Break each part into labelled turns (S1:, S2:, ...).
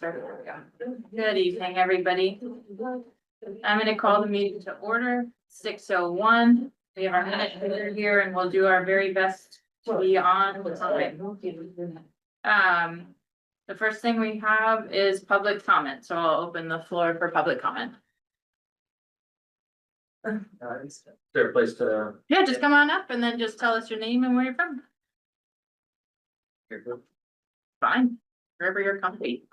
S1: started. Good evening, everybody. I'm gonna call the meeting to order, 6:01. We have our minute reader here and we'll do our very best to be on time. The first thing we have is public comment, so I'll open the floor for public comment.
S2: Is there a place to?
S1: Yeah, just come on up and then just tell us your name and where you're from. Fine, wherever you're comfy.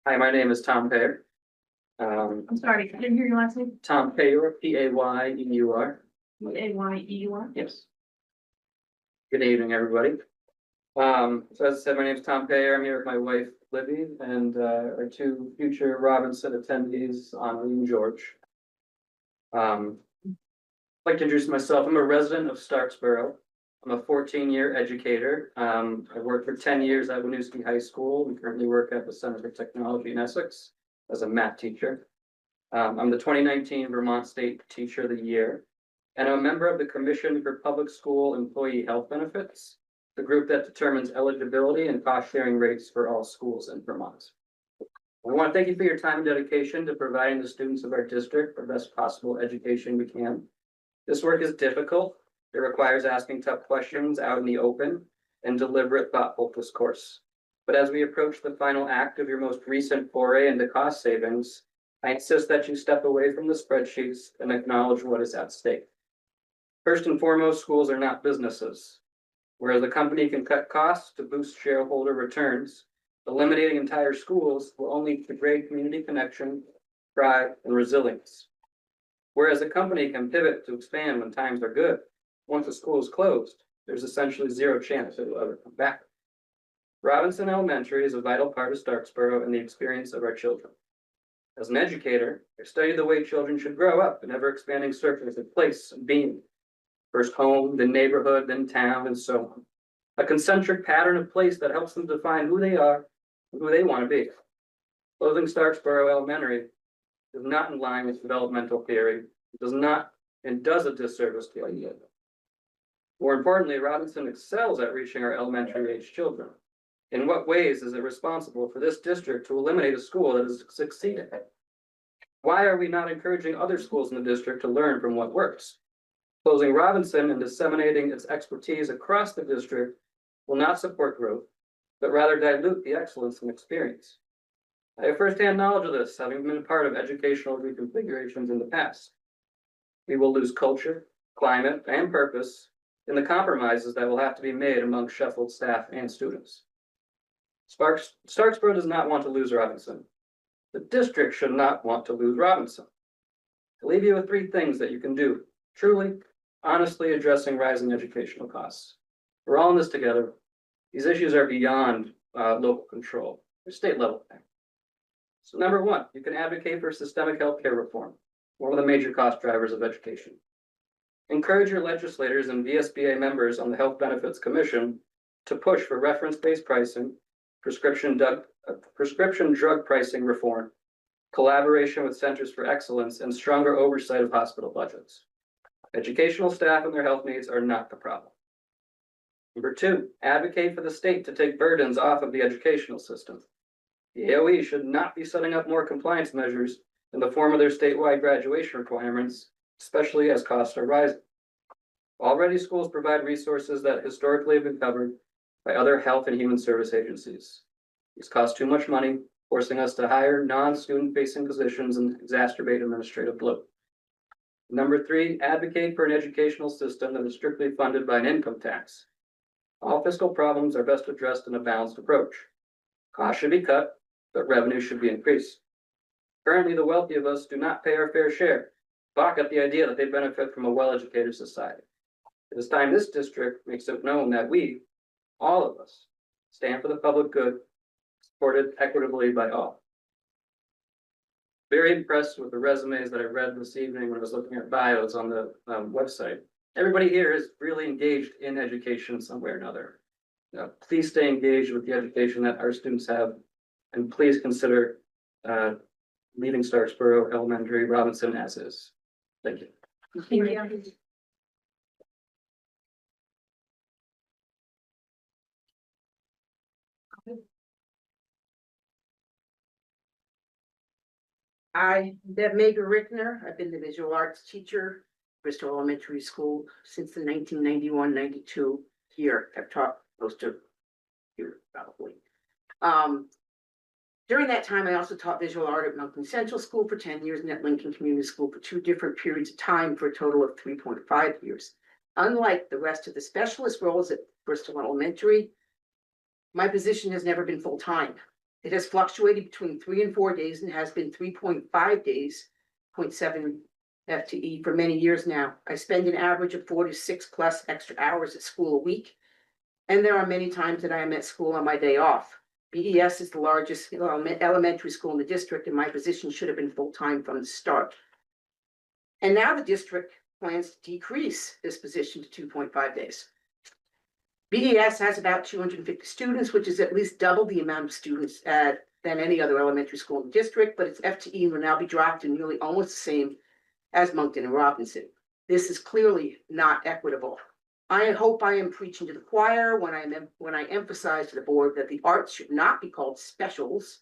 S2: Hi, my name is Tom Payer.
S1: I'm sorry, I didn't hear your last name.
S2: Tom Payer, Payeur.
S1: Ayeur.
S2: Yes. Good evening, everybody. So as I said, my name is Tom Payer. I'm here with my wife, Libby, and our two future Robinson attendees, Henri and George. I'd like to introduce myself. I'm a resident of Starksboro. I'm a 14-year educator. I worked for 10 years at Winooski High School. We currently work at the Center for Technology in Essex as a math teacher. I'm the 2019 Vermont State Teacher of the Year, and I'm a member of the Commission for Public School Employee Health Benefits, the group that determines eligibility and cost-sharing rates for all schools in Vermont. I want to thank you for your time and dedication to providing the students of our district the best possible education we can. This work is difficult. It requires asking tough questions out in the open and deliberate, thoughtful discourse. But as we approach the final act of your most recent foray into cost savings, I insist that you step away from the spreadsheets and acknowledge what is at stake. First and foremost, schools are not businesses. Whereas a company can cut costs to boost shareholder returns, eliminating entire schools will only degrade community connection, pride, and resilience. Whereas a company can pivot to expand when times are good, once a school is closed, there's essentially zero chance it will ever come back. Robinson Elementary is a vital part of Starksboro and the experience of our children. As an educator, I studied the way children should grow up in ever-expanding circles of place and being. First home, then neighborhood, then town, and so on. A concentric pattern of place that helps them define who they are and who they want to be. Closing Starksboro Elementary is not in line with developmental theory. It does not and does a disservice to idea. More importantly, Robinson excels at reaching our elementary age children. In what ways is it responsible for this district to eliminate a school that has succeeded? Why are we not encouraging other schools in the district to learn from what works? Closing Robinson and disseminating its expertise across the district will not support growth, but rather dilute the excellence and experience. I have firsthand knowledge of this, having been a part of educational reconfigurations in the past. We will lose culture, climate, and purpose in the compromises that will have to be made among shuffled staff and students. Starksboro does not want to lose Robinson. The district should not want to lose Robinson. I'll leave you with three things that you can do, truly, honestly addressing rising educational costs. We're all in this together. These issues are beyond local control. They're state level thing. So number one, you can advocate for systemic healthcare reform, one of the major cost drivers of education. Encourage your legislators and VSBA members on the Health Benefits Commission to push for reference-based pricing, prescription drug pricing reform, collaboration with Centers for Excellence, and stronger oversight of hospital budgets. Educational staff and their health needs are not the problem. Number two, advocate for the state to take burdens off of the educational system. The AOE should not be setting up more compliance measures in the form of their statewide graduation requirements, especially as costs are rising. Already, schools provide resources that historically have been covered by other health and human service agencies. These cost too much money, forcing us to hire non-student facing positions and exacerbate administrative load. Number three, advocate for an educational system that is strictly funded by an income tax. All fiscal problems are best addressed in a balanced approach. Costs should be cut, but revenue should be increased. Currently, the wealthy of us do not pay our fair share, balk at the idea that they benefit from a well-educated society. It is time this district makes it known that we, all of us, stand for the public good, supported equitably by all. Very impressed with the resumes that I read this evening when I was looking at bios on the website. Everybody here is really engaged in education some way or another. Please stay engaged with the education that our students have, and please consider leaving Starksboro Elementary Robinson as is. Thank you.
S1: Thank you.
S3: I'm Deb Mager Rickner. I've been the visual arts teacher, Bristol Elementary School since the 1991-92 year. I've taught close to here probably. During that time, I also taught visual art at Mountain Central School for 10 years and at Lincoln Community School for 2 different periods of time for a total of 3.5 years. Unlike the rest of the specialist roles at Bristol Elementary, my position has never been full-time. It has fluctuated between 3 and 4 days and has been 3.5 days, 0.7 FTE for many years now. I spend an average of 4 to 6 plus extra hours at school a week. And there are many times that I am at school on my day off. BES is the largest elementary school in the district, and my position should have been full-time from the start. And now the district plans to decrease this position to 2.5 days. BES has about 250 students, which is at least double the amount of students than any other elementary school in the district, but its FTE will now be dropped to nearly almost the same as Moncton and Robinson. This is clearly not equitable. I hope I am preaching to the choir when I emphasize to the board that the arts should not be called specials.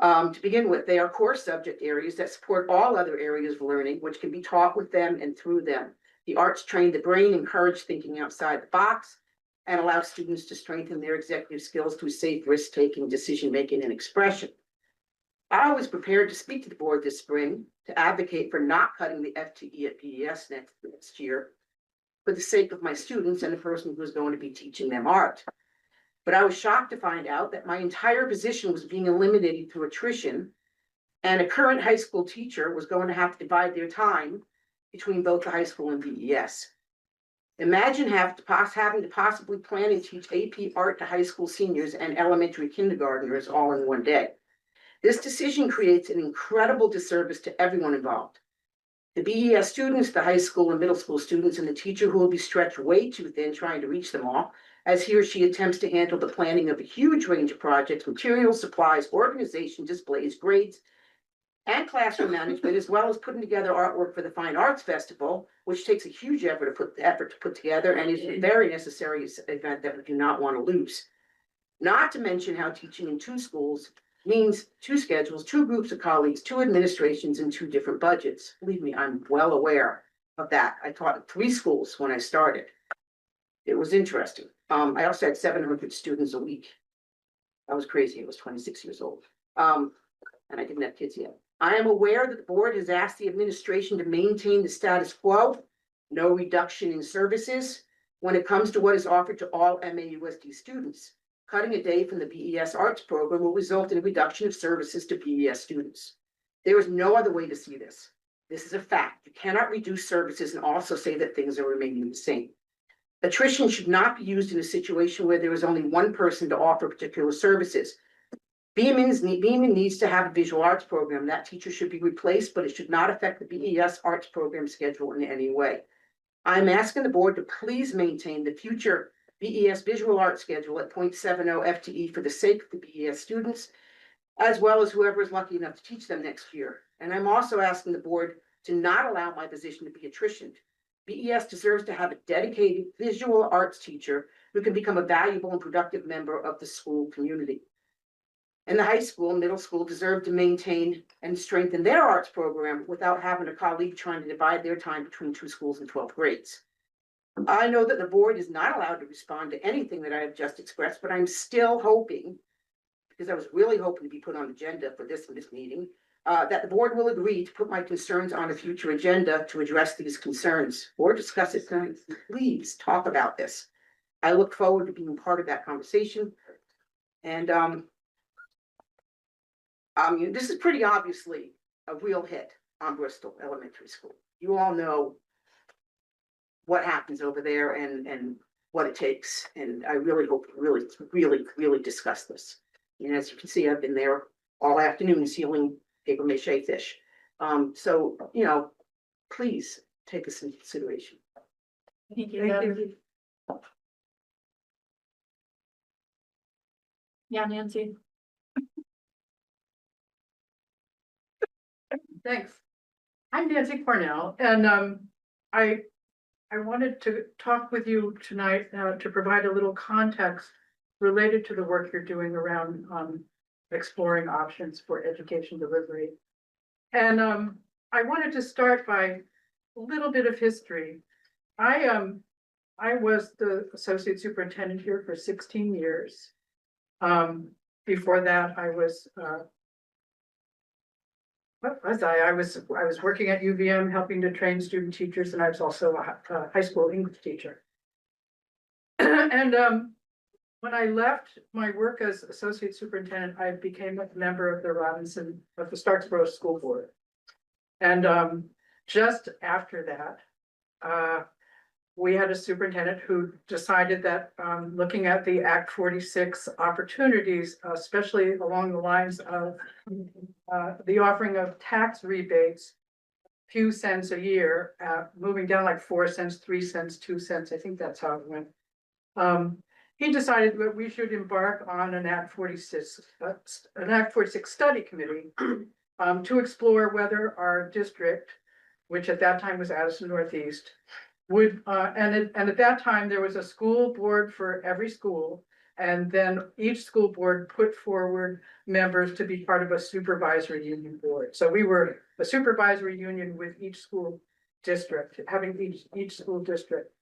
S3: To begin with, they are core subject areas that support all other areas of learning, which can be taught with them and through them. The arts train the brain, encourage thinking outside the box, and allow students to strengthen their executive skills through safe risk-taking, decision-making, and expression. I was prepared to speak to the board this spring to advocate for not cutting the FTE at BES next year for the sake of my students and the person who is going to be teaching them art. But I was shocked to find out that my entire position was being eliminated through attrition, and a current high school teacher was going to have to divide their time between both the high school and BES. Imagine having to possibly plan and teach AP art to high school seniors and elementary kindergartners all in one day. This decision creates an incredible disservice to everyone involved. The BES students, the high school and middle school students, and the teacher who will be stretched way too thin trying to reach them all, as he or she attempts to handle the planning of a huge range of projects, materials, supplies, organization, displays, grades, and classroom management, as well as putting together artwork for the Fine Arts Festival, which takes a huge effort to put together and is a very necessary event that we do not want to lose. Not to mention how teaching in 2 schools means 2 schedules, 2 groups of colleagues, 2 administrations, and 2 different budgets. Believe me, I'm well aware of that. I taught at 3 schools when I started. It was interesting. I also had 700 students a week. I was crazy. I was 26 years old. And I didn't have kids yet. I am aware that the board has asked the administration to maintain the status quo, no reduction in services when it comes to what is offered to all MAUSD students. Cutting a day from the BES arts program will result in a reduction of services to BES students. There is no other way to see this. This is a fact. You cannot reduce services and also say that things are remaining the same. Attrition should not be used in a situation where there is only one person to offer particular services. Beeman needs to have a visual arts program. That teacher should be replaced, but it should not affect the BES arts program schedule in any way. I'm asking the board to please maintain the future BES visual arts schedule at 0.70 FTE for the sake of the BES students, as well as whoever is lucky enough to teach them next year. And I'm also asking the board to not allow my position to be attritioned. BES deserves to have a dedicated visual arts teacher who can become a valuable and productive member of the school community. And the high school and middle school deserve to maintain and strengthen their arts program without having a colleague trying to divide their time between 2 schools and 12 grades. I know that the board is not allowed to respond to anything that I have just expressed, but I'm still hoping, because I was really hoping to be put on the agenda for this meeting, that the board will agree to put my concerns on a future agenda to address these concerns or discuss it. Please talk about this. I look forward to being part of that conversation. And this is pretty obviously a real hit on Bristol Elementary School. You all know what happens over there and what it takes. And I really hope we really discuss this. And as you can see, I've been there all afternoon sealing paper mache fish. So, you know, please take this into consideration.
S1: Thank you. Yeah, Nancy.
S4: Thanks. I'm Nancy Cornell, and I wanted to talk with you tonight to provide a little context related to the work you're doing around exploring options for education delivery. And I wanted to start by a little bit of history. I was the associate superintendent here for 16 years. Before that, I was what was I? I was working at UVM helping to train student teachers, and I was also a high school English teacher. And when I left my work as associate superintendent, I became a member of the Starksboro School Board. And just after that, we had a superintendent who decided that looking at the Act 46 opportunities, especially along the lines of the offering of tax rebates, few cents a year, moving down like 4 cents, 3 cents, 2 cents. I think that's how it went. He decided that we should embark on an Act 46 study committee to explore whether our district, which at that time was Addison Northeast, would and at that time there was a school board for every school, and then each school board put forward members to be part of a supervisory union board. So we were a supervisory union with each school district, having each school district.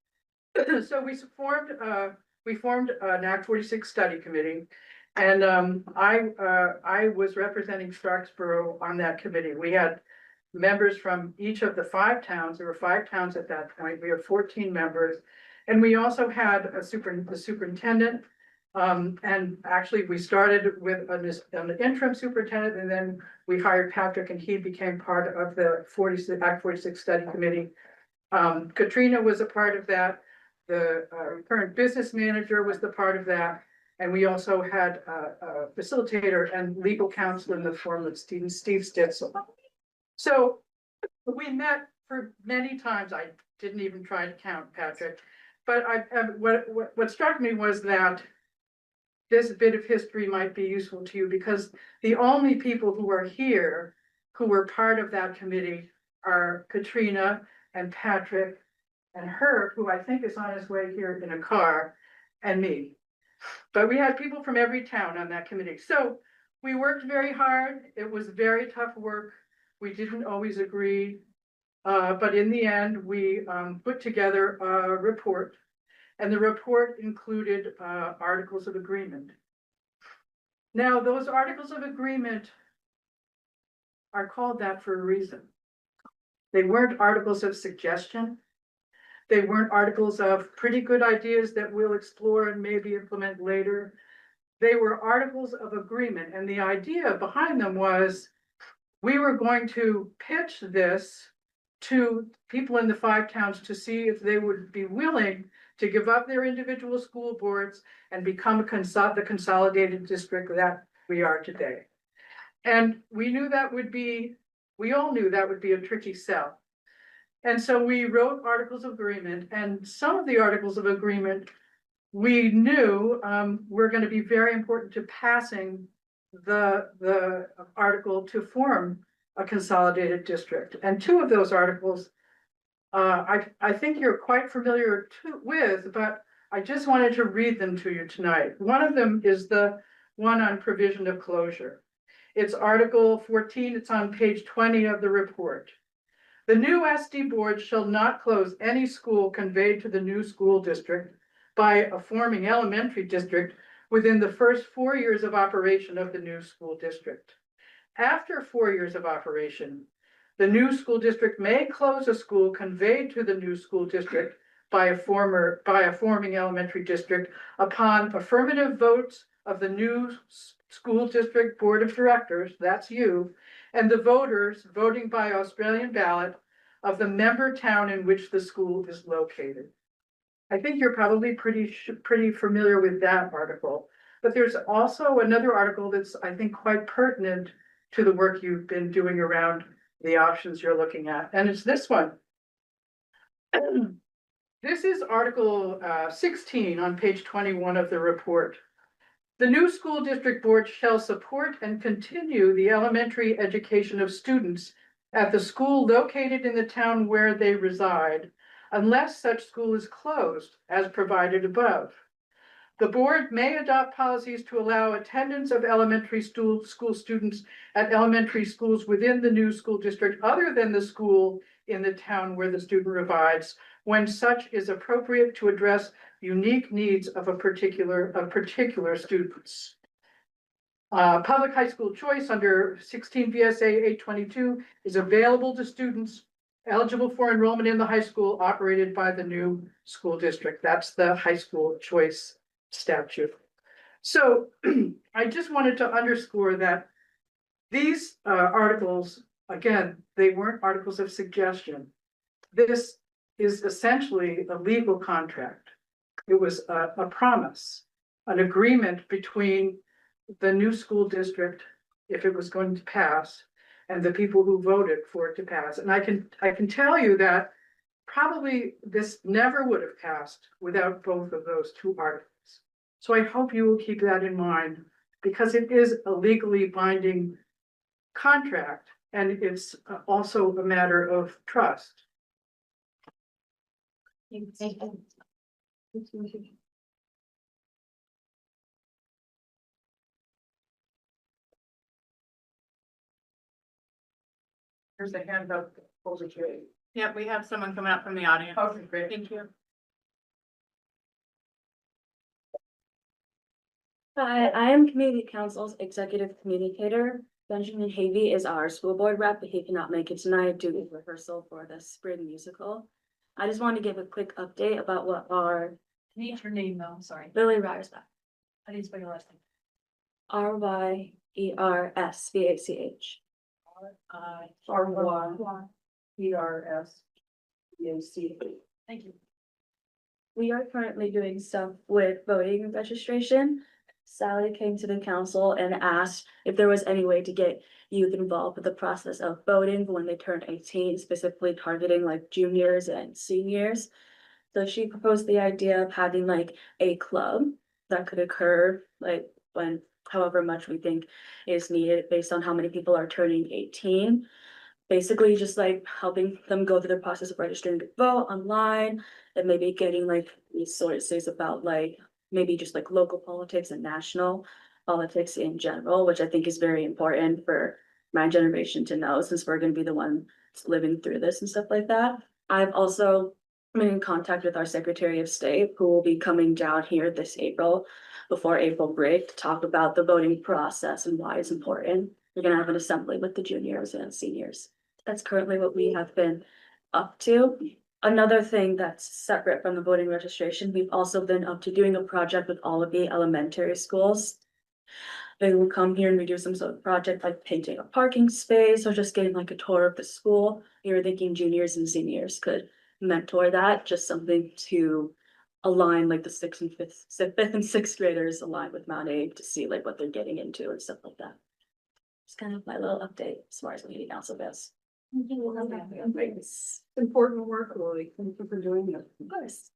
S4: So we formed an Act 46 study committee, and I was representing Starksboro on that committee. We had members from each of the 5 towns. There were 5 towns at that point. We have 14 members, and we also had the superintendent. And actually, we started with an interim superintendent, and then we hired Patrick, and he became part of the Act 46 study committee. Katrina was a part of that. The current business manager was the part of that. And we also had a facilitator and legal counsel in the form of Steve Stitzel. So we met for many times. I didn't even try to count, Patrick. But what struck me was that this bit of history might be useful to you, because the only people who are here who were part of that committee are Katrina and Patrick and Herb, who I think is on his way here in a car, and me. But we had people from every town on that committee. So we worked very hard. It was very tough work. We didn't always agree. But in the end, we put together a report, and the report included articles of agreement. Now, those articles of agreement are called that for a reason. They weren't articles of suggestion. They weren't articles of pretty good ideas that we'll explore and maybe implement later. They were articles of agreement, and the idea behind them was we were going to pitch this to people in the 5 towns to see if they would be willing to give up their individual school boards and become the consolidated district that we are today. And we all knew that would be a tricky sell. And so we wrote articles of agreement, and some of the articles of agreement we knew were going to be very important to passing the article to form a consolidated district. And 2 of those articles I think you're quite familiar with, but I just wanted to read them to you tonight. One of them is the one on provision of closure. It's Article 14. It's on page 20 of the report. The new SD board shall not close any school conveyed to the new school district by a forming elementary district within the first 4 years of operation of the new school district. After 4 years of operation, the new school district may close a school conveyed to the new school district by a forming elementary district upon affirmative votes of the new school district board of directors, that's you, and the voters voting by Australian ballot of the member town in which the school is located. I think you're probably pretty familiar with that article, but there's also another article that's, I think, quite pertinent to the work you've been doing around the options you're looking at, and it's this one. This is Article 16 on page 21 of the report. The new school district board shall support and continue the elementary education of students at the school located in the town where they reside, unless such school is closed as provided above. The board may adopt policies to allow attendance of elementary school students at elementary schools within the new school district other than the school in the town where the student resides, when such is appropriate to address unique needs of particular students. Public high school choice under 16 VSA 822 is available to students eligible for enrollment in the high school operated by the new school district. That's the high school choice statute. So I just wanted to underscore that these articles, again, they weren't articles of suggestion. This is essentially a legal contract. It was a promise, an agreement between the new school district, if it was going to pass, and the people who voted for it to pass. And I can tell you that probably this never would have passed without both of those two articles. So I hope you will keep that in mind, because it is a legally binding contract, and it's also a matter of trust. Here's the hand up over to you.
S1: Yep, we have someone coming up from the audience.
S4: Okay, great.
S1: Thank you.
S5: Hi, I am Community Council's Executive Communicator. Benjamin Havey is our school board rep, but he cannot make it tonight due to rehearsal for the spring musical. I just wanted to give a quick update about what our
S6: Need your name though, sorry.
S5: Lily Ryersbach,
S6: How do you spell your last name?
S5: RYERSBACH.
S4: R-Y-E-R-S-B-A-C.
S6: Thank you.
S5: We are currently doing stuff with voting registration. Sally came to the council and asked if there was any way to get youth involved with the process of voting when they turn 18, specifically targeting like juniors and seniors. So she proposed the idea of having like a club that could occur like when however much we think is needed based on how many people are turning 18. Basically just like helping them go through the process of registering to vote online and maybe getting like resources about like maybe just like local politics and national politics in general, which I think is very important for my generation to know since we're going to be the ones living through this and stuff like that. I've also been in contact with our Secretary of State, who will be coming down here this April before April break to talk about the voting process and why it's important. We're gonna have an assembly with the juniors and seniors. That's currently what we have been up to. Another thing that's separate from the voting registration, we've also been up to doing a project with all of the elementary schools. They will come here and we do some sort of project like painting a parking space or just getting like a tour of the school. We were thinking juniors and seniors could mentor that, just something to align like the fifth and sixth graders align with Mount Abe to see like what they're getting into and stuff like that. It's kind of my little update as far as meeting council goes.
S4: It's important work, Lily. Thank you for doing it.
S5: Of course.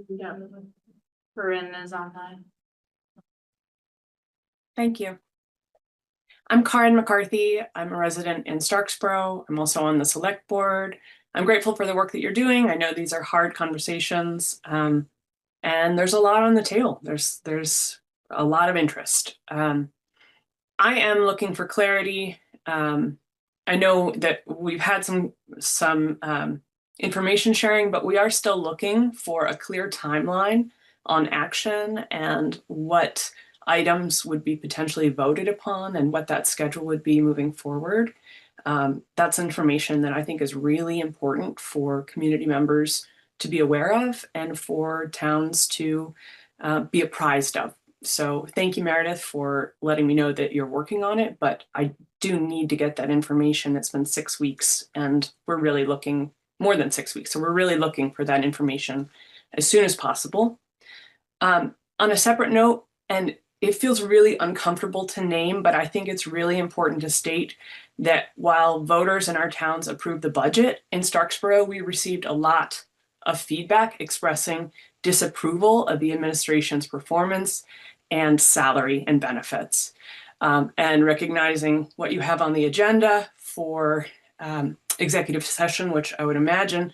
S1: Yeah. Corinne is online.
S7: Thank you. I'm Karen McCarthy. I'm a resident in Starksboro. I'm also on the select board. I'm grateful for the work that you're doing. I know these are hard conversations, and there's a lot on the table. There's a lot of interest. I am looking for clarity. I know that we've had some information sharing, but we are still looking for a clear timeline on action and what items would be potentially voted upon and what that schedule would be moving forward. That's information that I think is really important for community members to be aware of and for towns to be apprised of. So thank you, Meredith, for letting me know that you're working on it, but I do need to get that information. It's been 6 weeks and we're really looking more than 6 weeks. So we're really looking for that information as soon as possible. On a separate note, and it feels really uncomfortable to name, but I think it's really important to state that while voters in our towns approved the budget in Starksboro, we received a lot of feedback expressing disapproval of the administration's performance and salary and benefits. And recognizing what you have on the agenda for executive session, which I would imagine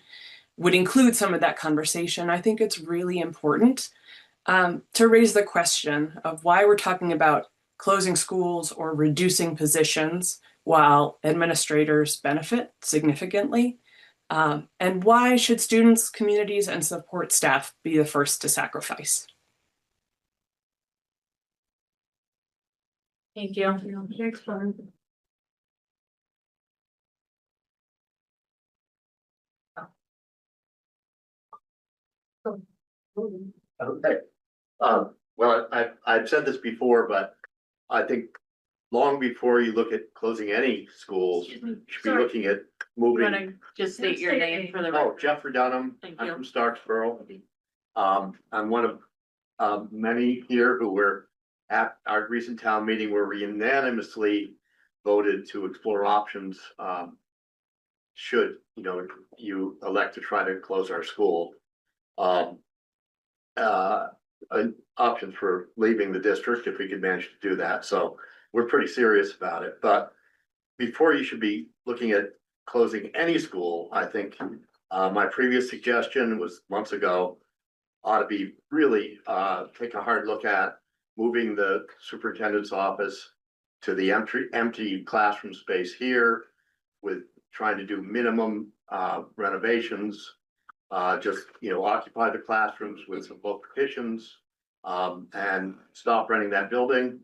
S7: would include some of that conversation, I think it's really important to raise the question of why we're talking about closing schools or reducing positions while administrators benefit significantly. And why should students, communities, and support staff be the first to sacrifice?
S1: Thank you.
S4: Thanks, Brian.
S8: Okay, well, I've said this before, but I think long before you look at closing any schools, you should be
S1: Sorry.
S8: looking at
S1: You
S8: moving.
S1: wanna just state your name for the
S8: Oh,
S1: record?
S8: Jeffrey Dunham,
S1: Thank
S8: I'm
S1: you.
S8: from Starksboro. I'm one of many here who were at our recent town meeting where we unanimously voted to explore options. Should, you elect to try to close our school. An option for leaving the district if we could manage to do that. So we're pretty serious about it. But before you should be looking at closing any school, I think my previous suggestion was months ago ought to be really take a hard look at moving the superintendent's office to the empty classroom space here with trying to do minimum renovations. Just, occupy the classrooms with some book petitions, and stop renting that building.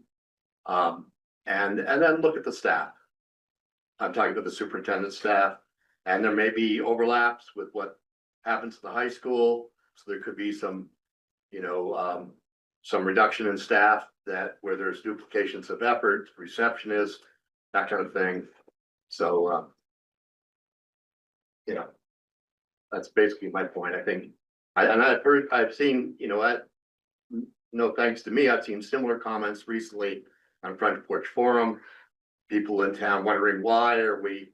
S8: And then look at the staff. I'm talking about the superintendent staff, and there may be overlaps with what happens at the high school. So there could be some, some reduction in staff where there's duplications of effort, receptionists, that kind of thing. So, that's basically my point. I think, I've seen, no thanks to me, I've seen similar comments recently on Front Porch Forum. People in town wondering why are we,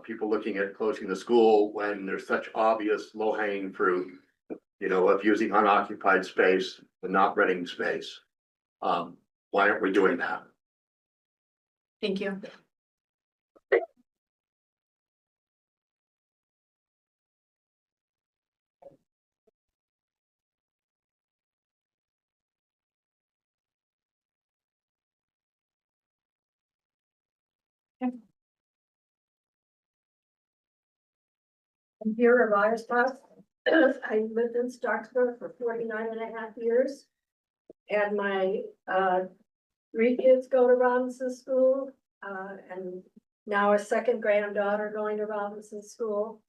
S8: people looking at closing the school when there's such obvious low hanging fruit, of using unoccupied space and not renting space. Why aren't we doing that?
S1: Thank you.
S9: I'm here at Mausd. I lived in Starksboro for 49.5 years. And my three kids go to Robinson School, and now a second granddaughter going to Robinson School.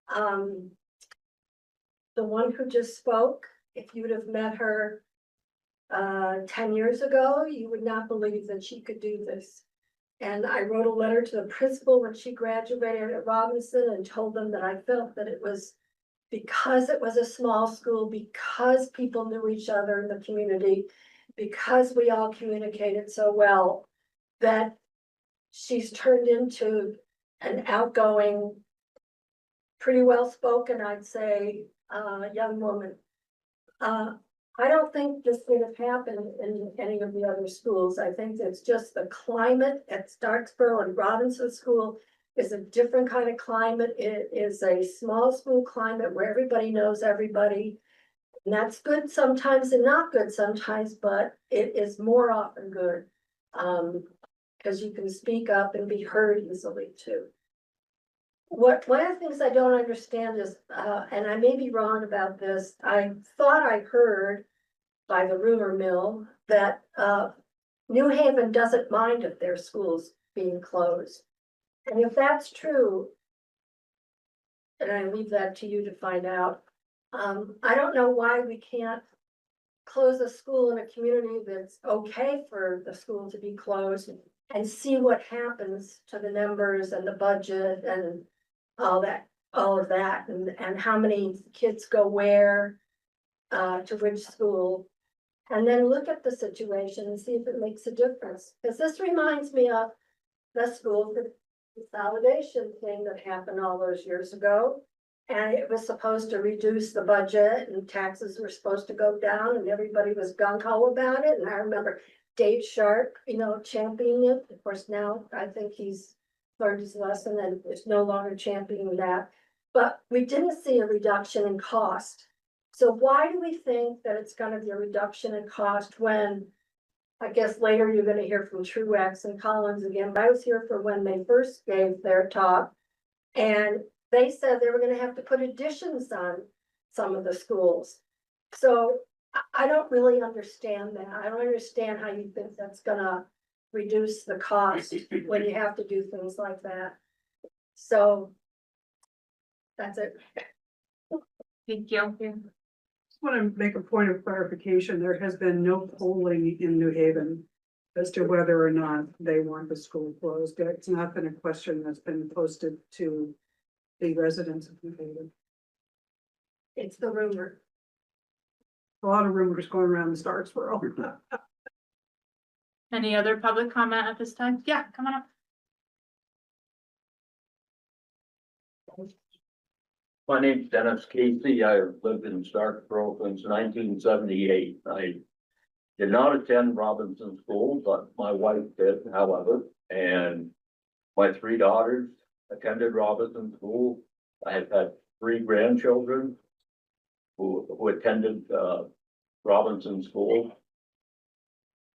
S9: The one who just spoke, if you'd have met her 10 years ago, you would not believe that she could do this. And I wrote a letter to the principal when she graduated at Robinson and told them that I felt that it was because it was a small school, because people knew each other in the community, because we all communicated so well, that she's turned into an outgoing, pretty well spoken, I'd say, young woman. I don't think this would have happened in any of the other schools. I think it's just the climate at Starksboro and Robinson School is a different kind of climate. It is a small school climate where everybody knows everybody. And that's good sometimes and not good sometimes, but it is more often good. Because you can speak up and be heard easily too. One of the things I don't understand is, and I may be wrong about this, I thought I heard by the rumor mill that New Haven doesn't mind if their schools being closed. And if that's true, and I leave that to you to find out, I don't know why we can't close a school in a community that's okay for the school to be closed and see what happens to the numbers and the budget and all of that, and how many kids go where, to which school. And then look at the situation and see if it makes a difference. Because this reminds me of the school consolidation thing that happened all those years ago. And it was supposed to reduce the budget and taxes were supposed to go down and everybody was gung ho about it. And I remember Dave Sharp, championing it. Of course, now I think he's learned his lesson and is no longer championing that. But we didn't see a reduction in cost. So why do we think that it's gonna be a reduction in cost when I guess later you're gonna hear from Truax and Collins again, but I was here for when they first gave their talk. And they said they were gonna have to put additions on some of the schools. So I don't really understand that. I don't understand how you think that's gonna reduce the cost when you have to do things like that. So that's it.
S1: Thank you.
S4: Just want to make a point of clarification. There has been no polling in New Haven as to whether or not they want the school closed. It's not been a question that's been posted to the residents of New Haven.
S9: It's the rumor.
S4: A lot of rumors going around in Starksboro.
S1: Any other public comment at this time? Yeah, come on up.
S10: My name's Dennis Casey. I've lived in Starkboro since 1978. I did not attend Robinson School, but my wife did, however, and my three daughters attended Robinson School. I have had three grandchildren who attended Robinson School.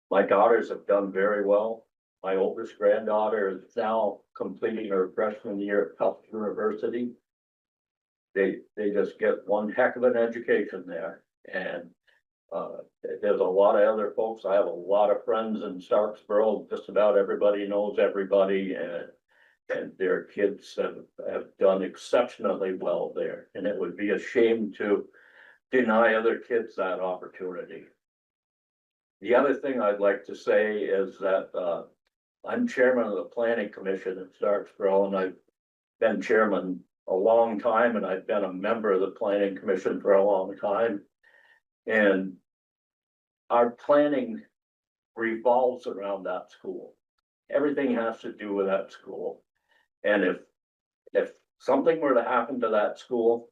S10: My daughters have done very well. My oldest granddaughter is now completing her freshman year at Tufts University. They just get one heck of an education there, and there's a lot of other folks. I have a lot of friends in Starksboro. Just about everybody knows everybody, and their kids have done exceptionally well there, and it would be a shame to deny other kids that opportunity. The other thing I'd like to say is that I'm chairman of the planning commission at Starksboro, and I've been chairman a long time, and I've been a member of the planning commission for a long time. And our planning revolves around that school. Everything has to do with that school. And if something were to happen to that school,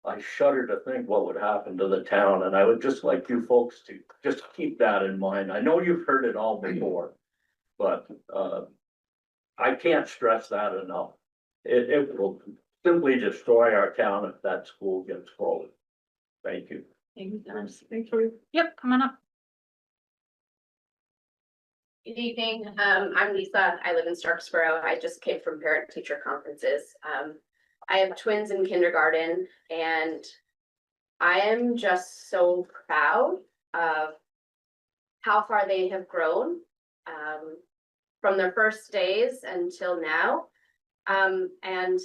S10: I shudder to think what would happen to the town. And I would just like you folks to just keep that in mind. I know you've heard it all before, but I can't stress that enough. It will simply destroy our town if that school gets closed. Thank you.
S1: Thank you, Dennis.
S4: Thank you.
S1: Yep, come on up.
S11: Good evening, I'm Lisa, I live in Starksboro, I just came from parent teacher conferences. I have twins in kindergarten and I am just so proud of how far they have grown. From their first days until now. And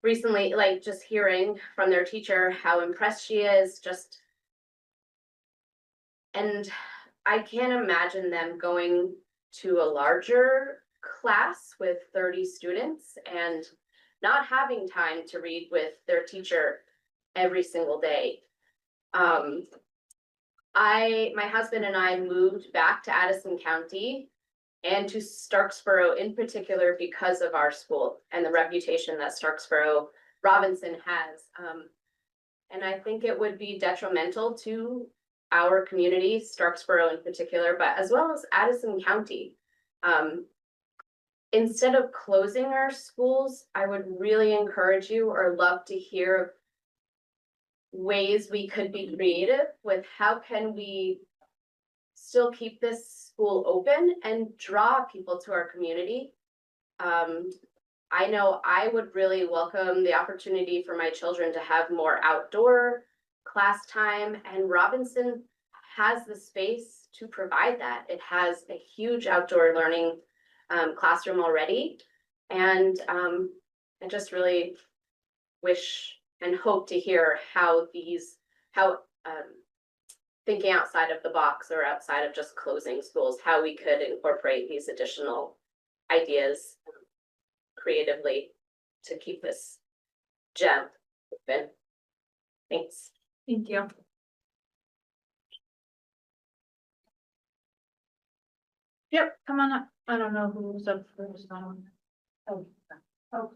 S11: recently, like just hearing from their teacher how impressed she is, and I can't imagine them going to a larger class with 30 students and not having time to read with their teacher every single day. My husband and I moved back to Addison County and to Starksboro in particular because of our school and the reputation that Starksboro Robinson has. And I think it would be detrimental to our community, Starksboro in particular, but as well as Addison County. Instead of closing our schools, I would really encourage you or love to hear ways we could be creative with how can we still keep this school open and draw people to our community. I know I would really welcome the opportunity for my children to have more outdoor class time, and Robinson has the space to provide that. It has a huge outdoor learning classroom already, and I just really wish and hope to hear how thinking outside of the box or outside of just closing schools, how we could incorporate these additional ideas creatively to keep this gem open. Thanks.
S1: Thank you. Yep, come on up. I don't know who's up first.
S6: Oh,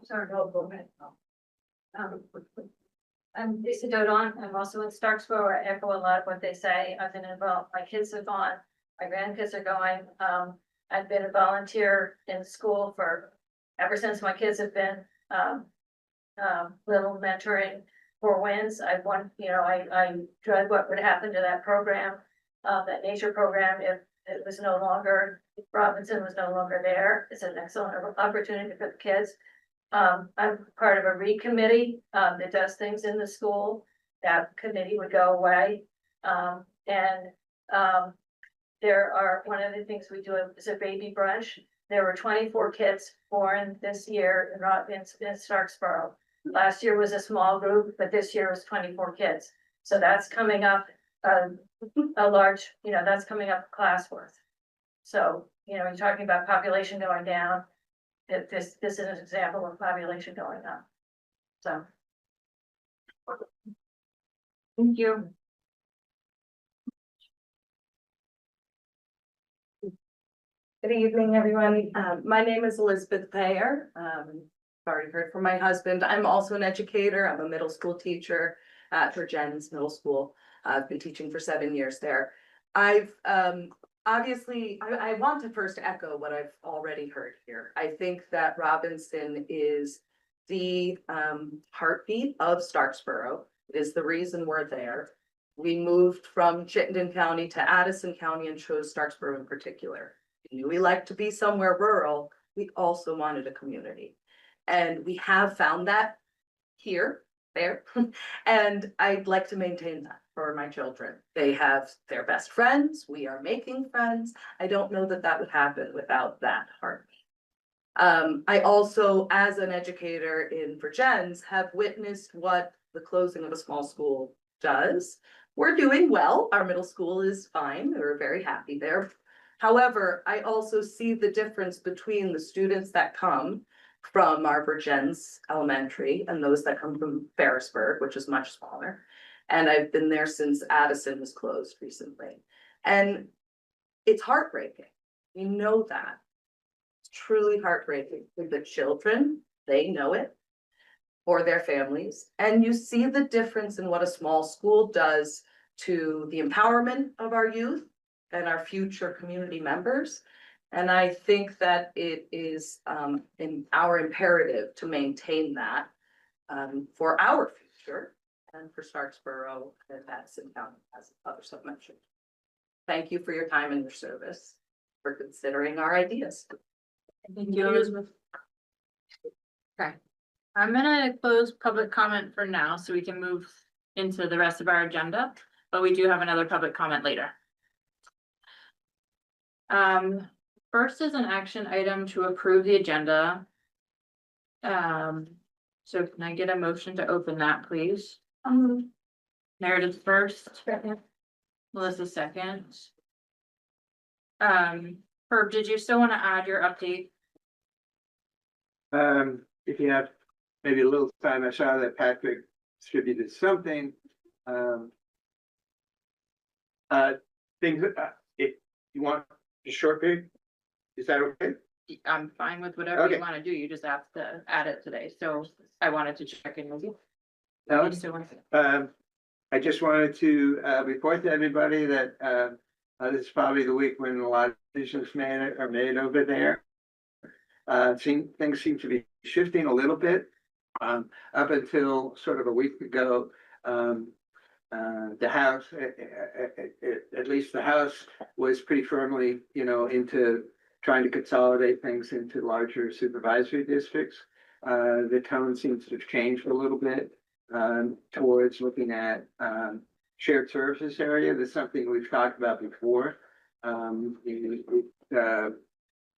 S6: sorry, go ahead. I'm Lisa Dodon, I'm also in Starksboro, I echo a lot of what they say, I've been involved, my kids have gone, my grandkids are going. I've been a volunteer in school for, ever since my kids have been, little mentoring for Winds. I want, I dread what would happen to that program, that nature program, if it was no longer, Robinson was no longer there. It's an excellent opportunity for the kids. I'm part of a READ committee, that does things in the school. That committee would go away. There are, one of the things we do is a baby brunch. There were 24 kids born this year in Starksboro. Last year was a small group, but this year was 24 kids. So that's coming up, a large, that's coming up a class worth. So, you're talking about population going down. This is an example of population going up. So.
S1: Thank you.
S12: Good evening, everyone. My name is Elizabeth Payer. Already heard from my husband. I'm also an educator. I'm a middle school teacher at Virgins Middle School. I've been teaching for 7 years there. I've obviously, I want to first echo what I've already heard here. I think that Robinson is the heartbeat of Starksboro. It is the reason we're there. We moved from Chittenden County to Addison County and chose Starksboro in particular. We knew we liked to be somewhere rural. We also wanted a community. And we have found that here, there, and I'd like to maintain that for my children. They have their best friends. We are making friends. I don't know that that would happen without that heartbeat. I also, as an educator in Virgins, have witnessed what the closing of a small school does. We're doing well. Our middle school is fine. We're very happy there. However, I also see the difference between the students that come from our Virgins Elementary and those that come from Ferrisburg, which is much smaller. And I've been there since Addison was closed recently. And it's heartbreaking. You know that. It's truly heartbreaking for the children. They know it, or their families. And you see the difference in what a small school does to the empowerment of our youth and our future community members. And I think that it is in our imperative to maintain that for our future and for Starksboro and Addison County, as others have mentioned. Thank you for your time and your service, for considering our ideas.
S1: Thank you, Elizabeth. Okay, I'm gonna close public comment for now, so we can move into the rest of our agenda, but we do have another public comment later. First is an action item to approve the agenda. So can I get a motion to open that, please? Meredith first. Melissa second. Herb, did you still want to add your update?
S13: If you have maybe a little time, I saw that Patrick distributed something. Things, if you want a short period, is that okay?
S1: I'm fine with whatever you
S13: Okay.
S1: want to do. You just have to add it today, so I wanted to check in with you.
S13: No,
S1: You still want to-
S13: I just wanted to report to everybody that this is probably the week when a lot of decisions are made over there. Things seem to be shifting a little bit. Up until sort of a week ago, the House, at least the House, was pretty firmly, into trying to consolidate things into larger supervisory districts. The tone seems to have changed a little bit towards looking at shared services area. That's something we've talked about before. A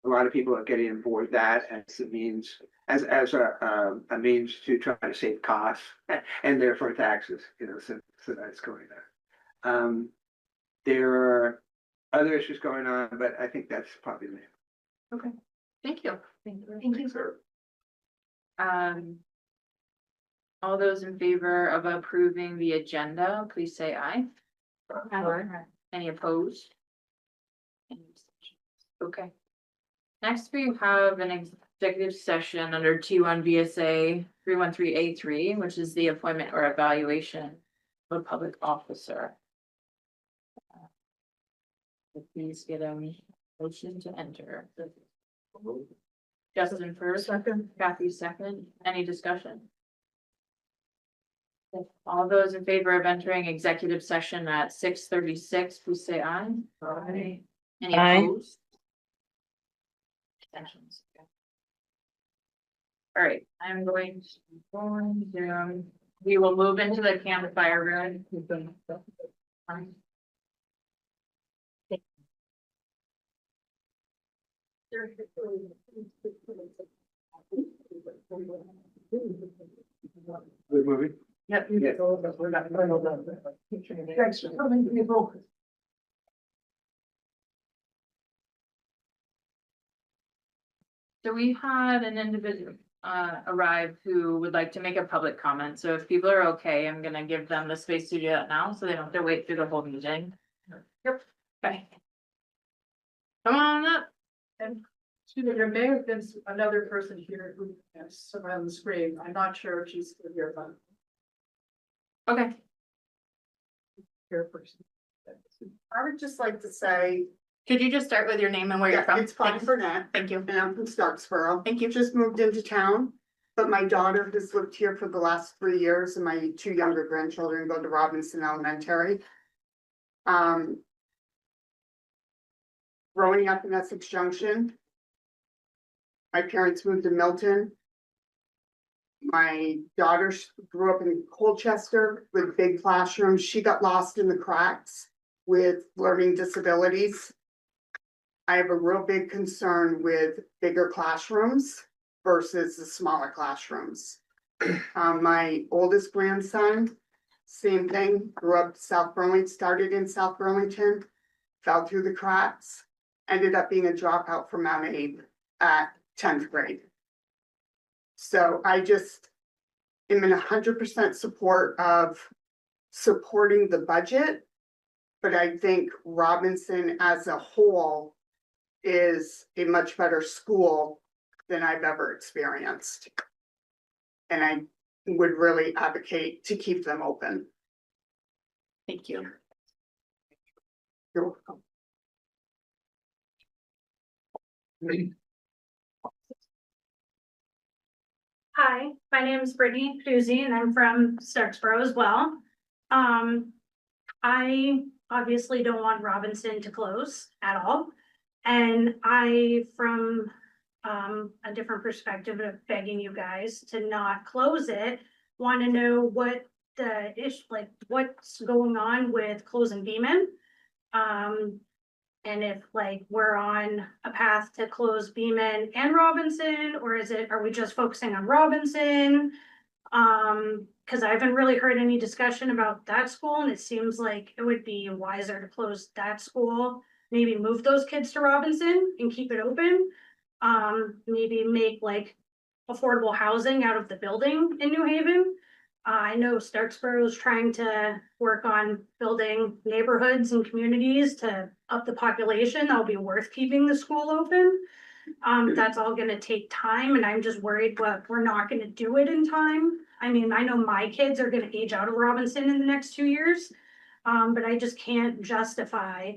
S13: lot of people are getting on board that as a means, as a means to try to save costs and therefore taxes, so that's going on. There are other issues going on, but I think that's probably the main.
S1: Okay, thank you.
S6: Thank you, sir.
S1: All those in favor of approving the agenda, please say aye. Any opposed? Any abstentions? Okay. Next, we have an executive session under T1 VSA 313A3, which is the appointment or evaluation of a public officer. Please get a motion to enter. Justin first,
S4: Second.
S1: Kathy second, any discussion? All those in favor of entering executive session at 6:36, please say aye.
S4: Aye.
S1: Any
S7: Aye.
S1: opposed? Abstentions. Okay. All right, I'm going to, we will move into the campfire room.
S13: Good movie.
S4: Yep. Thanks for coming, people.
S1: So we had an individual arrive who would like to make a public comment. So if people are okay, I'm gonna give them the space to do that now, so they don't have to wait through the whole meeting. Yep. Okay. Come on up.
S4: Excuse me, there may have been another person here who has some on the screen. I'm not sure if she's still here, but
S1: Okay.
S4: here person.
S3: I would just like to say,
S1: Could you just start with your name and where you're
S3: yeah,
S1: from?
S3: it's Bonnie Burnett,
S1: Thank you.
S3: and I'm from Starksboro.
S1: Thank you.
S3: Just moved into town, but my daughter has lived here for the last 3 years, and my 2 younger grandchildren go to Robinson Elementary. Growing up in Essex Junction, my parents moved to Milton. My daughter grew up in Colchester with big classrooms. She got lost in the cracks with learning disabilities. I have a real big concern with bigger classrooms versus the smaller classrooms. My oldest grandson, same thing, grew up South Burlington, started in South Burlington, fell through the cracks, ended up being a dropout from Mount Abe at 10th grade. So I just am in 100% support of supporting the budget, but I think Robinson as a whole is a much better school than I've ever experienced. And I would really advocate to keep them open.
S1: Thank you.
S3: You're welcome.
S14: Hi, my name is Brittany Peduzzi and I'm from Starksboro as well. I obviously don't want Robinson to close at all. And I, from a different perspective of begging you guys to not close it, want to know what the issue, like what's going on with closing Beaman. And if like we're on a path to close Beaman and Robinson, or are we just focusing on Robinson? Cause I haven't really heard any discussion about that school and it seems like it would be wiser to close that school. Maybe move those kids to Robinson and keep it open. Maybe make like affordable housing out of the building in New Haven. I know Starksboro is trying to work on building neighborhoods and communities to up the population. That'll be worth keeping the school open. That's all gonna take time and I'm just worried we're not gonna do it in time. I mean, I know my kids are gonna age out of Robinson in the next 2 years. But I just can't justify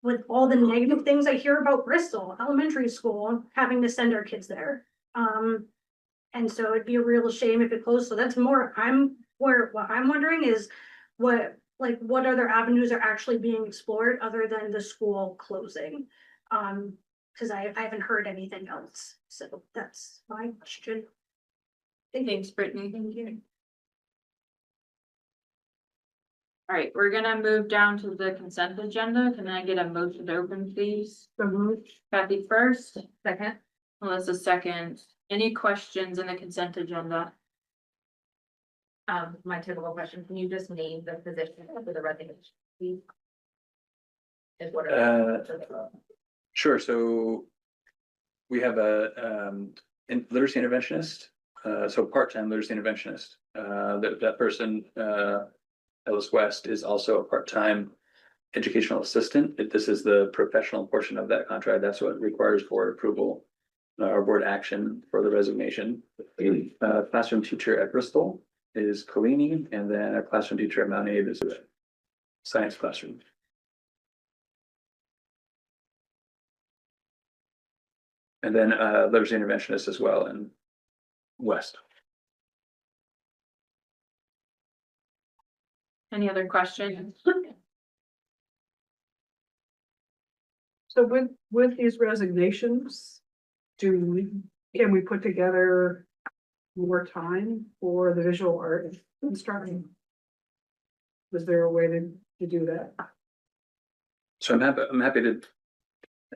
S14: with all the negative things I hear about Bristol Elementary School, having to send our kids there. And so it'd be a real shame if it closed. So that's more, what I'm wondering is what other avenues are actually being explored other than the school closing? Cause I haven't heard anything else. So that's my question.
S1: Thanks, Brittany.
S14: Thank you.
S1: All right, we're gonna move down to the consent agenda. Can I get a motion to open, please? Kathy first.
S4: Second.
S1: Melissa second. Any questions in the consent agenda?
S11: My typical question, can you just name the position for the resignation, please? Is what
S15: Sure, so we have a literacy interventionist, so part-time literacy interventionist. That person, Ellis West, is also a part-time educational assistant. This is the professional portion of that contract. That's what requires board approval or board action for the resignation. Classroom teacher at Bristol is Collini, and then a classroom teacher at Mount Abe is a science classroom. And then literacy interventionist as well in West.
S1: Any other questions?
S4: So with these resignations, can we put together more time for the visual art instruction? Was there a way to do that?
S15: So I'm happy to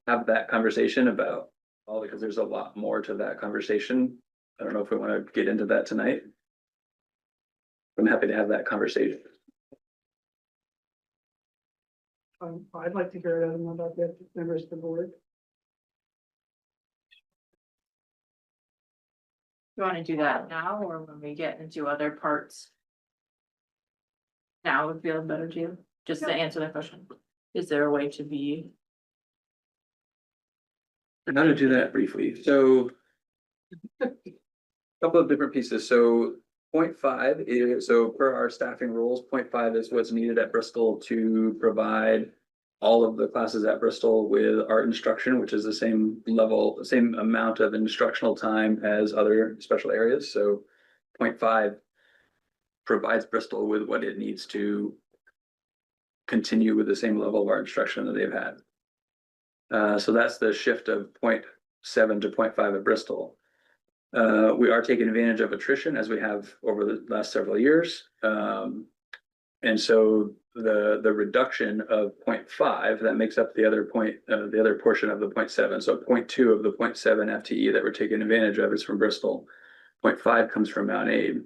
S15: have that conversation about all, because there's a lot more to that conversation. I don't know if we want to get into that tonight. I'm happy to have that conversation.
S4: I'd like to hear it about the members of the board.
S1: You wanna do that now or when we get into other parts? Now would feel better to you, just to answer that question. Is there a way to be?
S15: And how to do that briefly, so. Couple of different pieces, so 0.5 is, so per our staffing rules, 0.5 is what's needed at Bristol to provide. All of the classes at Bristol with art instruction, which is the same level, same amount of instructional time as other special areas, so 0.5 provides Bristol with what it needs to continue with the same level of art instruction that they've had. So that's the shift of 0.7 to 0.5 at Bristol. We are taking advantage of attrition as we have over the last several years. And so the reduction of 0.5, that makes up the other portion of the 0.7. So 0.2 of the 0.7 FTE that we're taking advantage of is from Bristol. 0.5 comes from Mount Abe.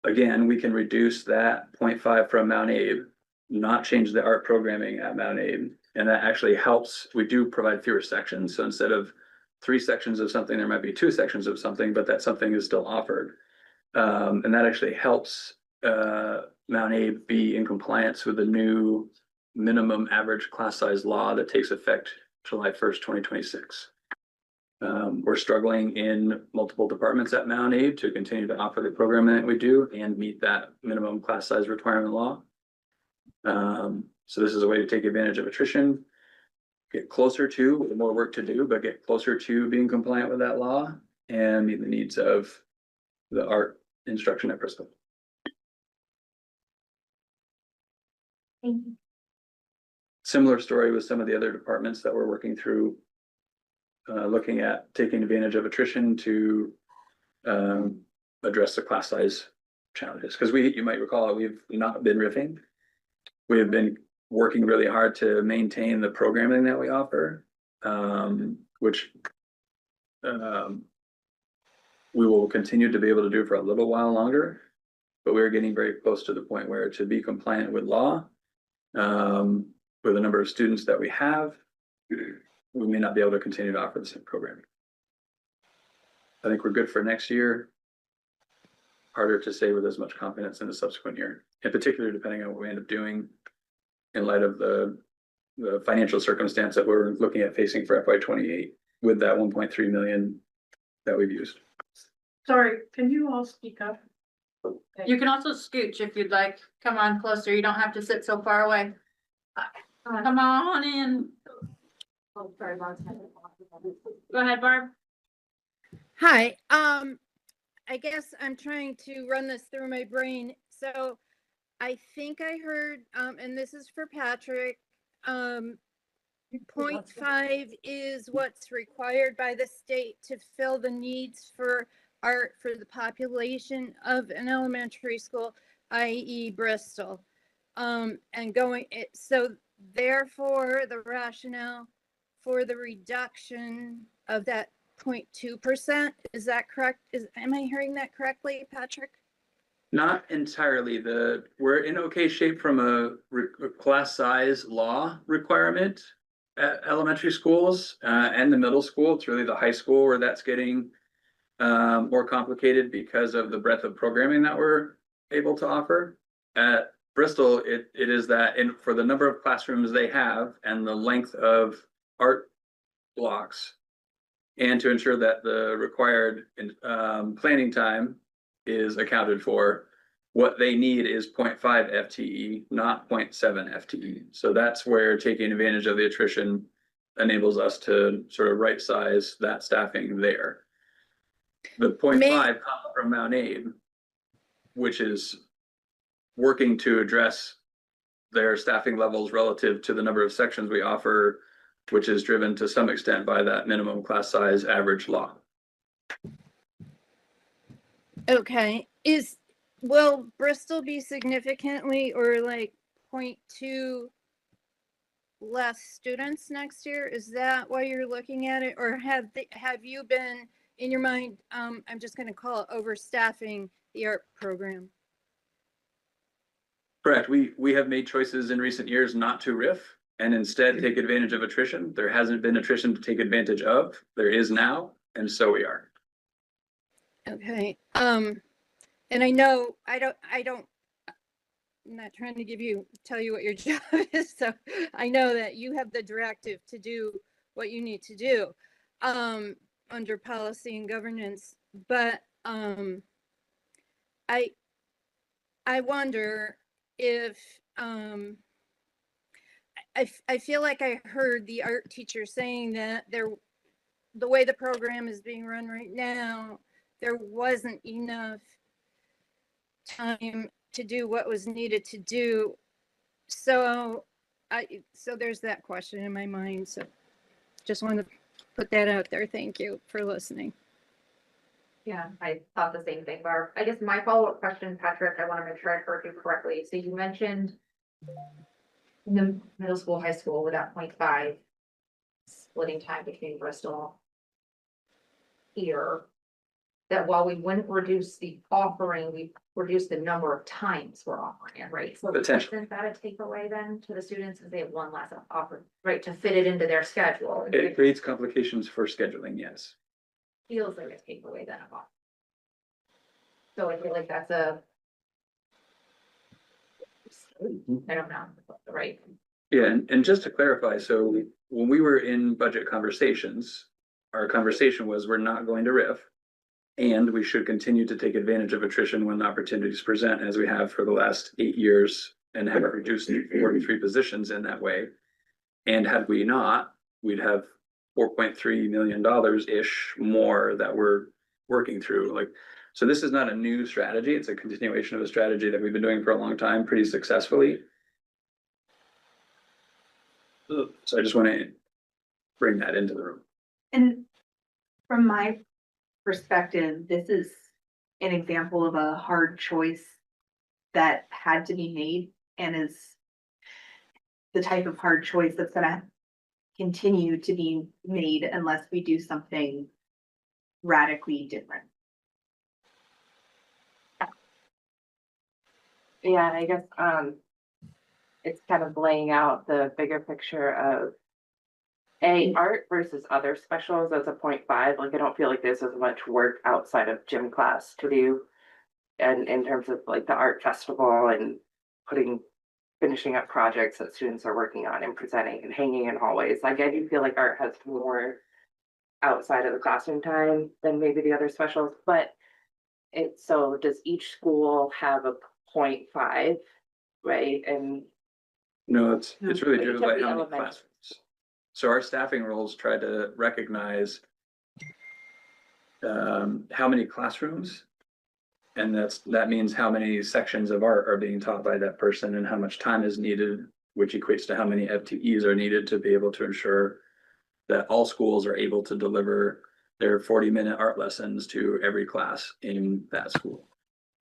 S15: Again, we can reduce that 0.5 from Mount Abe, not change the art programming at Mount Abe. And that actually helps. We do provide fewer sections. So instead of 3 sections of something, there might be 2 sections of something, but that something is still offered. And that actually helps Mount Abe be in compliance with the new minimum average class size law that takes effect July 1st, 2026. We're struggling in multiple departments at Mount Abe to continue to offer the programming that we do and meet that minimum class size requirement law. So this is a way to take advantage of attrition, get closer to, more work to do, but get closer to being compliant with that law and meet the needs of the art instruction at Bristol. Similar story with some of the other departments that we're working through, looking at taking advantage of attrition to address the class size challenges. Because you might recall, we've not been riffing. We have been working really hard to maintain the programming that we offer, which we will continue to be able to do for a little while longer. But we're getting very close to the point where to be compliant with law, with the number of students that we have, we may not be able to continue to offer the same programming. I think we're good for next year. Harder to say with as much confidence in the subsequent year, in particular, depending on what we end up doing in light of the financial circumstance that we're looking at facing for FY28 with that 1.3 million that we've used.
S14: Sorry, can you all speak up?
S1: You can also scooch if you'd like. Come on closer. You don't have to sit so far away. Come on in.
S14: Oh, sorry,
S1: Go ahead, Barb.
S16: Hi, I guess I'm trying to run this through my brain. So I think I heard, and this is for Patrick, 0.5 is what's required by the state to fill the needs for art for the population of an elementary school, i.e. Bristol. So therefore the rationale for the reduction of that 0.2%, is that correct? Am I hearing that correctly, Patrick?
S15: Not entirely. We're in okay shape from a class size law requirement at elementary schools and the middle school. It's really the high school where that's getting more complicated because of the breadth of programming that we're able to offer. At Bristol, it is that for the number of classrooms they have and the length of art blocks, and to ensure that the required planning time is accounted for, what they need is 0.5 FTE, not 0.7 FTE. So that's where taking advantage of the attrition enables us to sort of right size that staffing there. The 0.5 comes from Mount Aid, which is working to address their staffing levels relative to the number of sections we offer, which is driven to some extent by that minimum class size average law.
S16: Okay, will Bristol be significantly or like 0.2 less students next year? Is that why you're looking at it? Or have you been in your mind, I'm just gonna call it overstaffing the art program?
S15: Correct. We have made choices in recent years not to riff and instead take advantage of attrition. There hasn't been attrition to take advantage of. There is now, and so we are.
S16: Okay, and I know, I'm not trying to tell you what your job is, so I know that you have the directive to do what you need to do, under policy and governance, but, I wonder if, I feel like I heard the art teacher saying that the way the program is being run right now, there wasn't enough time to do what was needed to do. So there's that question in my mind. So just wanted to put that out there. Thank you for listening.
S1: Yeah, I thought the same thing, Barb. I guess my follow-up question, Patrick, I want to make sure I heard you correctly. So you mentioned in the middle school, high school with that 0.5 splitting time between Bristol here, that while we wouldn't reduce the offering, we reduce the number of times we're offering it, right? So
S15: Potentially.
S1: isn't that a takeaway then to the students if they have one less offer, right, to fit it into their schedule?
S15: It creates complications for scheduling, yes.
S1: Feels like a takeaway then of all. So I feel like that's I don't know, right?
S15: Yeah, and just to clarify, so when we were in budget conversations, our conversation was we're not going to riff. And we should continue to take advantage of attrition when opportunities present, as we have for the last 8 years and have reduced 43 positions in that way. And had we not, we'd have $4.3 million-ish more that we're working through. Like, so this is not a new strategy. It's a continuation of a strategy that we've been doing for a long time, pretty successfully. So I just want to bring that into the room.
S17: And from my perspective, this is an example of a hard choice that had to be made and is the type of hard choice that's gonna continue to be made unless we do something radically different.
S18: Yeah, I guess, it's kind of laying out the bigger picture of art versus other specials as a 0.5. Like, I don't feel like there's as much work outside of gym class to do. And in terms of like the art festival and finishing up projects that students are working on and presenting and hanging in hallways. Like, I do feel like art has more outside of the classroom time than maybe the other specials, but so does each school have a 0.5, right? And
S15: No, it's really
S18: But
S15: driven
S18: each of
S15: by
S18: the
S15: how many
S18: elements-
S15: classrooms. So our staffing roles try to recognize how many classrooms. And that means how many sections of art are being taught by that person and how much time is needed, which equates to how many FTEs are needed to be able to ensure that all schools are able to deliver their 40-minute art lessons to every class in that school.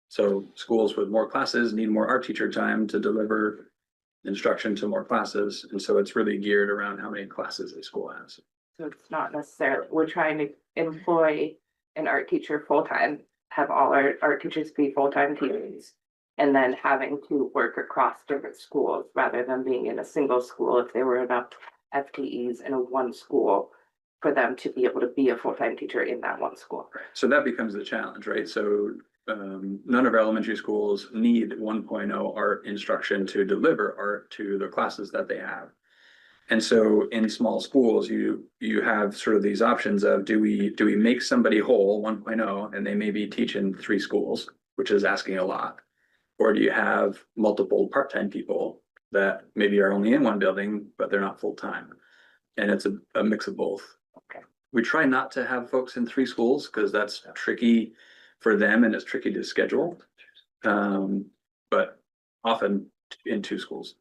S15: So schools with more classes need more art teacher time to deliver instruction to more classes. And so it's really geared around how many classes a school has.
S18: so it's not necessarily, we're trying to employ an art teacher full-time, have all our art teachers be full-time teachers. And then having to work across different schools rather than being in a single school if there were enough FTEs in one school for them to be able to be a full-time teacher in that one school.
S15: So that becomes the challenge, right? So none of our elementary schools need 1.0 art instruction to deliver art to the classes that they have. And so in small schools, you have sort of these options of do we make somebody whole 1.0 and they maybe teach in 3 schools, which is asking a lot. Or do you have multiple part-time people that maybe are only in one building, but they're not full-time? And it's a mix of both.
S18: Okay.
S15: We try not to have folks in 3 schools because that's tricky for them and it's tricky to schedule. But often in 2 schools.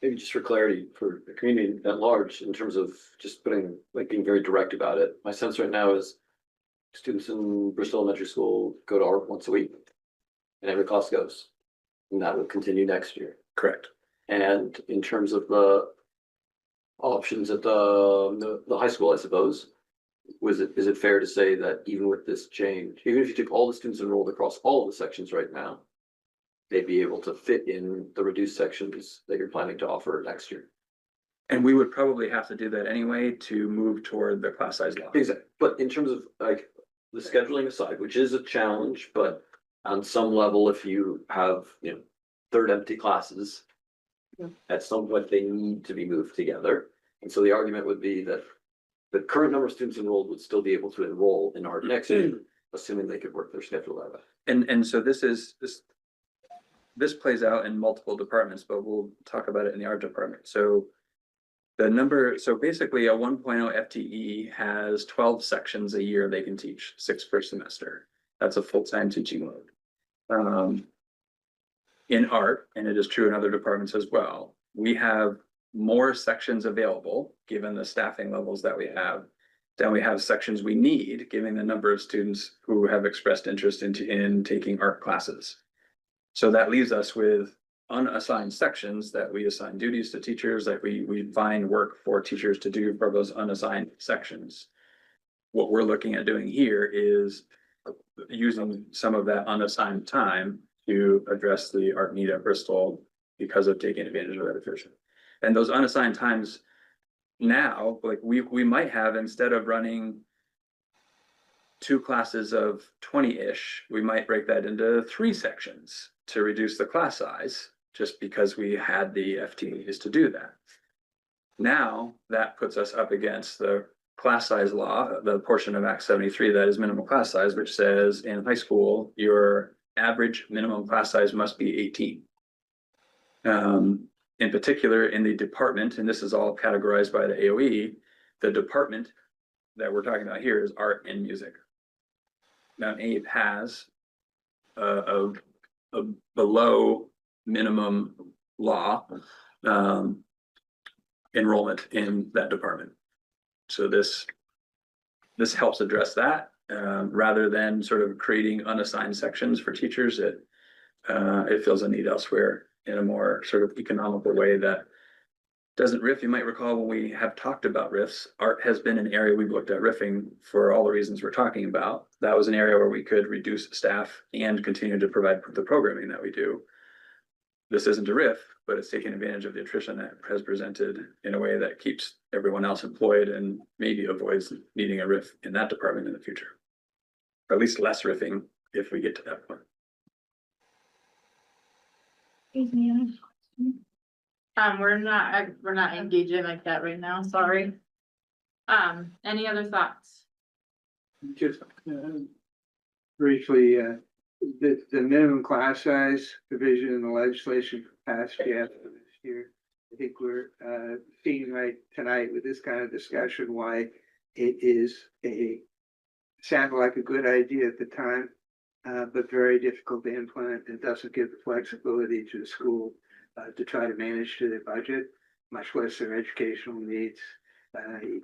S19: Maybe just for clarity for the community at large, in terms of just putting, like, being very direct about it. My sense right now is students in Bristol Elementary School go to art once a week and every class goes. And that will continue next year.
S15: Correct.
S19: And in terms of the options at the high school, I suppose, is it fair to say that even with this change, even if you took all the students enrolled across all of the sections right now, they'd be able to fit in the reduced sections that you're planning to offer next year?
S15: And we would probably have to do that anyway to move toward the class size law.
S19: Exactly. But in terms of like the scheduling aside, which is a challenge, but on some level, if you have, third empty classes, at some point they need to be moved together. And so the argument would be that the current number of students enrolled would still be able to enroll in art next year, assuming they could work their schedule that way.
S15: And so this plays out in multiple departments, but we'll talk about it in the art department. So basically a 1.0 FTE has 12 sections a year they can teach, 6 per semester. That's a full-time teaching load. In art, and it is true in other departments as well, we have more sections available, given the staffing levels that we have, than we have sections we need, given the number of students who have expressed interest in taking art classes. So that leaves us with unassigned sections that we assign duties to teachers, that we find work for teachers to do for those unassigned sections. What we're looking at doing here is using some of that unassigned time to address the art need at Bristol because of taking advantage of that attrition. And those unassigned times now, like we might have, instead of running 2 classes of 20-ish, we might break that into 3 sections to reduce the class size, just because we had the FTEs to do that. Now that puts us up against the class size law, the portion of Act 73 that is minimum class size, which says in high school, your average minimum class size must be 18. In particular, in the department, and this is all categorized by the AOE, the department that we're talking about here is art and music. Mount Abe has a below minimum law enrollment in that department. So this helps address that rather than sort of creating unassigned sections for teachers. It fills a need elsewhere in a more sort of economical way that doesn't riff. You might recall when we have talked about riffs, art has been an area we've looked at riffing for all the reasons we're talking about. That was an area where we could reduce staff and continue to provide the programming that we do. This isn't a riff, but it's taking advantage of the attrition that has presented in a way that keeps everyone else employed and maybe avoids needing a riff in that department in the future. Or at least less riffing if we get to that point.
S1: We're not engaging like that right now, sorry. Any other thoughts?
S13: Just briefly, the minimum class size provision in the legislation passed this year. I think we're seeing right tonight with this kind of discussion why it is sounded like a good idea at the time, but very difficult to implement and doesn't give the flexibility to the school to try to manage to their budget, much less their educational needs. I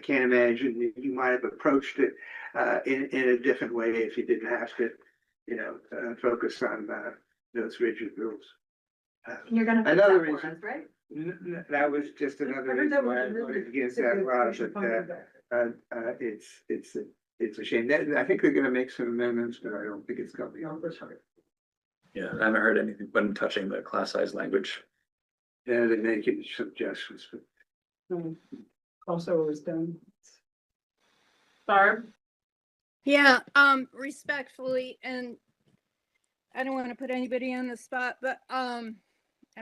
S13: can't imagine you might have approached it in a different way if you didn't have to, focus on those rigid rules.
S17: You're gonna fix
S13: Another
S17: that for
S13: reason,
S17: us, right?
S13: that was just another reason why I voted against that law, but it's a shame. I think they're gonna make some amendments, but I don't think it's gonna be on this.
S15: Yeah, I haven't heard anything when touching the class size language.
S13: Yeah, they make it suggestions.
S4: Also was done.
S1: Barb?
S16: Yeah, respectfully, and I don't want to put anybody on the spot, but I'm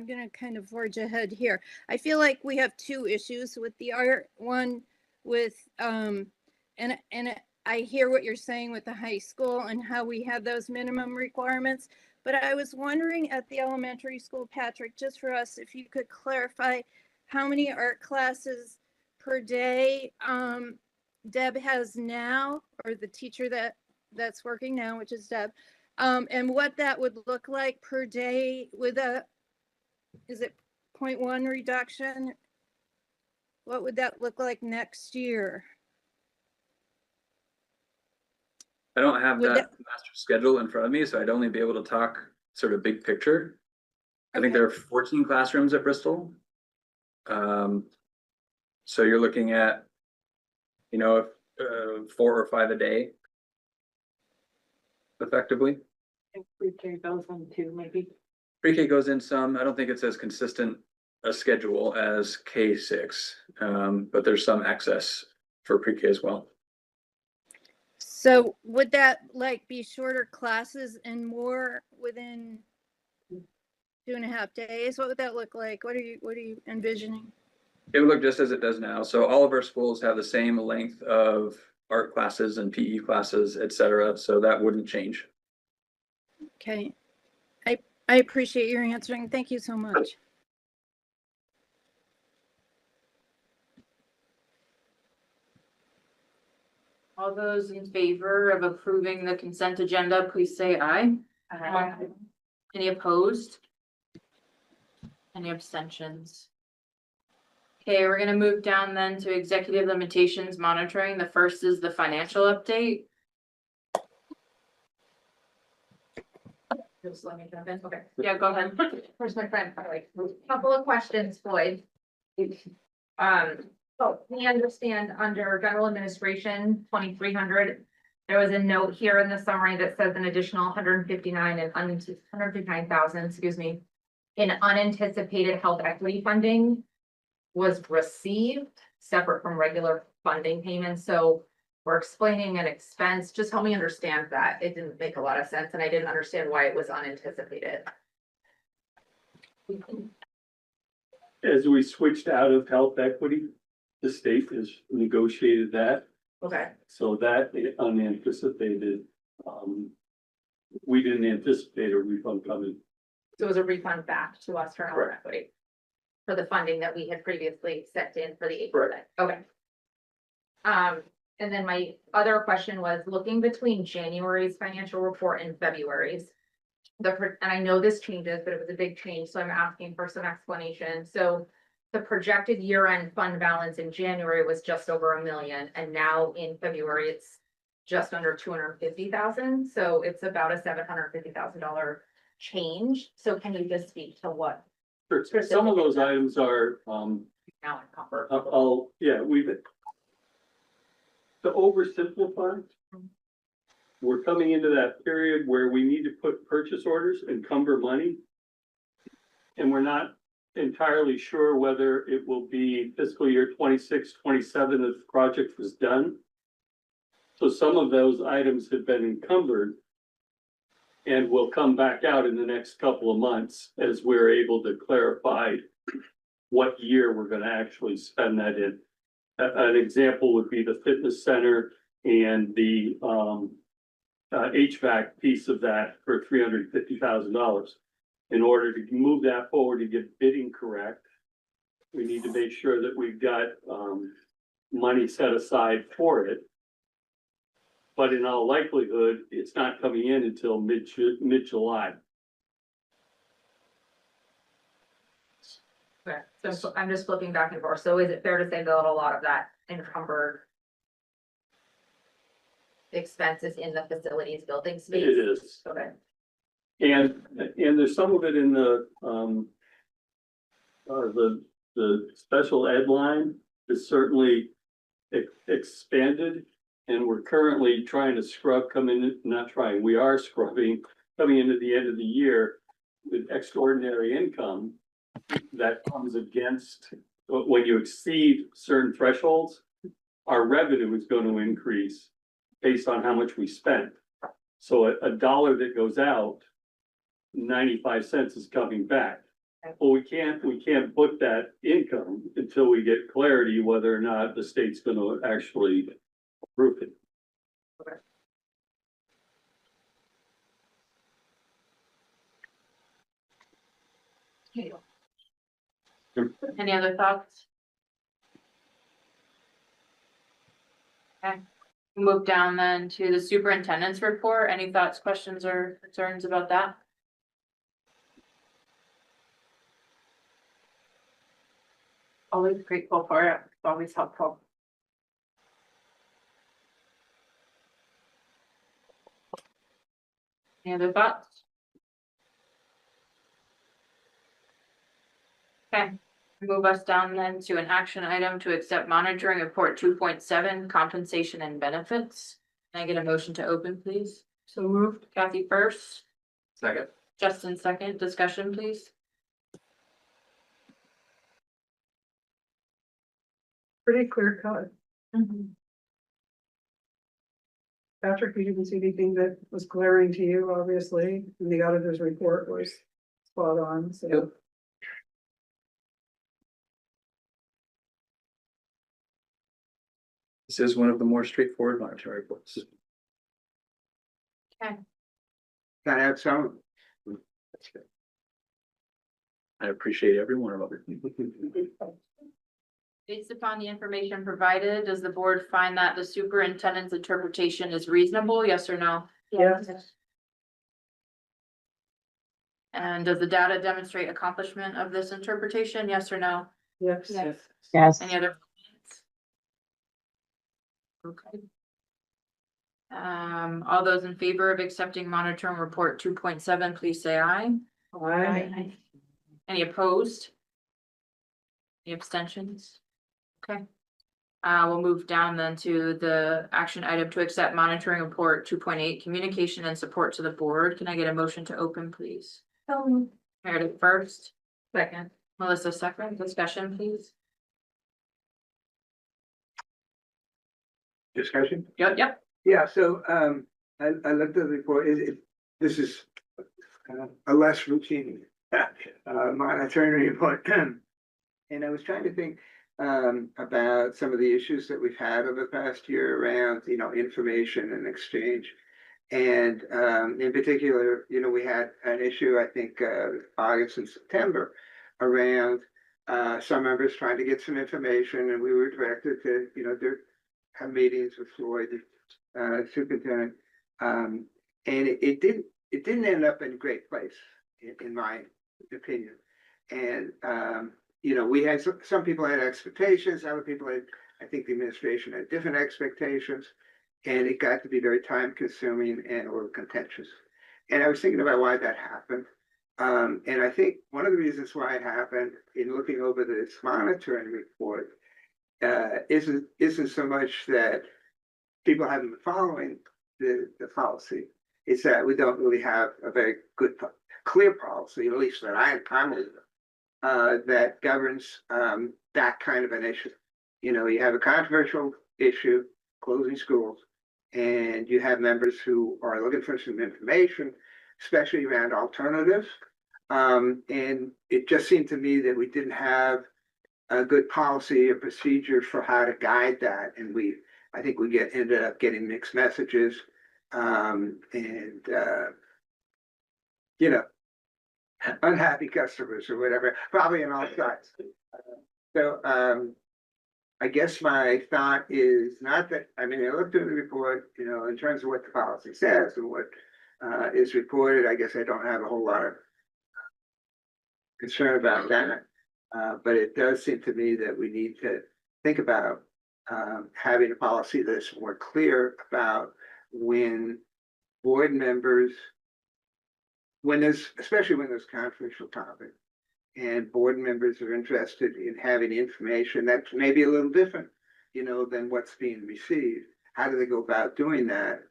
S16: gonna kind of forge ahead here. I feel like we have 2 issues with the art. One with and I hear what you're saying with the high school and how we have those minimum requirements. But I was wondering at the elementary school, Patrick, just for us, if you could clarify how many art classes per day Deb has now, or the teacher that's working now, which is Deb, and what that would look like per day with is it 0.1 reduction? What would that look like next year?
S15: I don't have
S16: Would
S15: that master schedule in front of me, so I'd only be able to talk sort of big picture. I think
S16: Okay.
S15: there are 14 classrooms at Bristol. So you're looking at, you know, 4 or 5 a day. Effectively.
S18: Pre-K goes in too, maybe.
S15: Pre-K goes in some. I don't think it's as consistent a schedule as K6, but there's some access for pre-K as well.
S16: So would that like be shorter classes and more within 2.5 days? What would that look like? What are you envisioning?
S15: It would look just as it does now. So all of our schools have the same length of art classes and PE classes, et cetera. So that wouldn't change.
S16: Okay. I appreciate your answering. Thank you so much.
S1: All those in favor of approving the consent agenda, please say aye. Aye. Any opposed? Any abstentions? Okay, we're gonna move down then to executive limitations monitoring. The first is the financial update.
S20: Just let me jump in, okay.
S1: Yeah, go ahead.
S20: Where's my friend? All right, couple of questions, Floyd. So we understand under general administration, 2,300. There was a note here in the summary that says an additional 159 and 159,000, excuse me, in unanticipated health equity funding was received separate from regular funding payments. So we're explaining an expense. Just help me understand that. It didn't make a lot of sense and I didn't understand why it was unanticipated.
S21: As we switched out of health equity, the state has negotiated that.
S20: Okay.
S21: So that unanticipated, we didn't anticipate a refund coming.
S20: So it was a refund back to us for health
S21: Correct.
S20: equity. For the funding that we had previously set in for the 8%.
S21: Correct.
S20: Okay. And then my other question was looking between January's financial report and February's. And I know this changes, but it was a big change, so I'm asking for some explanation. So the projected year-end fund balance in January was just over $1 million, and now in February, it's just under 250,000. So it's about a $750,000 change. So can you just speak to what?
S21: Sure. Some of those items are,
S20: Now encumbered.
S21: to oversimplify. We're coming into that period where we need to put purchase orders, encumber money. And we're not entirely sure whether it will be fiscal year 26, 27 if the project was done. So some of those items have been encumbered and will come back out in the next couple of months as we're able to clarify what year we're gonna actually spend that in. An example would be the fitness center and the HVAC piece of that for $350,000. In order to move that forward to get bidding correct, we need to make sure that we've got money set aside for it. But in all likelihood, it's not coming in until mid-July.
S20: Okay, so I'm just flipping back and forth. So is it fair to say that a lot of that encumbered expenses in the facilities building space?
S21: It is.
S20: Okay.
S21: And there's some of it in the special ed line is certainly expanded. And we're currently trying to scrub, we are scrubbing, coming into the end of the year with extraordinary income that comes against, when you exceed certain thresholds, our revenue is going to increase based on how much we spend. So a dollar that goes out, 95 cents is coming back. Well, we can't book that income until we get clarity whether or not the state's going to actually approve it.
S1: Any other thoughts? Okay, we'll move down then to the superintendent's report. Any thoughts, questions, or concerns about that?
S18: Always grateful for it, it's always helpful.
S1: Any other thoughts? Okay, move us down then to an action item to accept monitoring report 2.7 compensation and benefits. Can I get a motion to open, please?
S4: So moved.
S1: Kathy first,
S19: Second.
S1: Justin second, discussion, please.
S4: Pretty clear cut. Patrick, you didn't see anything that was glaring to you, obviously, and the auditor's report was spot on, so.
S15: Yep. This is one of the more straightforward monetary reports.
S1: Okay,
S13: Gotta have some.
S15: That's good. I appreciate every one of them.
S1: based upon the information provided, does the board find that the superintendent's interpretation is reasonable, yes or no?
S4: Yes.
S1: And does the data demonstrate accomplishment of this interpretation, yes or no?
S4: Yes.
S18: Yes.
S1: Any other comments? Okay. All those in favor of accepting monitoring report 2.7, please say aye.
S4: Aye.
S1: Any opposed? Any abstentions? Okay. We'll move down then to the action item to accept monitoring report 2.8, communication and support to the board. Can I get a motion to open, please? Meredith first. Second. Melissa second. Discussion, please.
S13: Discussion?
S1: Yep.
S13: Yeah, so, I looked at the report, this is a less routine, monitoring report. And I was trying to think, about some of the issues that we've had over the past year around, information and exchange. And, in particular, we had an issue, I think, August and September around, some members trying to get some information, and we were directed to, have meetings with Floyd, superintendent. And it didn't end up in a great place, in my opinion. And, we had, some people had expectations, other people had, I think the administration had different expectations. And it got to be very time consuming and or contentious. And I was thinking about why that happened. And I think one of the reasons why it happened in looking over this monitoring report, isn't so much that people haven't been following the policy. It's that we don't really have a very good, clear policy, at least that I'm aware of, that governs that kind of an issue. You have a controversial issue, closing schools, and you have members who are looking for some information, especially around alternatives. And it just seemed to me that we didn't have a good policy or procedure for how to guide that. And I think we ended up getting mixed messages, and unhappy customers or whatever, probably on all sides. So I guess my thought is not that, I looked at the report, in terms of what the policy says and what is reported, I guess I don't have a whole lot of concern about that. But it does seem to me that we need to think about having a policy that's more clear about when board members, especially when there's controversial topics, and board members are interested in having information that's maybe a little different, than what's being received. How do they go about doing that?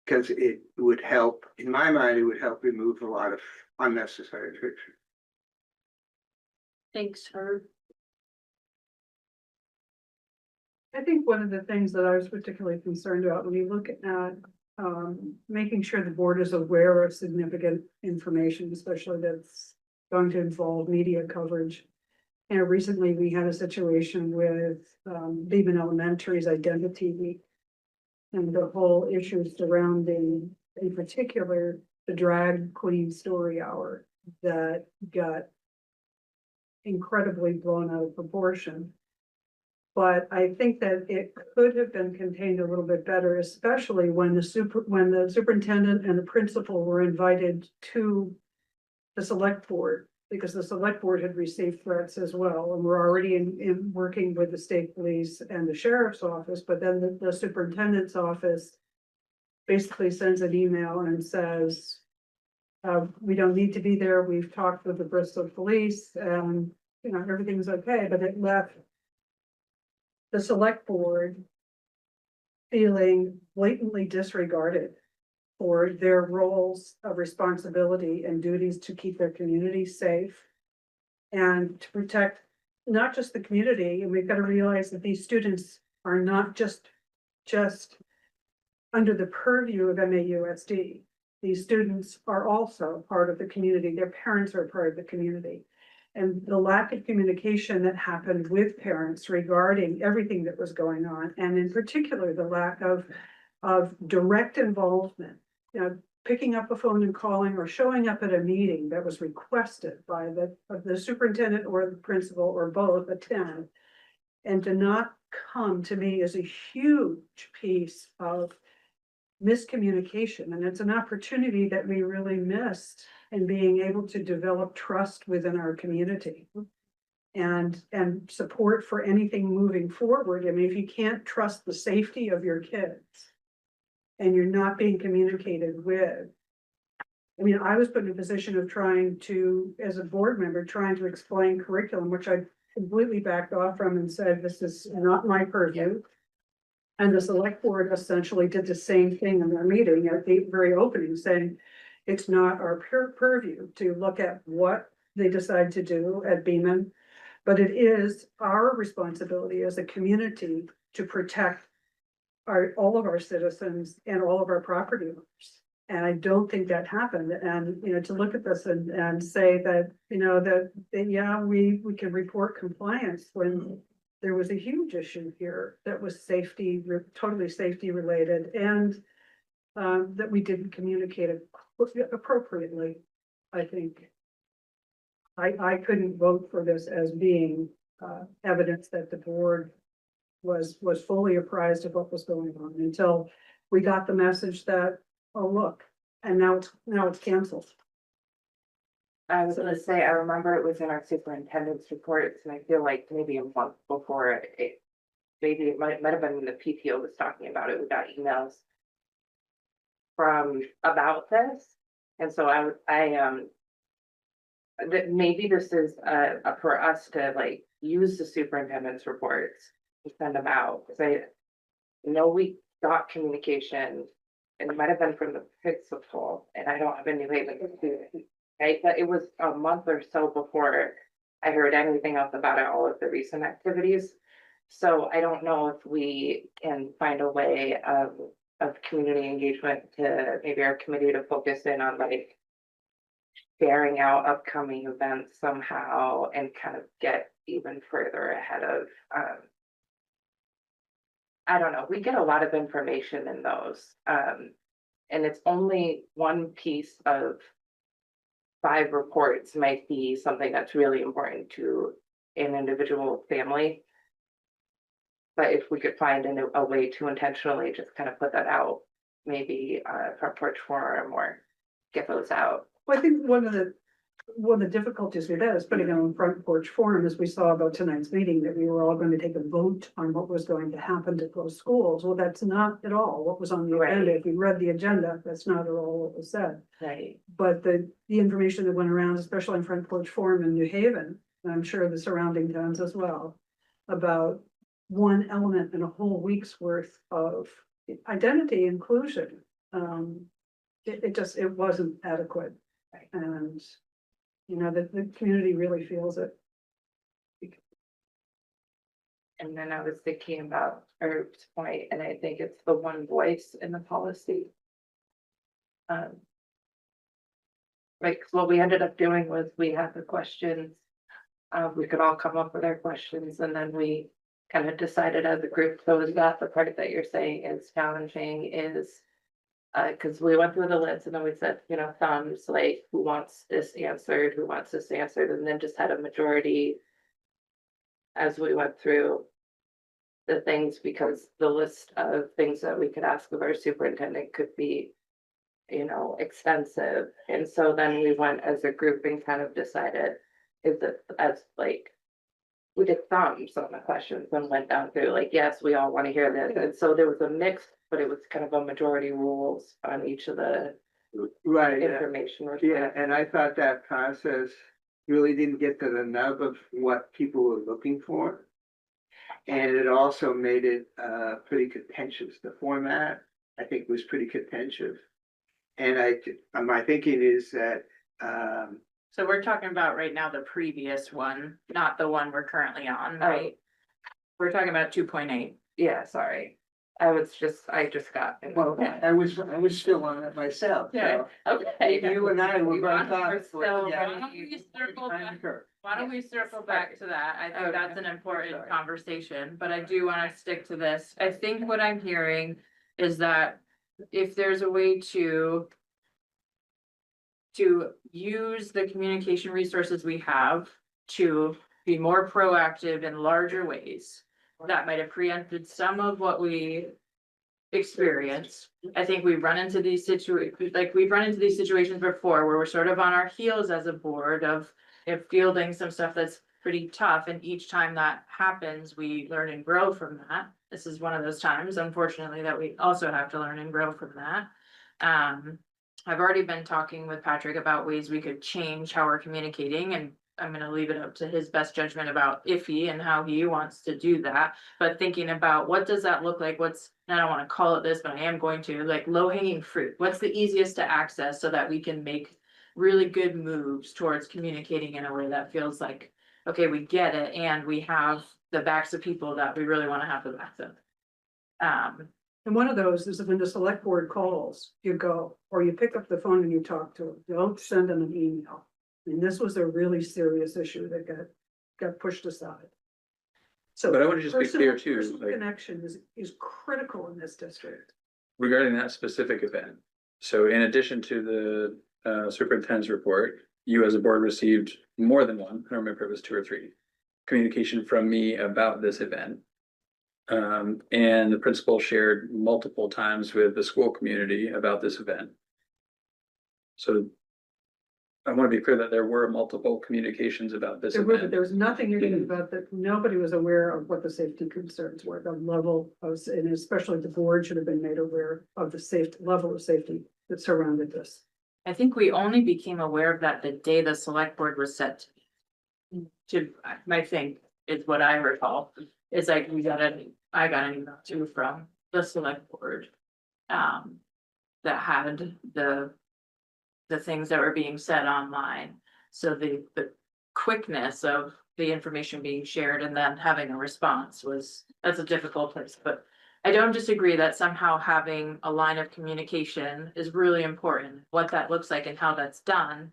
S13: Because it would help, in my mind, it would help remove a lot of unnecessary friction.
S1: Thanks, Herb.
S4: I think one of the things that I was particularly concerned about when you look at making sure the board is aware of significant information, especially that's going to involve media coverage. Recently we had a situation with Beeman Elementary's Identity Week. and the whole issue surrounding, in particular, the drag queen story hour that got incredibly blown out of proportion. But I think that it could have been contained a little bit better, especially when the superintendent and the principal were invited to the select board, because the select board had received threats as well, and we're already in working with the state police and the sheriff's office, but then the superintendent's office basically sends an email and says, we don't need to be there, we've talked with the Bristol police, and, you know, everything's okay, but it left the select board feeling blatantly disregarded for their roles of responsibility and duties to keep their community safe and to protect not just the community. And we've got to realize that these students are not just under the purview of MAUSD. These students are also part of the community. Their parents are part of the community. And the lack of communication that happened with parents regarding everything that was going on, and in particular, the lack of direct involvement, you know, picking up a phone and calling or showing up at a meeting that was requested by the superintendent or the principal or both attend, and to not come to me is a huge piece of miscommunication. And it's an opportunity that we really missed in being able to develop trust within our community and support for anything moving forward. I mean, if you can't trust the safety of your kids and you're not being communicated with, I mean, I was put in a position of trying to, as a board member, trying to explain curriculum, which I completely backed off from and said, this is not my purview. And the select board essentially did the same thing in their meeting at the very opening, saying it's not our purview to look at what they decide to do at Beaman, but it is our responsibility as a community to protect all of our citizens and all of our property owners. And I don't think that happened. And, you know, to look at this and say that, you know, that yeah, we can report compliance when there was a huge issue here that was totally safety related, and that we didn't communicate it appropriately. I think I couldn't vote for this as being evidence that the board was fully apprised of what was going on until we got the message that, oh, look, and now it's canceled.
S18: I was gonna say, I remember it was in our superintendent's reports, and I feel like maybe a month before maybe it might have been when the PTO was talking about it, we got emails about this. And so that maybe this is for us to like use the superintendent's reports and send them out, because I know we got communication, and it might have been from the principal, and I don't have any way to right, but it was a month or so before I heard anything else about all of the recent activities. So I don't know if we can find a way of community engagement to maybe our committee to focus in on like sharing out upcoming events somehow and kind of get even further ahead of, I don't know, we get a lot of information in those. And it's only one piece of 5 reports might be something that's really important to an individual family. But if we could find a way to intentionally just kind of put that out, maybe front porch forum or get those out.
S4: Well, I think one of the difficulties with that is putting it on front porch forum, as we saw about tonight's meeting, that we were all going to take a vote on what was going to happen to close schools. Well, that's not at all what was on the agenda. If you read the agenda, that's not at all what was said.
S18: Right.
S4: But the information that went around, especially on front porch forum in New Haven, and I'm sure the surrounding towns as well, about one element in a whole week's worth of identity inclusion. It wasn't adequate. And, you know, the community really feels it.
S18: And then I was thinking about Herb's point, and I think it's the one voice in the policy. Like what we ended up doing was we had the questions, we could all come up with our questions, and then we kind of decided as a group. So is that the part that you're saying is challenging is, cause we went through the list and then we said, you know, thumbs, like who wants this answered, who wants this answered, and then just had a majority as we went through the things, because the list of things that we could ask of our superintendent could be, you know, extensive. And so then we went as a group and kind of decided, is it as like, we did thumbs on the questions and went down through like, yes, we all want to hear this. And so there was a mix, but it was kind of a majority rules on each of the
S13: Right,
S18: information.
S13: yeah, and I thought that process really didn't get to the nub of what people were looking for. And it also made it pretty contentious. The format, I think, was pretty contentious. And my thinking is that
S1: So we're talking about right now the previous one, not the one we're currently on, right? We're talking about 2.8.
S18: Yeah, sorry. I just got.
S13: well, I was still on it myself.
S1: Yeah,
S13: So
S1: okay.
S13: you and I were both on
S1: We're
S13: it.
S1: still-
S13: Yeah.
S1: Why don't we circle back?
S13: Sure.
S1: Why don't we circle back to that? I think that's an important
S18: Sorry.
S1: conversation, but I do wanna stick to this. I think what I'm hearing is that if there's a way to use the communication resources we have to be more proactive in larger ways, that might have preempted some of what we experience. I think we've run into these situations before where we're sort of on our heels as a board of fielding some stuff that's pretty tough, and each time that happens, we learn and grow from that. This is one of those times, unfortunately, that we also have to learn and grow from that. I've already been talking with Patrick about ways we could change how we're communicating, and I'm gonna leave it up to his best judgment about if he and how he wants to do that. But thinking about what does that look like? I don't wanna call it this, but I am going to, like, low hanging fruit. What's the easiest to access so that we can make really good moves towards communicating in a way that feels like, okay, we get it, and we have the backs of people that we really wanna have the backs of.
S4: And one of those is when the select board calls, you go, or you pick up the phone and you talk to them. Don't send them an email. And this was a really serious issue that got pushed aside. So.
S15: But I want to just be clear
S4: personal-
S15: too,
S4: personal
S15: like-
S4: Connection is critical in this district.
S15: regarding that specific event. So in addition to the superintendent's report, you as a board received more than one, I don't remember if it was 2 or 3, communication from me about this event. And the principal shared multiple times with the school community about this event. So I want to be clear that there were multiple communications about this
S4: There were, but
S15: event.
S4: there was nothing you did about that. Nobody was aware of what the safety concerns were, the level of, and especially the board should have been made aware of the level of safety that surrounded this.
S1: I think we only became aware of that the day the select board was set. My thing is what I recall, is like I got an email too from the select board. That had the things that were being said online. So the quickness of the information being shared and then having a response that's a difficult place, but I don't disagree that somehow having a line of communication is really important. What that looks like and how that's done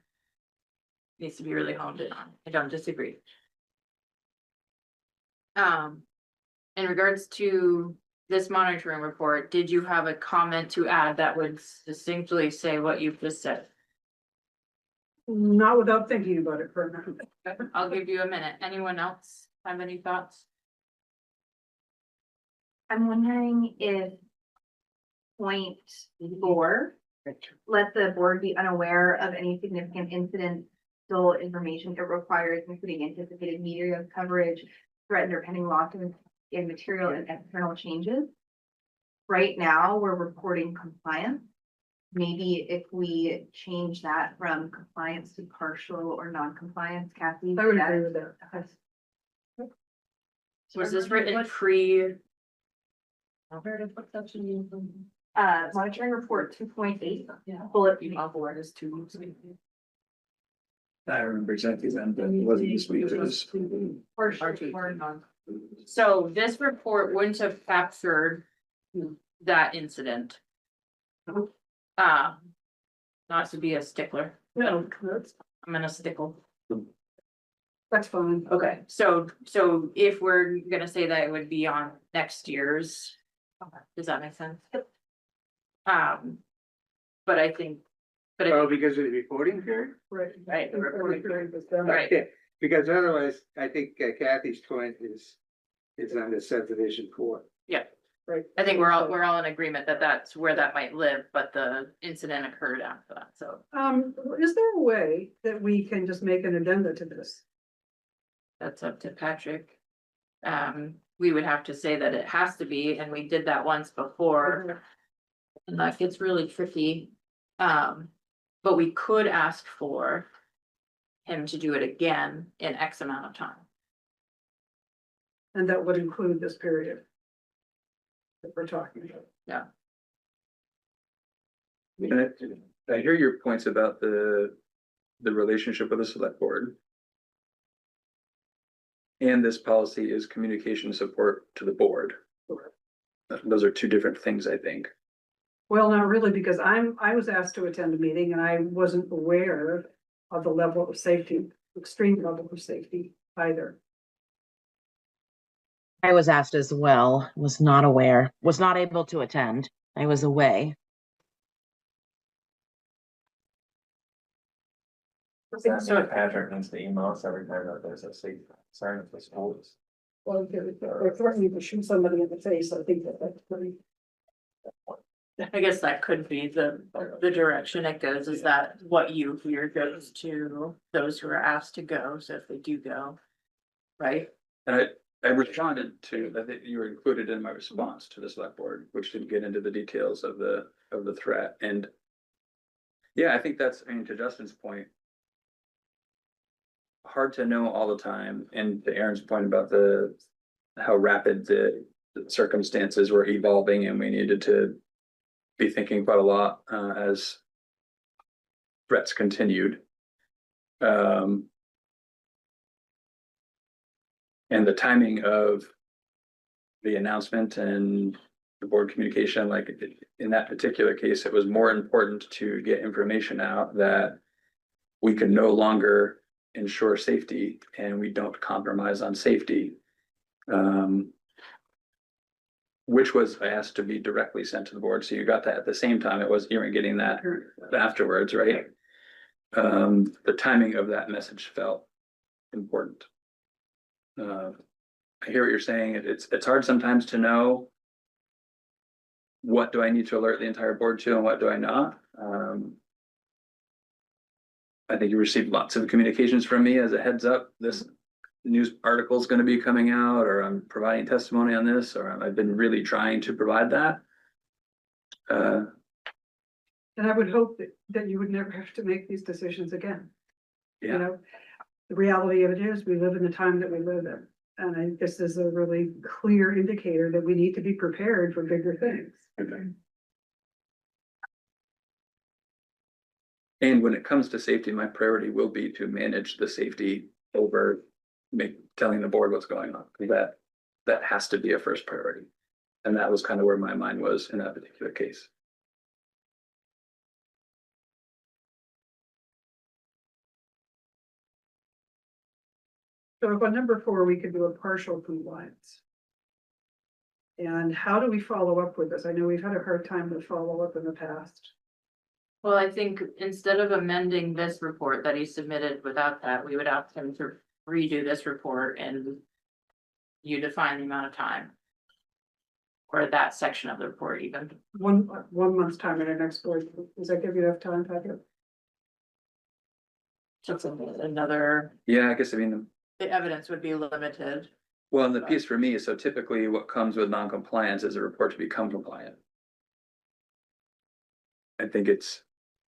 S1: needs to be really honed in on. I don't disagree. In regards to this monitoring report, did you have a comment to add that would distinctly say what you've just said?
S4: Not without thinking about it for a minute.
S1: I'll give you a minute. Anyone else have any thoughts?
S17: I'm wondering if 0.4, let the board be unaware of any significant incident, still information it requires, including anticipated media coverage, threatened or pending loss in material and external changes. Right now, we're reporting compliance. Maybe if we change that from compliance to partial or non-compliance, Kathy.
S4: I would agree with that.
S1: Was this written pre?
S17: Monitoring report 2.8. Bullet.
S1: Board is 2 weeks.
S15: I remember exactly then, but it wasn't this week, it was.
S1: So this report wouldn't have captured that incident. Not to be a stickler.
S4: No,
S1: I'm gonna stickle.
S4: That's fine.
S1: Okay, so if we're gonna say that it would be on next year's, does that make sense? But I think, but
S13: Oh,
S1: it,
S13: because of the reporting period?
S4: Right.
S1: right, the reporting,
S4: Right.
S13: Yeah, because otherwise, I think Kathy's point is under subdivision 4.
S1: yeah.
S4: Right.
S1: I think we're all in agreement that that's where that might live, but the incident occurred after that, so.
S4: Is there a way that we can just make an addenda to this?
S1: That's up to Patrick. We would have to say that it has to be, and we did that once before. And that gets really tricky. But we could ask for him to do it again in X amount of time.
S4: And that would include this period that we're talking about.
S1: Yeah.
S15: And I hear your points about the relationship with the select board. And this policy is communication support to the board. Those are two different things, I think.
S4: Well, not really, because I was asked to attend a meeting and I wasn't aware of the level of safety, extreme level of safety either.
S18: I was asked as well, was not aware, was not able to attend. I was away.
S4: So
S2: Patrick needs to email us every time that there's a safe sign of the schools.
S4: well, they're threatening to shoot somebody in the face. I think that's pretty.
S1: I guess that could be the direction it goes, is that what you hear goes to those who are asked to go, so if they do go. Right?
S15: And I responded to, I think you were included in my response to the select board, which didn't get into the details of the threat, and. Yeah, I think that's, I mean, to Justin's point. Hard to know all the time, and to Aaron's point about how rapid the circumstances were evolving, and we needed to be thinking about a lot as threats continued. And the timing of the announcement and the board communication, like in that particular case, it was more important to get information out that we could no longer ensure safety and we don't compromise on safety. Which was asked to be directly sent to the board, so you got that at the same time. It was, you weren't getting that afterwards, right? The timing of that message felt important. I hear what you're saying. It's hard sometimes to know what do I need to alert the entire board to and what do I not. I think you received lots of communications from me as a heads up. This news article is going to be coming out, or I'm providing testimony on this, or I've been really trying to provide that.
S4: And I would hope that you would never have to make these decisions again.
S15: Yeah.
S4: You know, the reality of it is, we live in the time that we live in. And this is a really clear indicator that we need to be prepared for bigger things.
S15: Okay. And when it comes to safety, my priority will be to manage the safety over telling the board what's going on. That has to be a first priority. And that was kind of where my mind was in that particular case.
S4: So if on number 4, we could do a partial compliance. And how do we follow up with this? I know we've had a hard time to follow up in the past.
S1: Well, I think instead of amending this report that he submitted without that, we would ask him to redo this report and you define the amount of time. Or that section of the report even.
S4: One month's time in our next board. Does that give you enough time, Patrick?
S1: Just another,
S15: Yeah, I guess, I mean,
S1: the evidence would be limited.
S15: well, and the piece for me is, so typically what comes with non-compliance is a report to become compliant. I think it's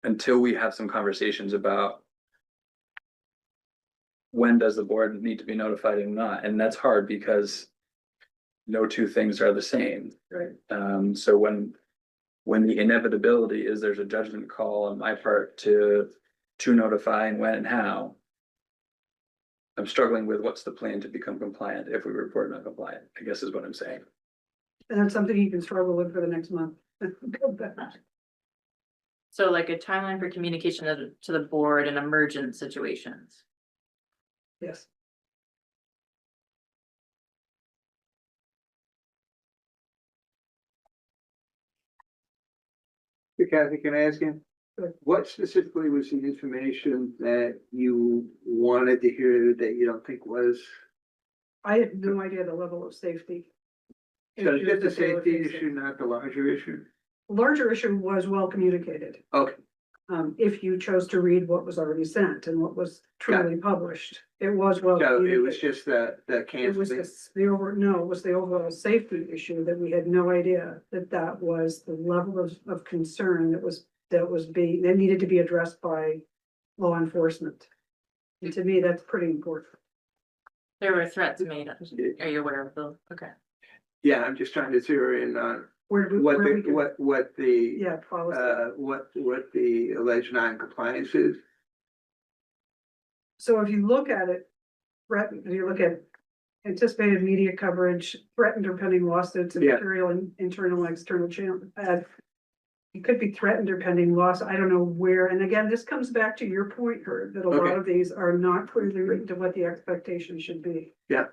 S15: until we have some conversations about when does the board need to be notified and not, and that's hard because no two things are the same.
S4: Right.
S15: So when the inevitability is there's a judgment call on my part to notify and when and how. I'm struggling with what's the plan to become compliant if we report not compliant, I guess is what I'm saying.
S4: And that's something you can struggle with for the next month.
S1: So like a timeline for communication to the board in emergent situations.
S4: Yes.
S13: Kathy, can I ask you? What specifically was the information that you wanted to hear that you don't think was?
S4: I had no idea the level of safety.
S13: So it's just a
S4: issues that they were
S13: safety
S4: facing.
S13: issue, not the larger issue?
S4: Larger issue was well communicated.
S13: Okay,
S4: If you chose to read what was already sent and what was truly published, it was well.
S13: so it
S4: communicated.
S13: was just the
S4: It was
S13: canceling.
S4: it was the overall safety issue that we had no idea that was the level of concern that needed to be addressed by law enforcement. And to me, that's pretty important.
S1: There were threats made. Are you aware of those? Okay.
S13: Yeah, I'm just trying to zero in on
S4: Where do we?
S13: what
S4: where we
S13: the,
S4: can-
S13: what the,
S4: Yeah, policy.
S13: what the alleged non-compliance is.
S4: So if you look at it, if you look at anticipated media coverage, threatened or pending lawsuits, and
S13: Yeah.
S4: material and internal and external channel. It could be threatened or pending loss. I don't know where. And again, this comes back to your point, Herb, that a lot
S13: Okay.
S4: of these are not clearly written to what the expectation should be.
S13: Yeah.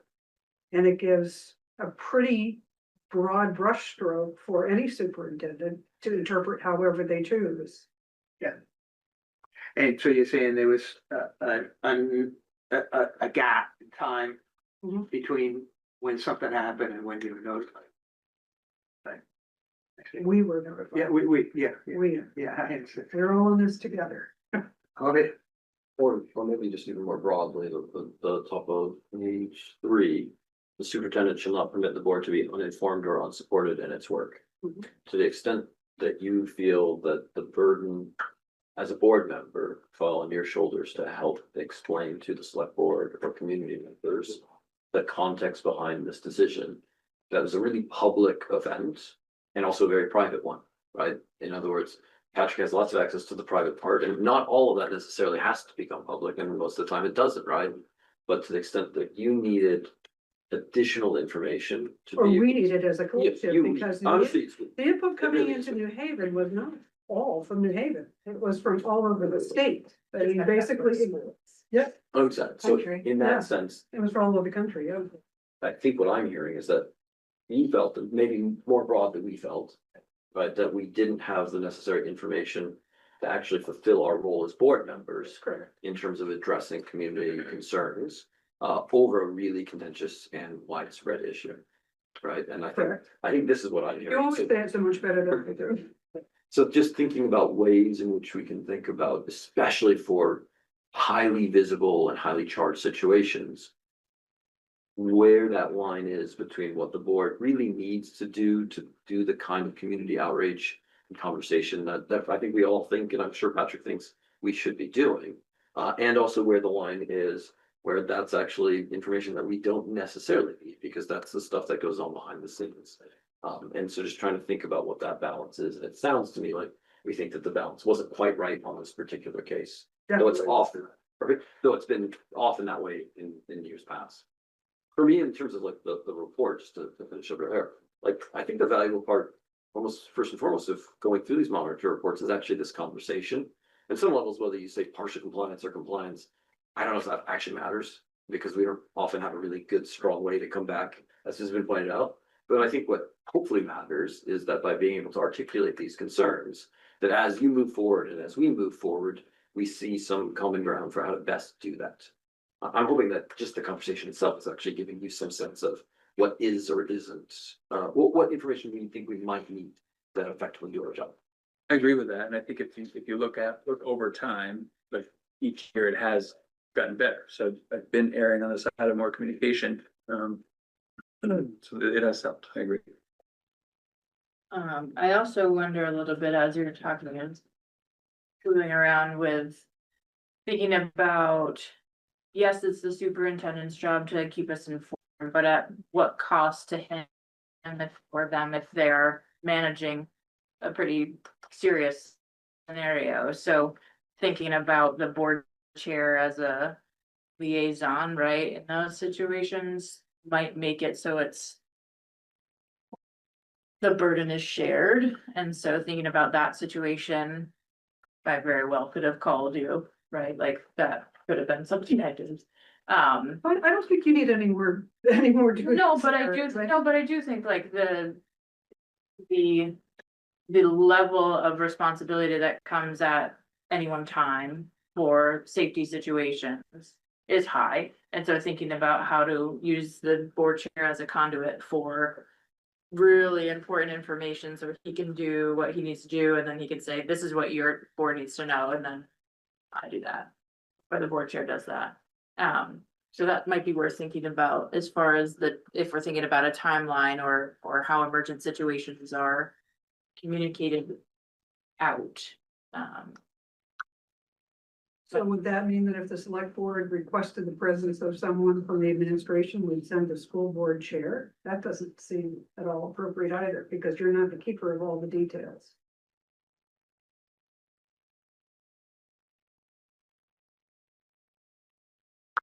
S4: And it gives a pretty broad brushstroke for any superintendent to interpret however they choose.
S13: And so you're saying there was a gap in time
S4: Mhm.
S13: between when something happened and when you were notified? Right. I see.
S4: We were notified.
S13: Yeah, yeah, I understand.
S4: We're all in this together.
S13: Okay,
S19: Or maybe just even more broadly, the top of page 3, the superintendent shall not permit the board to be uninformed or unsupported in its work.
S4: Mhm.
S19: To the extent that you feel that the burden as a board member fall on your shoulders to help explain to the select board or community members the context behind this decision, that was a really public event and also a very private one, right? In other words, Patrick has lots of access to the private part, and not all of that necessarily has to become public, and most of the time it doesn't, right? But to the extent that you needed additional information to
S4: Or
S19: be.
S4: we need it as a collective,
S19: you-
S4: because
S19: honestly,
S4: the input coming
S19: really
S4: into New Haven was not all from New Haven. It was from all over the state. I mean, basically, yeah,
S19: Exactly. So
S4: Country,
S19: in
S4: yeah.
S19: that sense,
S4: it was from all over the country, yeah.
S19: I think what I'm hearing is that you felt, and maybe more broad than we felt, right, that we didn't have the necessary information to actually fulfill our role as board members
S4: Correct.
S19: in terms of addressing community concerns over a really contentious and widespread issue, right? And
S4: Correct.
S19: I think this is what I'm
S4: You
S19: hearing.
S4: always
S19: So-
S4: say it so much better than I do.
S19: So just thinking about ways in which we can think about, especially for highly visible and highly charged situations, where that line is between what the board really needs to do the kind of community outreach and conversation that I think we all think, and I'm sure Patrick thinks we should be doing. And also where the line is, where that's actually information that we don't necessarily need, because that's the stuff that goes on behind the scenes. And so just trying to think about what that balance is, and it sounds to me like we think that the balance wasn't quite right on this particular case. Though it's often, though it's been often that way in years past. For me, in terms of like the report, just to finish up there, like, I think the valuable part, almost first and foremost, of going through these monitor reports is actually this conversation. And some levels, whether you say partial compliance or compliance, I don't know if that actually matters, because we don't often have a really good, strong way to come back, as has been pointed out. But I think what hopefully matters is that by being able to articulate these concerns, that as you move forward and as we move forward, we see some common ground for how to best do that. I'm hoping that just the conversation itself is actually giving you some sense of what is or isn't, what information we think we might need that effectively do our job.
S15: I agree with that, and I think if you look over time, like each year it has gotten better, so I've been erring on the side of more communication. So it has helped, I agree.
S1: I also wonder a little bit as you're talking and fooling around with thinking about, yes, it's the superintendent's job to keep us informed, but at what cost to him or them if they're managing a pretty serious scenario. So thinking about the board chair as a liaison, right, in those situations might make it so it's the burden is shared. And so thinking about that situation, I very well could have called you, right? Like that could have been something I did.
S4: I don't think you need any more duties.
S1: No, but I
S4: there,
S1: do,
S4: right?
S1: no, but I do think like the the level of responsibility that comes at any one time for safety situations is high. And so thinking about how to use the board chair as a conduit for really important information so he can do what he needs to do, and then he can say, this is what your board needs to know, and then I do that. Or the board chair does that. So that might be worth thinking about as far as if we're thinking about a timeline or how emergent situations are communicated out.
S4: So would that mean that if the select board requested the presence of someone from the administration, we'd send the school board chair? That doesn't seem at all appropriate either, because you're not the keeper of all the details.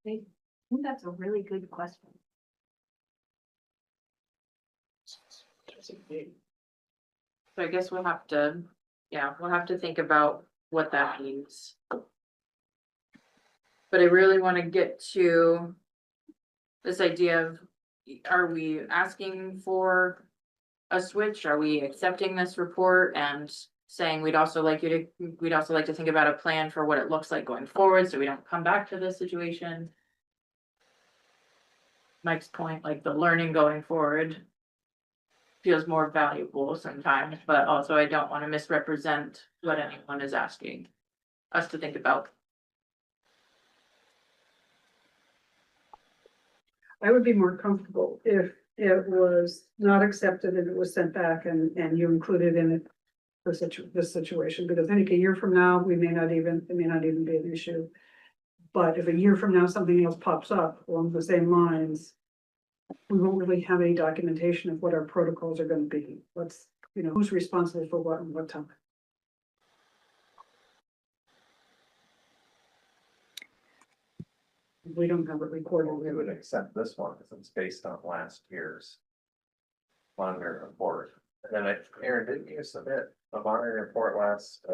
S20: I think that's a really good question.
S1: So I guess we'll have to think about what that means. But I really want to get to this idea of, are we asking for a switch? Are we accepting this report and saying we'd also like to think about a plan for what it looks like going forward, so we don't come back to this situation? Mike's point, like the learning going forward feels more valuable sometimes, but also I don't want to misrepresent what anyone is asking us to think about.
S4: I would be more comfortable if it was not accepted and it was sent back and you included in it this situation, because I think a year from now, it may not even be an issue. But if a year from now, something else pops up along the same lines, we won't really have any documentation of what our protocols are gonna be. Who's responsible for what and what time. We don't have it recorded.
S2: We would accept this one because it's based on last year's monitor report. And then Aaron, didn't you submit a monitor report last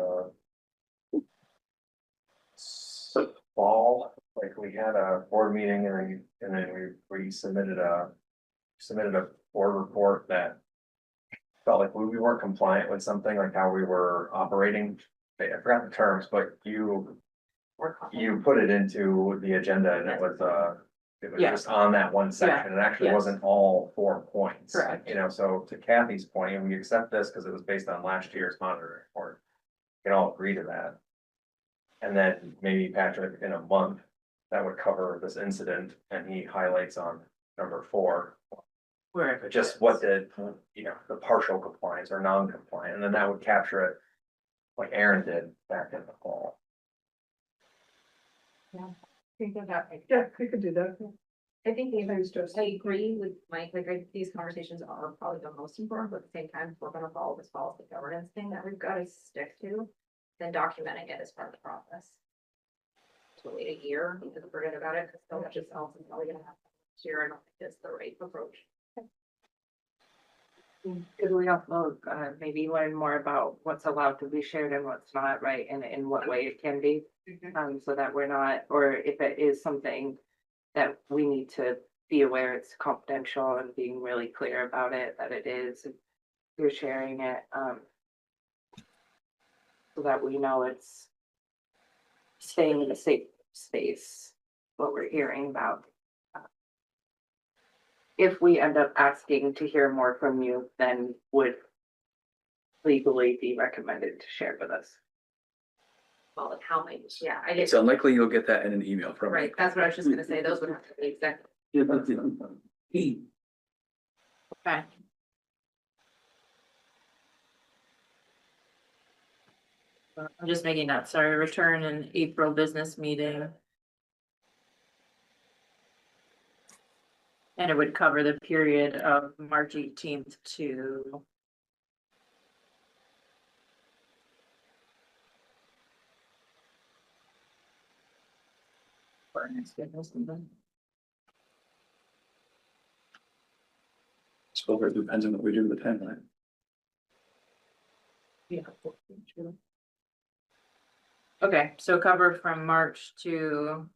S2: fall? Like we had a board meeting and then we submitted a board report that felt like we weren't compliant with something, like how we were operating. I forgot the terms, but you put it into the agenda and it was just on that one section. It actually
S1: Yes.
S2: wasn't all 4 points.
S1: Correct.
S2: So to Kathy's point, and we accept this because it was based on last year's monitor report. We can all agree to that. And then maybe Patrick, in a month, that would cover this incident, and he highlights on number 4.
S1: Where
S2: Just what the partial compliance or non-compliant, and then that would capture it like Aaron did back in the fall.
S20: Yeah. Think of that.
S4: Yeah, we could do that.
S20: I think I agree with Mike, these conversations are probably the most important, but at the same time, if we're gonna follow this policy governance thing that we've got to stick to, then documenting it as part of the process. To wait a year, we can forget about it, because so much else is probably gonna happen this year. I don't think that's the right approach.
S18: Could we also maybe learn more about what's allowed to be shared and what's not, right? And in what way it can be, so that we're not, or if it is something that we need to be aware it's confidential and being really clear about it, that it is, if you're sharing it, so that we know it's staying in a safe space, what we're hearing about. If we end up asking to hear more from you, then would legally be recommended to share with us.
S20: Well, like how many, yeah, I
S15: It's
S20: get,
S15: unlikely you'll get that in an email from me.
S20: right, that's what I was just gonna say, those would have to be exactly.
S1: Okay. I'm just making that, sorry, return in April business meeting. And it would cover the period of March 18th to for next business meeting.
S15: So it depends on what we do with the timeline.
S1: Yeah. True. Okay, so cover from March to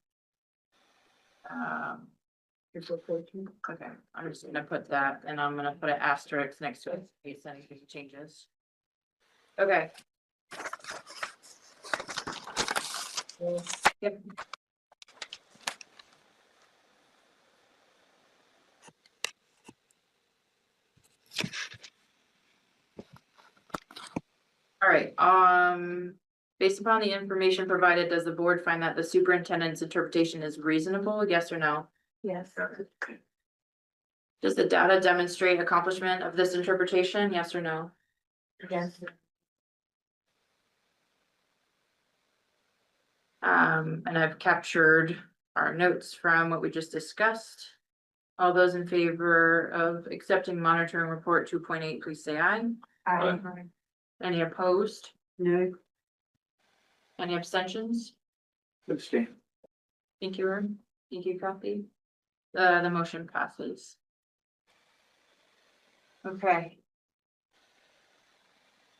S4: April 14th.
S1: okay, I'm just gonna put that, and I'm gonna put an asterisk next to it in case anything changes. Okay. Yep. All right, based upon the information provided, does the board find that the superintendent's interpretation is reasonable? Yes or no?
S12: Yes.
S1: Does the data demonstrate accomplishment of this interpretation? Yes or no?
S12: Yes.
S1: And I've captured our notes from what we just discussed. All those in favor of accepting monitoring report 2.8, please say aye.
S12: Aye.
S1: Any opposed?
S3: No.
S1: Any abstentions?
S13: Abstain.
S1: Thank you, Ern. Thank you, Kathy. The motion passes. Okay.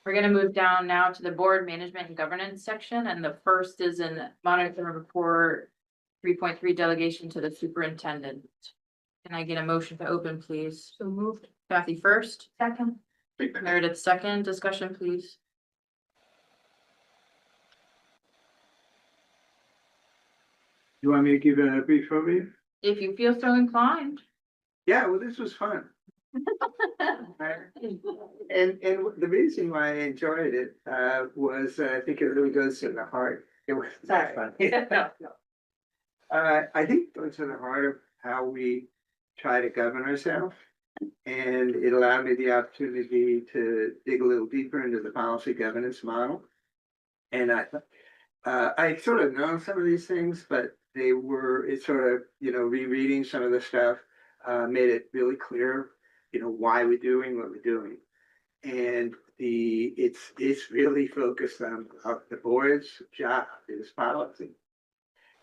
S1: We're gonna move down now to the board management and governance section, and the first is in monitoring report 3.3 delegation to the superintendent. Can I get a motion to open, please?
S12: So moved.
S1: Kathy first,
S20: Second.
S1: Meredith second, discussion, please.
S13: You want me to give a brief overview?
S1: If you feel so inclined.
S13: Yeah, well, this was fun. And the reason why I enjoyed it was I think it really goes to the heart. It was fun. I think it goes to the heart of how we try to govern ourselves. And it allowed me the opportunity to dig a little deeper into the policy governance model. And I sort of know some of these things, but it's sort of, rereading some of the stuff made it really clear, why we're doing what we're doing. And it's really focused on the board's job is policy.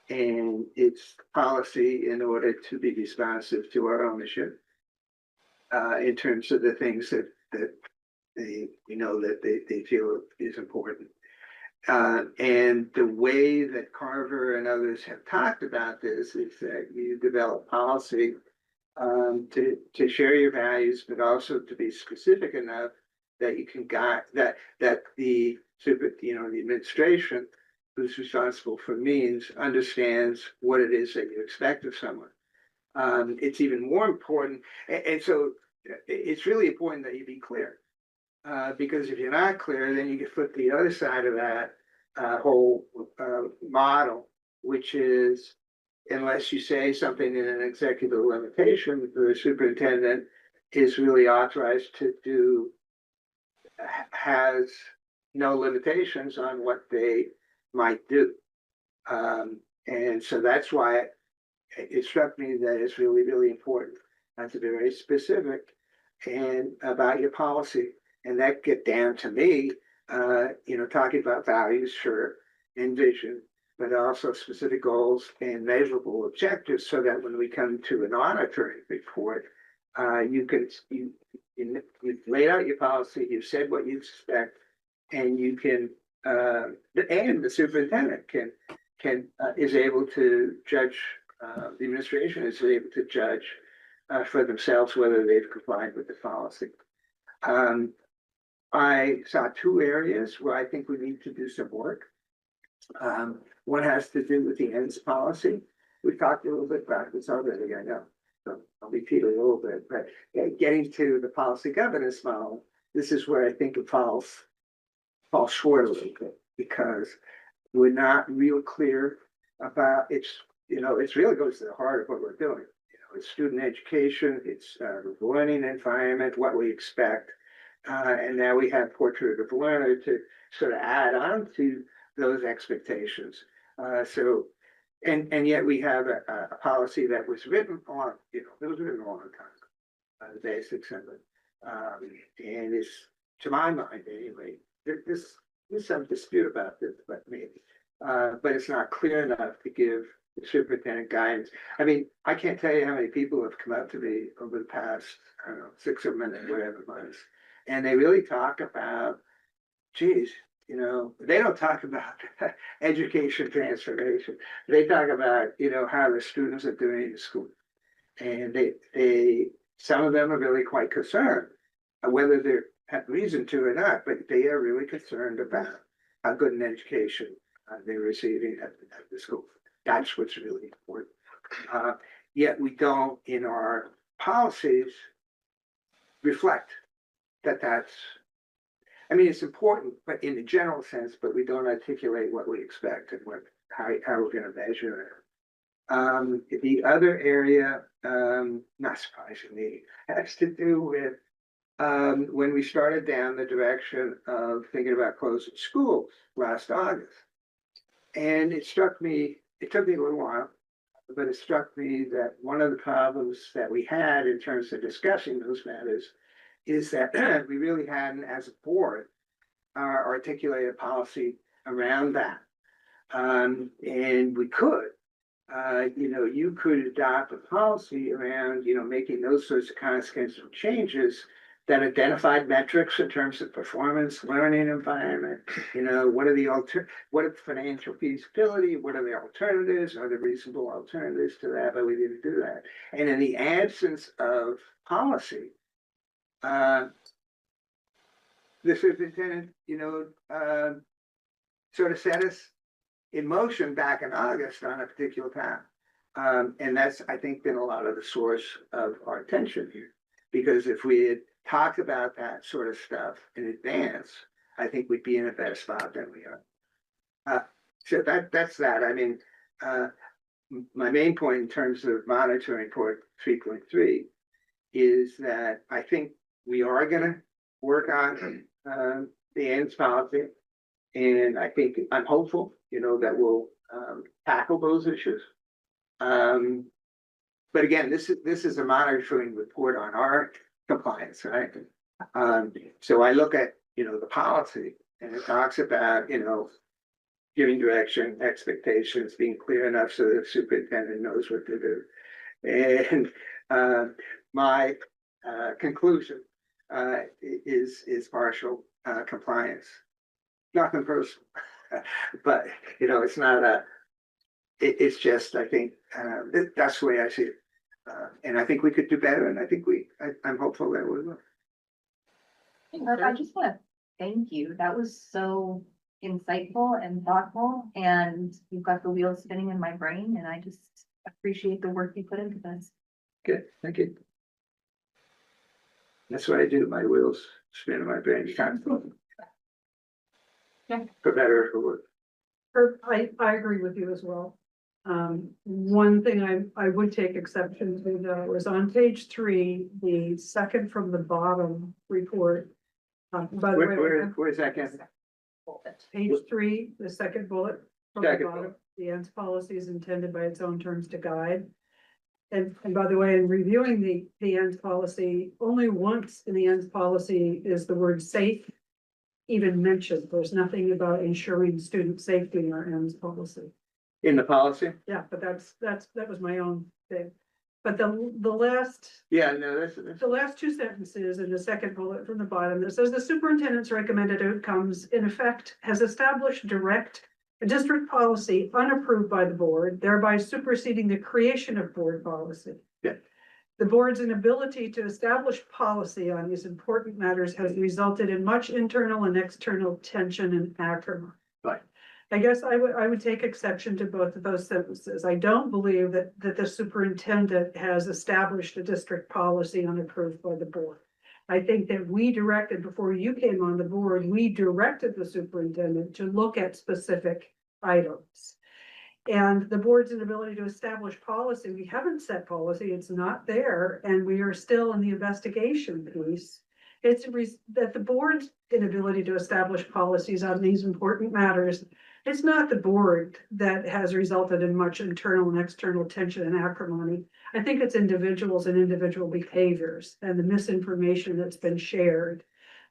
S13: And it's policy in order to be responsive to our ownership in terms of the things that they feel is important. And the way that Carver and others have talked about this is that you develop policy to share your values, but also to be specific enough that you can guide that the administration who's responsible for means understands what it is that you expect of someone. It's even more important, and so it's really important that you be clear. Because if you're not clear, then you get flip the other side of that whole model, which is unless you say something in an executive limitation, the superintendent is really authorized to do, has no limitations on what they might do. And so that's why it struck me that it's really, really important to be very specific and about your policy. And that get down to me, talking about values, sure, and vision, but also specific goals and measurable objectives so that when we come to an monitoring report, you've laid out your policy, you've said what you expect, and you can, and the superintendent is able to judge, the administration is able to judge for themselves whether they've complied with the policy. I saw two areas where I think we need to do some work. One has to do with the ends policy. We talked a little bit about this already, I know. So I'll repeat a little bit, but getting to the policy governance model, this is where I think it falls short a little bit because we're not real clear about it really goes to the heart of what we're doing. It's student education, it's learning environment, what we expect. And now we have portrait of learner to sort of add on to those expectations. And yet we have a policy that was written on, it was written a long time ago, the basics of it. And it's, to my mind anyway, there's some dispute about this, but maybe. But it's not clear enough to give the superintendent guidance. I mean, I can't tell you how many people have come up to me over the past, 6 or minutes, whatever it was. And they really talk about, geez, they don't talk about education transformation. They talk about, how the students are doing in school. And some of them are really quite concerned whether they're have reason to or not, but they are really concerned about how good an education they're receiving at the school. That's what's really important. Yet we don't, in our policies, reflect that that's, I mean, it's important, but in a general sense, but we don't articulate what we expect and how we're gonna measure it. The other area, not surprisingly, has to do with when we started down the direction of thinking about closing schools last August. And it struck me, it took me a little while, but it struck me that one of the problems that we had in terms of discussing those matters is that we really hadn't, as a board, articulated policy around that. And we could, you could adopt a policy around, making those sorts of consequential changes that identified metrics in terms of performance, learning environment, what are the financial feasibility, what are the alternatives, are there reasonable alternatives to that, but we didn't do that. And in the absence of policy, the superintendent, sort of set us in motion back in August on a particular path. And that's, I think, been a lot of the source of our attention here. Because if we had talked about that sort of stuff in advance, I think we'd be in a better spot than we are. So that's that. I mean, my main point in terms of monitoring report 3.3 is that I think we are gonna work on the ends policy. And I think I'm hopeful, that we'll tackle those issues. But again, this is a monitoring report on our compliance, right? So I look at, the policy and it talks about, giving direction, expectations, being clear enough so that the superintendent knows what to do. And my conclusion is partial compliance. Nothing personal, but it's not it's just, I think, that's the way I see it. And I think we could do better, and I think I'm hopeful that we will.
S20: I just want to thank you. That was so insightful and thoughtful, and you've got the wheels spinning in my brain, and I just appreciate the work you put into this.
S13: Good, thank you. That's what I do, my wheels spin in my brain. For better or for worse.
S4: I agree with you as well. One thing I would take exception to though was on page 3, the second from the bottom report. By the way,
S13: Where's that again?
S4: page 3, the second bullet from the
S13: Second
S4: bottom,
S13: bullet.
S4: the ends policy is intended by its own terms to guide. And by the way, in reviewing the ends policy, only once in the ends policy is the word safe even mentioned. There's nothing about ensuring student safety in our ends policy.
S13: In the policy?
S4: Yeah, but that was my own thing. But the last,
S13: Yeah, no, that's.
S4: the last 2 sentences in the second bullet from the bottom, that says the superintendent's recommended outcomes in effect has established a district policy unapproved by the board, thereby superseding the creation of board policy.
S13: Yeah.
S4: The board's inability to establish policy on these important matters has resulted in much internal and external tension and acrimony.
S13: Right.
S4: I guess I would take exception to both of those sentences. I don't believe that the superintendent has established a district policy unapproved by the board. I think that we directed, before you came on the board, we directed the superintendent to look at specific items. And the board's inability to establish policy, we haven't set policy, it's not there, and we are still in the investigation piece. It's that the board's inability to establish policies on these important matters, it's not the board that has resulted in much internal and external tension and acrimony. I think it's individuals and individual behaviors and the misinformation that's been shared.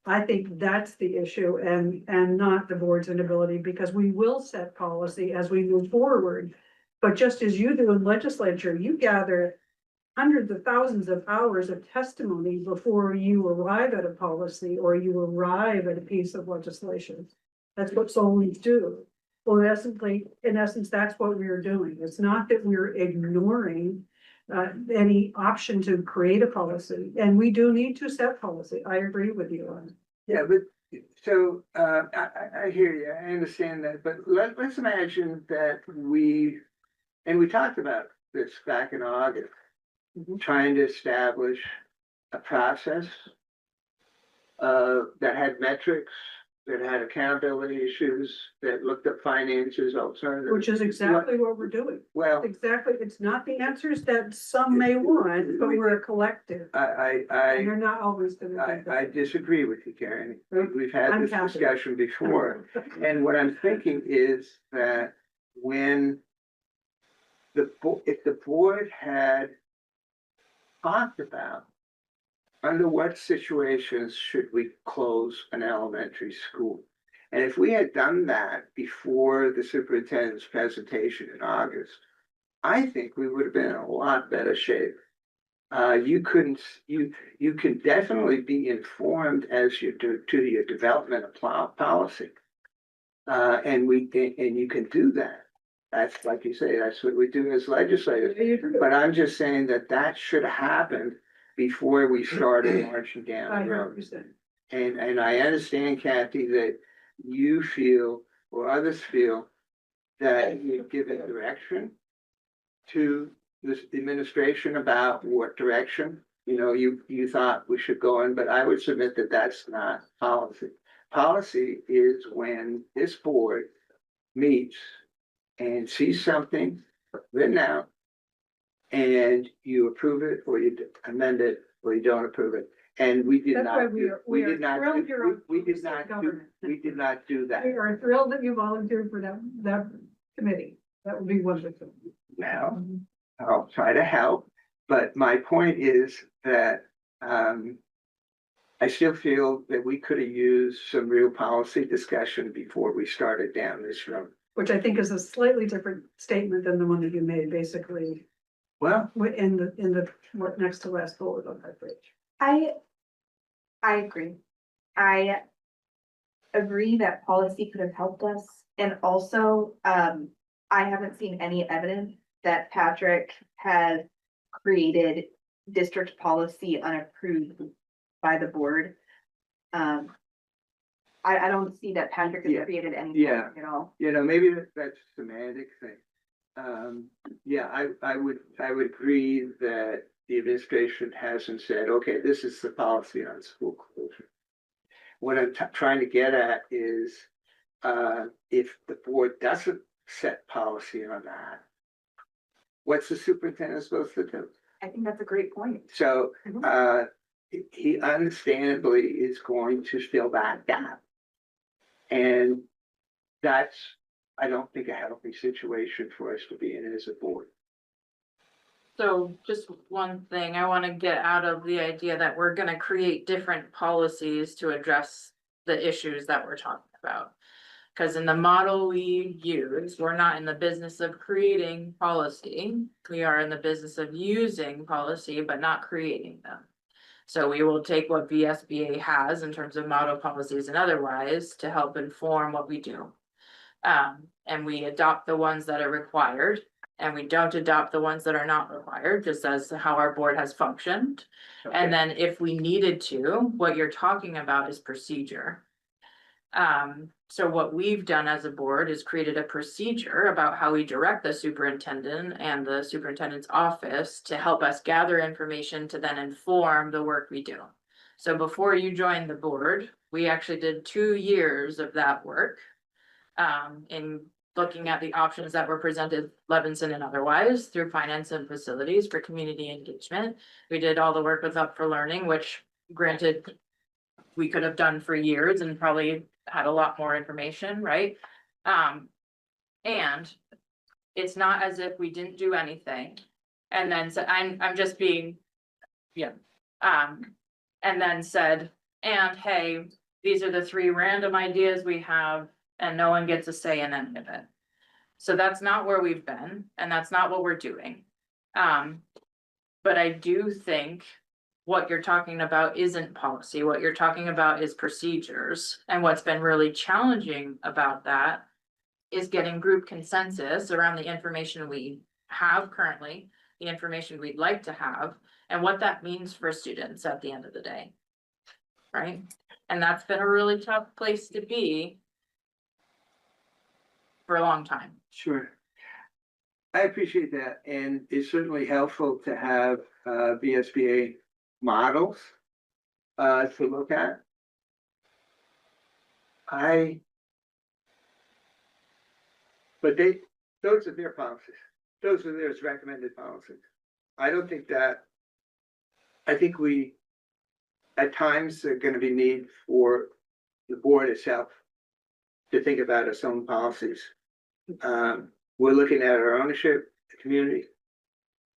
S4: I think that's the issue and not the board's inability, because we will set policy as we move forward. But just as you do in legislature, you gather hundreds of thousands of hours of testimony before you arrive at a policy or you arrive at a piece of legislation. That's what solons do. Well, in essence, that's what we're doing. It's not that we're ignoring any option to create a policy, and we do need to set policy. I agree with you on it.
S13: Yeah, but, so, I hear you, I understand that, but let's imagine that and we talked about this back in August. Trying to establish a process, that had metrics, that had accountability issues, that looked at finances, alternatives.
S4: Which is exactly what we're doing.
S13: Well,
S4: Exactly, it's not the answers that some may want, but we're a collective, and they're not always gonna be.
S13: I disagree with you, Karen. We've had
S4: I'm
S13: this
S4: happy.
S13: discussion before, and what I'm thinking is that when if the board had talked about under what situations should we close an elementary school? And if we had done that before the superintendent's presentation in August, I think we would have been in a lot better shape. You can definitely be informed as you do to your development of policy. And you can do that. That's like you say, that's what we do as legislators. But I'm just saying that should have happened before we started marching down the road. And I understand, Kathy, that you feel, or others feel, that you've given direction to this administration about what direction, you thought we should go in, but I would submit that that's not policy. Policy is when this board meets and sees something written out, and you approve it, or you amend it, or you don't approve it. And we did
S4: That's why
S13: not, we did not,
S4: thrilled you're on
S13: we did not,
S4: government.
S13: we did not do that.
S4: We are thrilled that you volunteered for that committee. That would be wonderful.
S13: Well, I'll try to help, but my point is that, I still feel that we could have used some real policy discussion before we started down this road.
S4: Which I think is a slightly different statement than the one that you made, basically,
S13: Well,
S4: in the what next to last bullet on that page.
S17: I agree. I agree that policy could have helped us. And also, I haven't seen any evidence that Patrick has created district policy unapproved by the board. I don't see that Patrick has created anything at all.
S13: Maybe that's a semantic thing. Yeah, I would agree that the administration hasn't said, okay, this is the policy on school closure. What I'm trying to get at is, if the board doesn't set policy on that, what's the superintendent supposed to do?
S17: I think that's a great point.
S13: So, he understandably is going to fill that gap. And that's, I don't think, a healthy situation for us to be in as a board.
S1: So just one thing, I want to get out of the idea that we're gonna create different policies to address the issues that we're talking about. Cause in the model we use, we're not in the business of creating policy. We are in the business of using policy, but not creating them. So we will take what VSBA has in terms of model policies and otherwise to help inform what we do. And we adopt the ones that are required, and we don't adopt the ones that are not required, just as how our board has functioned. And then if we needed to, what you're talking about is procedure. So what we've done as a board is created a procedure about how we direct the superintendent and the superintendent's office to help us gather information to then inform the work we do. So before you joined the board, we actually did 2 years of that work. In looking at the options that were presented, Levinson and otherwise, through finance and facilities for community engagement. We did all the work with Up for Learning, which granted, we could have done for years and probably had a lot more information, right? And it's not as if we didn't do anything. And then so I'm just being, and then said, and hey, these are the 3 random ideas we have, and no one gets a say in any of it. So that's not where we've been, and that's not what we're doing. But I do think what you're talking about isn't policy. What you're talking about is procedures. And what's been really challenging about that is getting group consensus around the information we have currently, the information we'd like to have, and what that means for students at the end of the day. Right? And that's been a really tough place to be for a long time.
S13: Sure. I appreciate that, and it's certainly helpful to have VSBA models to look at. But those are their policies. Those are their recommended policies. I don't think that, I think we, at times, are gonna be need for the board itself to think about its own policies. We're looking at our ownership community,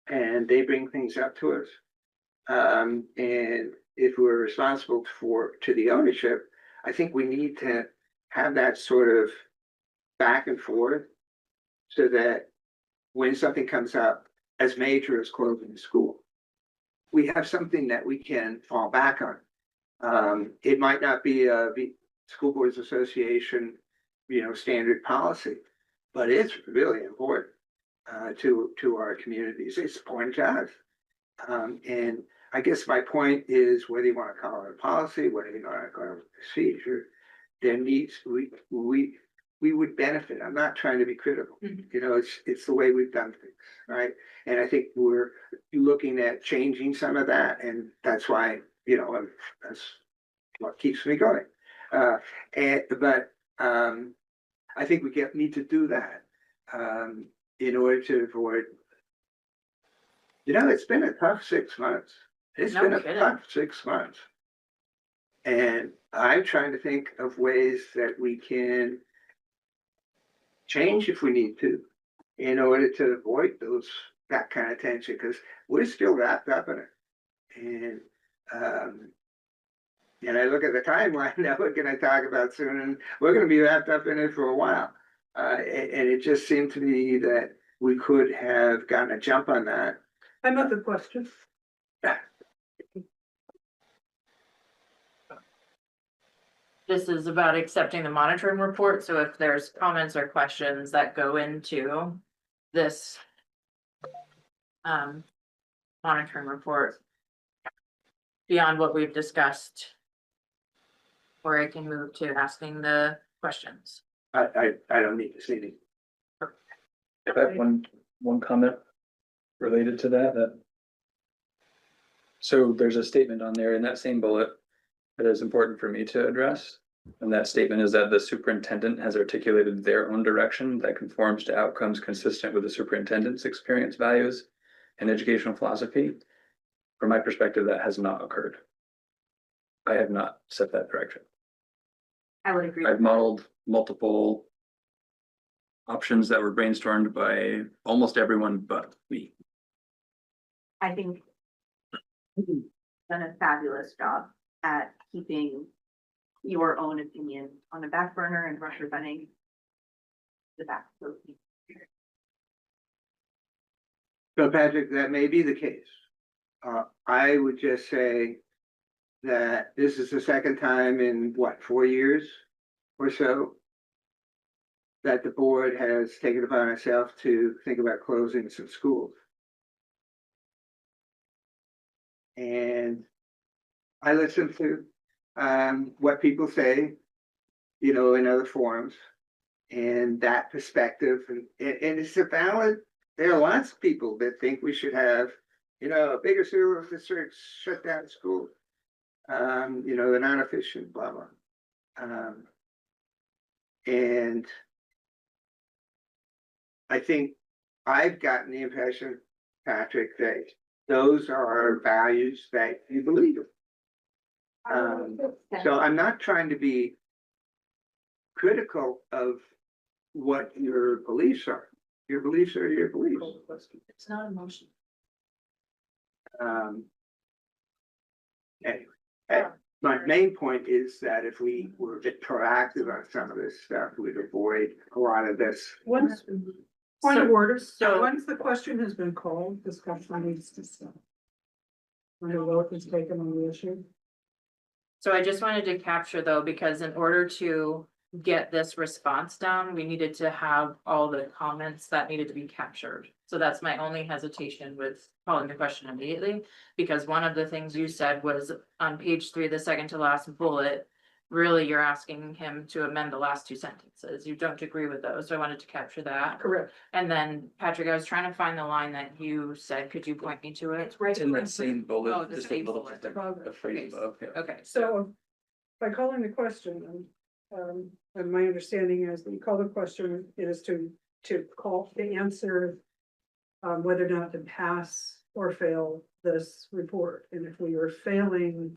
S13: and they bring things up to us. And if we're responsible to the ownership, I think we need to have that sort of back and forth so that when something comes up as major as closing the school, we have something that we can fall back on. It might not be a School Boards Association, standard policy, but it's really important to our communities. It's important to us. And I guess my point is, whether you want to call it a policy, whether you want to call it a procedure, there needs, we would benefit. I'm not trying to be critical. It's the way we've done things, right? And I think we're looking at changing some of that, and that's why, that's what keeps me going. But I think we need to do that in order to avoid. It's been a tough 6 months. It's been a tough 6 months. And I'm trying to think of ways that we can change if we need to, in order to avoid that kind of tension, because we're still wrapped up in it. And I look at the timeline that we're going to talk about soon, and we're going to be wrapped up in it for a while. And it just seemed to me that we could have gotten a jump on that.
S4: I have a question.
S1: This is about accepting the monitoring report, so if there's comments or questions that go into this monitoring report beyond what we've discussed, or I can move to asking the questions.
S13: I don't need to see any.
S15: If I have one comment related to that. So there's a statement on there in that same bullet that is important for me to address. And that statement is that the superintendent has articulated their own direction that conforms to outcomes consistent with the superintendent's experience, values, and educational philosophy. From my perspective, that has not occurred. I have not set that direction.
S17: I would agree.
S15: I've modeled multiple options that were brainstormed by almost everyone but me.
S17: I think you've done a fabulous job at keeping your own opinion on the back burner and representing the back.
S13: So Patrick, that may be the case. I would just say that this is the second time in 4 years or so that the board has taken it upon itself to think about closing some schools. And I listen to what people say, in other forums, and that perspective, and it's a valid. There are lots of people that think we should have, a bigger school districts shut down schools. They're not efficient, blah blah. And I think I've gotten the impression, Patrick, that those are values that you believe in. So I'm not trying to be critical of what your beliefs are. Your beliefs are your beliefs.
S1: It's not emotional.
S13: Anyway, my main point is that if we were a bit proactive on some of this stuff, we'd avoid a lot of this.
S4: Once, point of order,
S1: so-
S4: once the question has been called, discussion needs to stop. When a vote is taken on the issue.
S1: So I just wanted to capture though, because in order to get this response down, we needed to have all the comments that needed to be captured. So that's my only hesitation with calling the question immediately, because one of the things you said was on page 3, the second to last bullet, really you're asking him to amend the last two sentences. You don't agree with those, so I wanted to capture that.
S4: Correct.
S1: And then, Patrick, I was trying to find the line that you said, could you point me to it?
S4: It's right.
S15: It's in that same
S1: Oh,
S15: bullet,
S1: the
S15: just a
S1: same
S15: little,
S1: bullet.
S15: a phrase above, yeah.
S1: Okay,
S4: So by calling the question, and my understanding is that you call the question is to call to answer whether or not to pass or fail this report. And if we are failing,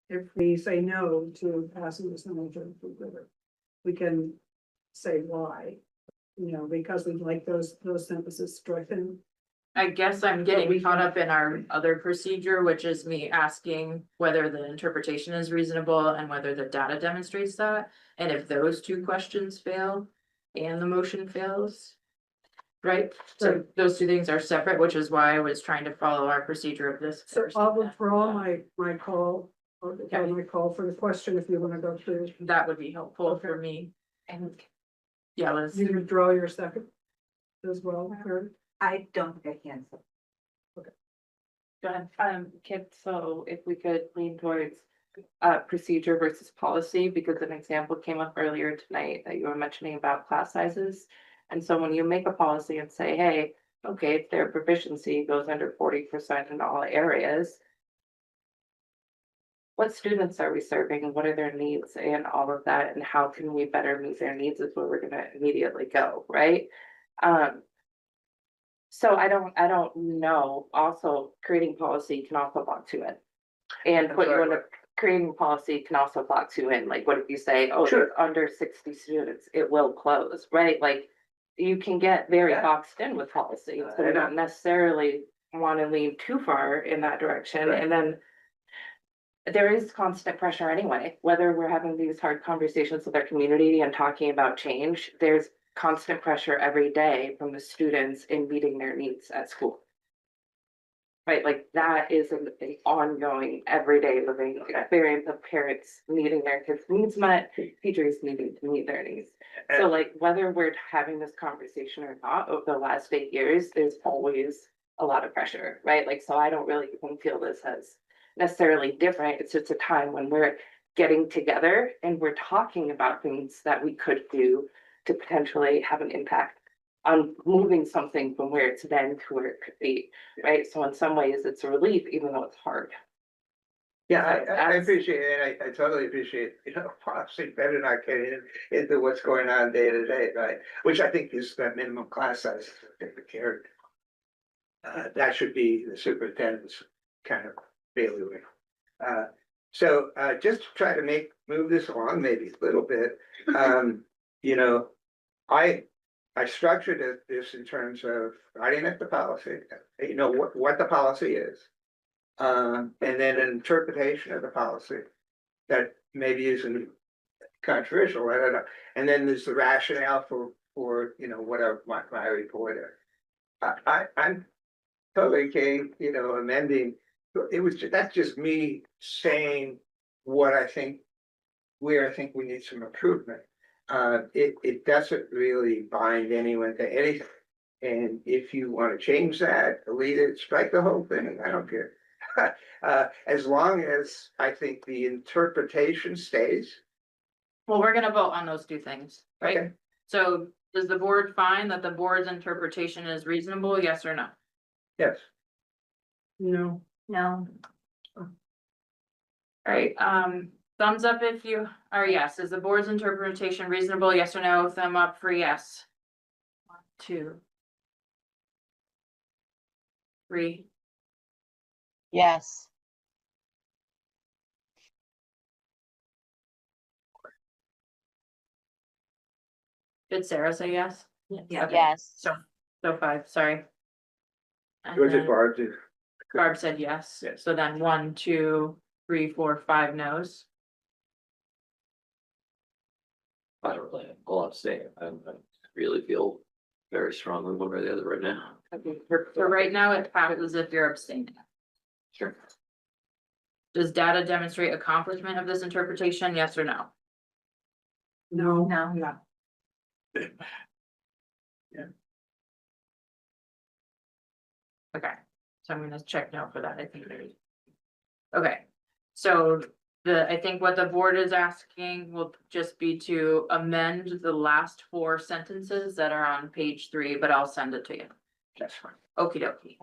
S4: if we say no to passing this on, we can say why, you know, because we'd like those sentences stricken.
S1: I guess I'm getting caught up in our other procedure, which is me asking whether the interpretation is reasonable and whether the data demonstrates that. And if those two questions fail and the motion fails. Right, so those two things are separate, which is why I was trying to follow our procedure of this.
S4: So
S1: first.
S4: I'll withdraw my call, or my call for the question if you want to go through.
S1: That would be helpful for me. And yeah, let's.
S4: You withdraw your second as well, Karen?
S17: I don't think I can.
S1: Go ahead.
S18: Kip, so if we could lean towards procedure versus policy, because an example came up earlier tonight that you were mentioning about class sizes. And so when you make a policy and say, hey, okay, if their proficiency goes under 40% in all areas, what students are we serving? What are their needs and all of that? And how can we better meet their needs is where we're gonna immediately go, right? So I don't know. Also, creating policy can also block you in. And put you in a creating policy can also block you in. Like, what if you say, oh, there's under 60 students, it will close, right? Like, you can get very boxed in with policy, so we don't necessarily want to lean too far in that direction. And then there is constant pressure anyway, whether we're having these hard conversations with our community and talking about change, there's constant pressure every day from the students in meeting their needs at school. Right, like that is an ongoing, everyday living experience of parents needing their kids' needs met, teachers needing to meet their needs. So like whether we're having this conversation or not, over the last 8 years, there's always a lot of pressure, right? Like, so I don't really even feel this as necessarily different. It's just a time when we're getting together and we're talking about things that we could do to potentially have an impact on moving something from where it's been to where it could be, right? So in some ways, it's a relief, even though it's hard.
S13: Yeah, I appreciate it. I totally appreciate, policy better not getting into what's going on day to day, right? Which I think is that minimum class size, care. That should be the superintendent's kind of bailiwick. So just to try to move this along maybe a little bit, I structured this in terms of writing up the policy, what the policy is. And then an interpretation of the policy that maybe isn't controversial, I don't know. And then there's the rationale for whatever my report is. I'm totally okay, amending. That's just me saying what I think, where I think we need some improvement. It doesn't really bind anyone to anything. And if you want to change that, delete it, strike the whole thing, I don't care. As long as I think the interpretation stays.
S1: Well, we're gonna vote on those two things, right?
S13: Okay.
S1: So does the board find that the board's interpretation is reasonable, yes or no?
S13: Yes.
S4: No.
S20: No.
S1: All right, thumbs up if you are yes. Is the board's interpretation reasonable, yes or no? Thumb up for yes. 1, 2, 3.
S18: Yes.
S1: Did Sarah say yes?
S18: Yeah.
S1: Okay.
S18: Yes.
S1: So 5, sorry. And
S13: Was it
S1: then
S13: Barb too?
S1: Barb said yes.
S13: Yes.
S1: So then 1, 2, 3, 4, 5 no's.
S19: I don't really have a lot to say. I really feel very strongly one way or the other right now.
S1: So right now it passes if you're abstaining.
S19: Sure.
S1: Does data demonstrate accomplishment of this interpretation, yes or no?
S4: No.
S20: No.
S1: Okay, so I'm gonna check no for that, I think. Okay, so I think what the board is asking will just be to amend the last 4 sentences that are on page 3, but I'll send it to you.
S4: That's fine.
S1: Okie dokie.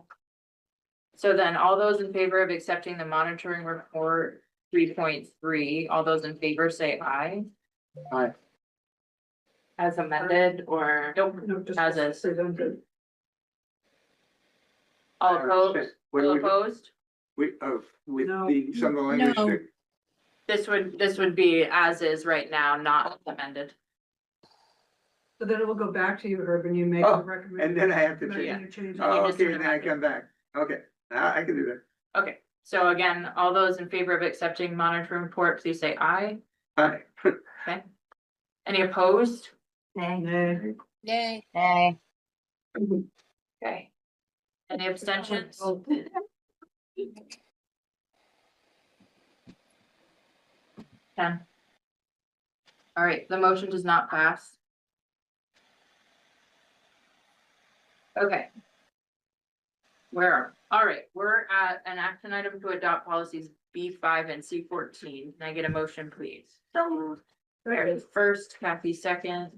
S1: So then all those in favor of accepting the monitoring report 3.3, all those in favor say aye.
S13: Aye.
S18: As amended or?
S1: Nope,
S4: No, just
S1: as is.
S4: presented.
S1: All opposed?
S13: What do
S1: All
S13: we do?
S1: opposed?
S13: With
S4: No.
S13: some of the language.
S16: No.
S13: that-
S1: This would be as is right now, not amended.
S4: So then it will go back to you, Herb, and you make
S13: Oh,
S4: a recommendation.
S13: and then I have to
S4: Then
S13: change.
S4: you change it.
S13: Oh,
S1: just
S13: okay,
S1: amend
S13: then I
S1: it.
S13: come back. Okay, now I can do that.
S1: Okay, so again, all those in favor of accepting monitoring report, please say aye.
S13: Aye.
S1: Okay. Any opposed?
S4: Nay.
S16: Yay.
S18: Nay.
S1: Okay. Any abstentions?
S4: Oh,
S1: 10. All right, the motion does not pass. Okay. All right, we're at an action item to adopt policies B5 and C14. Can I get a motion, please? Mary first, Kathy second.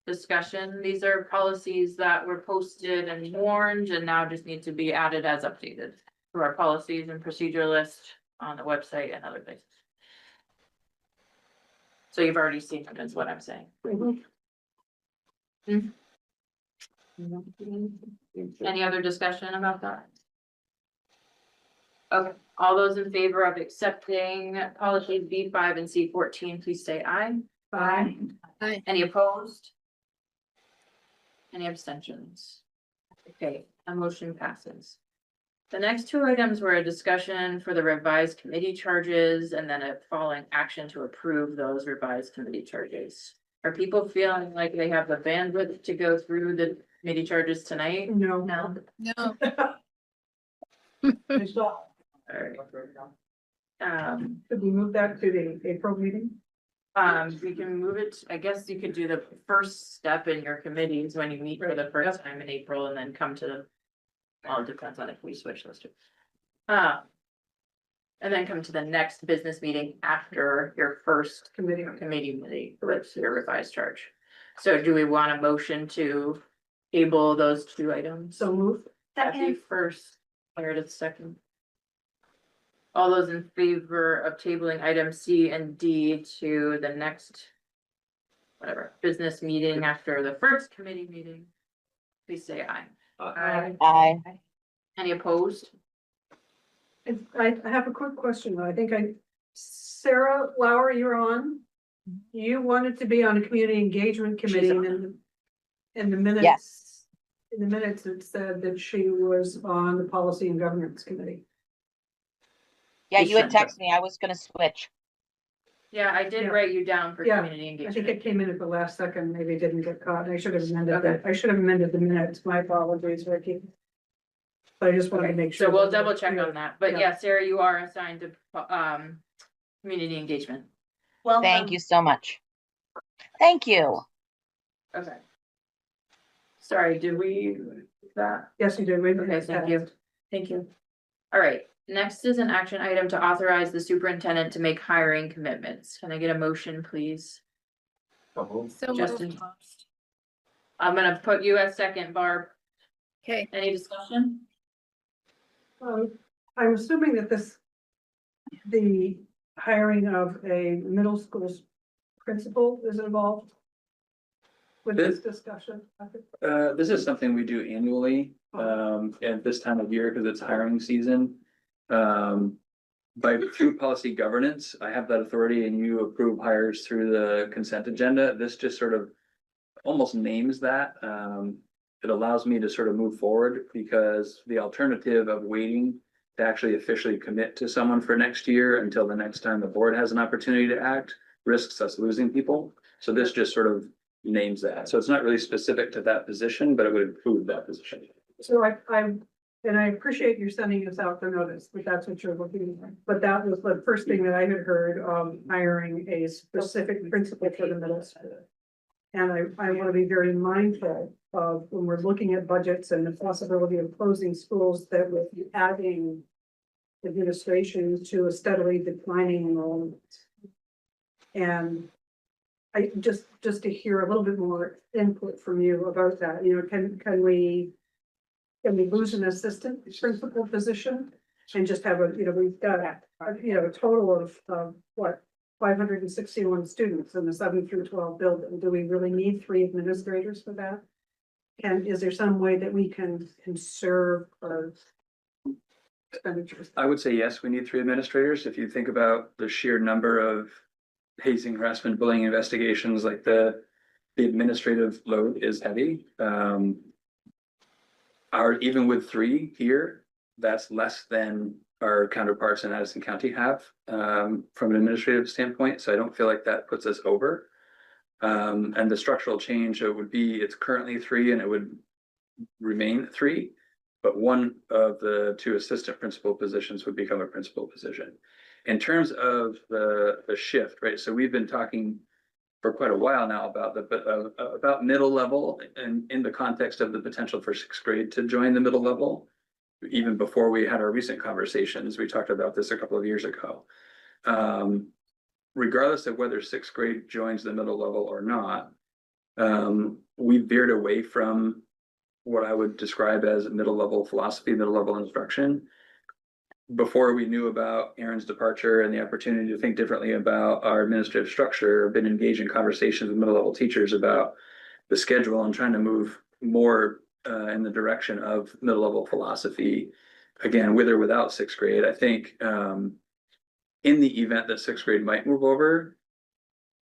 S1: Discussion, these are policies that were posted in orange and now just need to be added as updated to our policies and procedure list on the website and other places. So you've already seen them, is what I'm saying. Any other discussion about that? Okay, all those in favor of accepting policies B5 and C14, please say aye.
S4: Aye.
S16: Aye.
S1: Any opposed? Any abstentions? Okay, a motion passes. The next 2 items were a discussion for the revised committee charges and then a following action to approve those revised committee charges. Are people feeling like they have the bandwidth to go through the committee charges tonight?
S4: No.
S16: No.
S4: I saw.
S1: Alright.
S4: Could we move that to the April meeting?
S1: We can move it, I guess you could do the first step in your committees when you meet for the first time in April and then come to the. Well, it depends on if we switch those two. And then come to the next business meeting after your first committee meeting with your revised charge. So do we want a motion to table those 2 items?
S4: So move.
S1: Kathy first, Meredith second. All those in favor of tabling item C and D to the next. Whatever, business meeting after the first committee meeting. Please say aye.
S18: Aye.
S1: Any opposed?
S4: I have a quick question, though. Sarah Lauer, you're on. You wanted to be on a community engagement committee and in the minutes.
S18: Yes.
S4: In the minutes, it said that she was on the policy and governance committee.
S18: Yeah, you had texted me. I was gonna switch.
S1: Yeah, I did
S4: Yeah.
S1: write you down for
S4: Yeah,
S1: community
S4: I think
S1: engagement.
S4: it came in at the last second, maybe it didn't get caught. I should have amended that. I should have amended the minutes. My apologies, Ricky. But I just wanted to make sure.
S1: So we'll
S4: that-
S1: double check on that, but
S4: Yeah.
S1: yeah, Sarah, you are assigned to community engagement.
S11: Well,
S18: Thank you so much. Thank you.
S1: Okay. Sorry, did we do that?
S4: Yes, you did. We-
S1: Okay, thank you. Thank you. All right, next is an action item to authorize the superintendent to make hiring commitments. Can I get a motion, please?
S16: So
S1: Justin.
S16: moved.
S1: I'm gonna put you as second, Barb.
S16: Okay.
S1: Any discussion?
S4: I'm assuming that the hiring of a middle school principal is involved with this discussion.
S15: This is something we do annually, at this time of year, because it's hiring season. Through policy governance, I have that authority and you approve hires through the consent agenda. This just sort of almost names that. It allows me to sort of move forward because the alternative of waiting to actually officially commit to someone for next year until the next time the board has an opportunity to act risks us losing people. So this just sort of names that. So it's not really specific to that position, but it would include that position.
S4: So I appreciate you sending us out the notice, but that's what you're looking for. But that was the first thing that I had heard, hiring a specific principal for the middle school. And I want to be very mindful of when we're looking at budgets and the possibility of closing schools that with adding administration to a steadily declining enrollment. And I just to hear a little bit more input from you about that, you know, can we lose an assistant principal position and just have a, you know, we've got a total of what, 561 students in the 7 through 12 building. Do we really need 3 administrators for that? And is there some way that we can conserve our expenditures?
S15: I would say yes, we need 3 administrators. If you think about the sheer number of hazing, harassment, bullying investigations, like the administrative load is heavy. Even with 3 here, that's less than our counterparts in Addison County have, from an administrative standpoint. So I don't feel like that puts us over. And the structural change, it would be, it's currently 3 and it would remain 3. But one of the 2 assistant principal positions would become a principal position. In terms of the shift, right? So we've been talking for quite a while now about middle level, and in the context of the potential for 6th grade to join the middle level. Even before we had our recent conversations, we talked about this a couple of years ago. Regardless of whether 6th grade joins the middle level or not, we veered away from what I would describe as middle level philosophy, middle level instruction. Before we knew about Aaron's departure and the opportunity to think differently about our administrative structure, been engaged in conversations with middle level teachers about the schedule and trying to move more in the direction of middle level philosophy, again, with or without 6th grade. I think in the event that 6th grade might move over,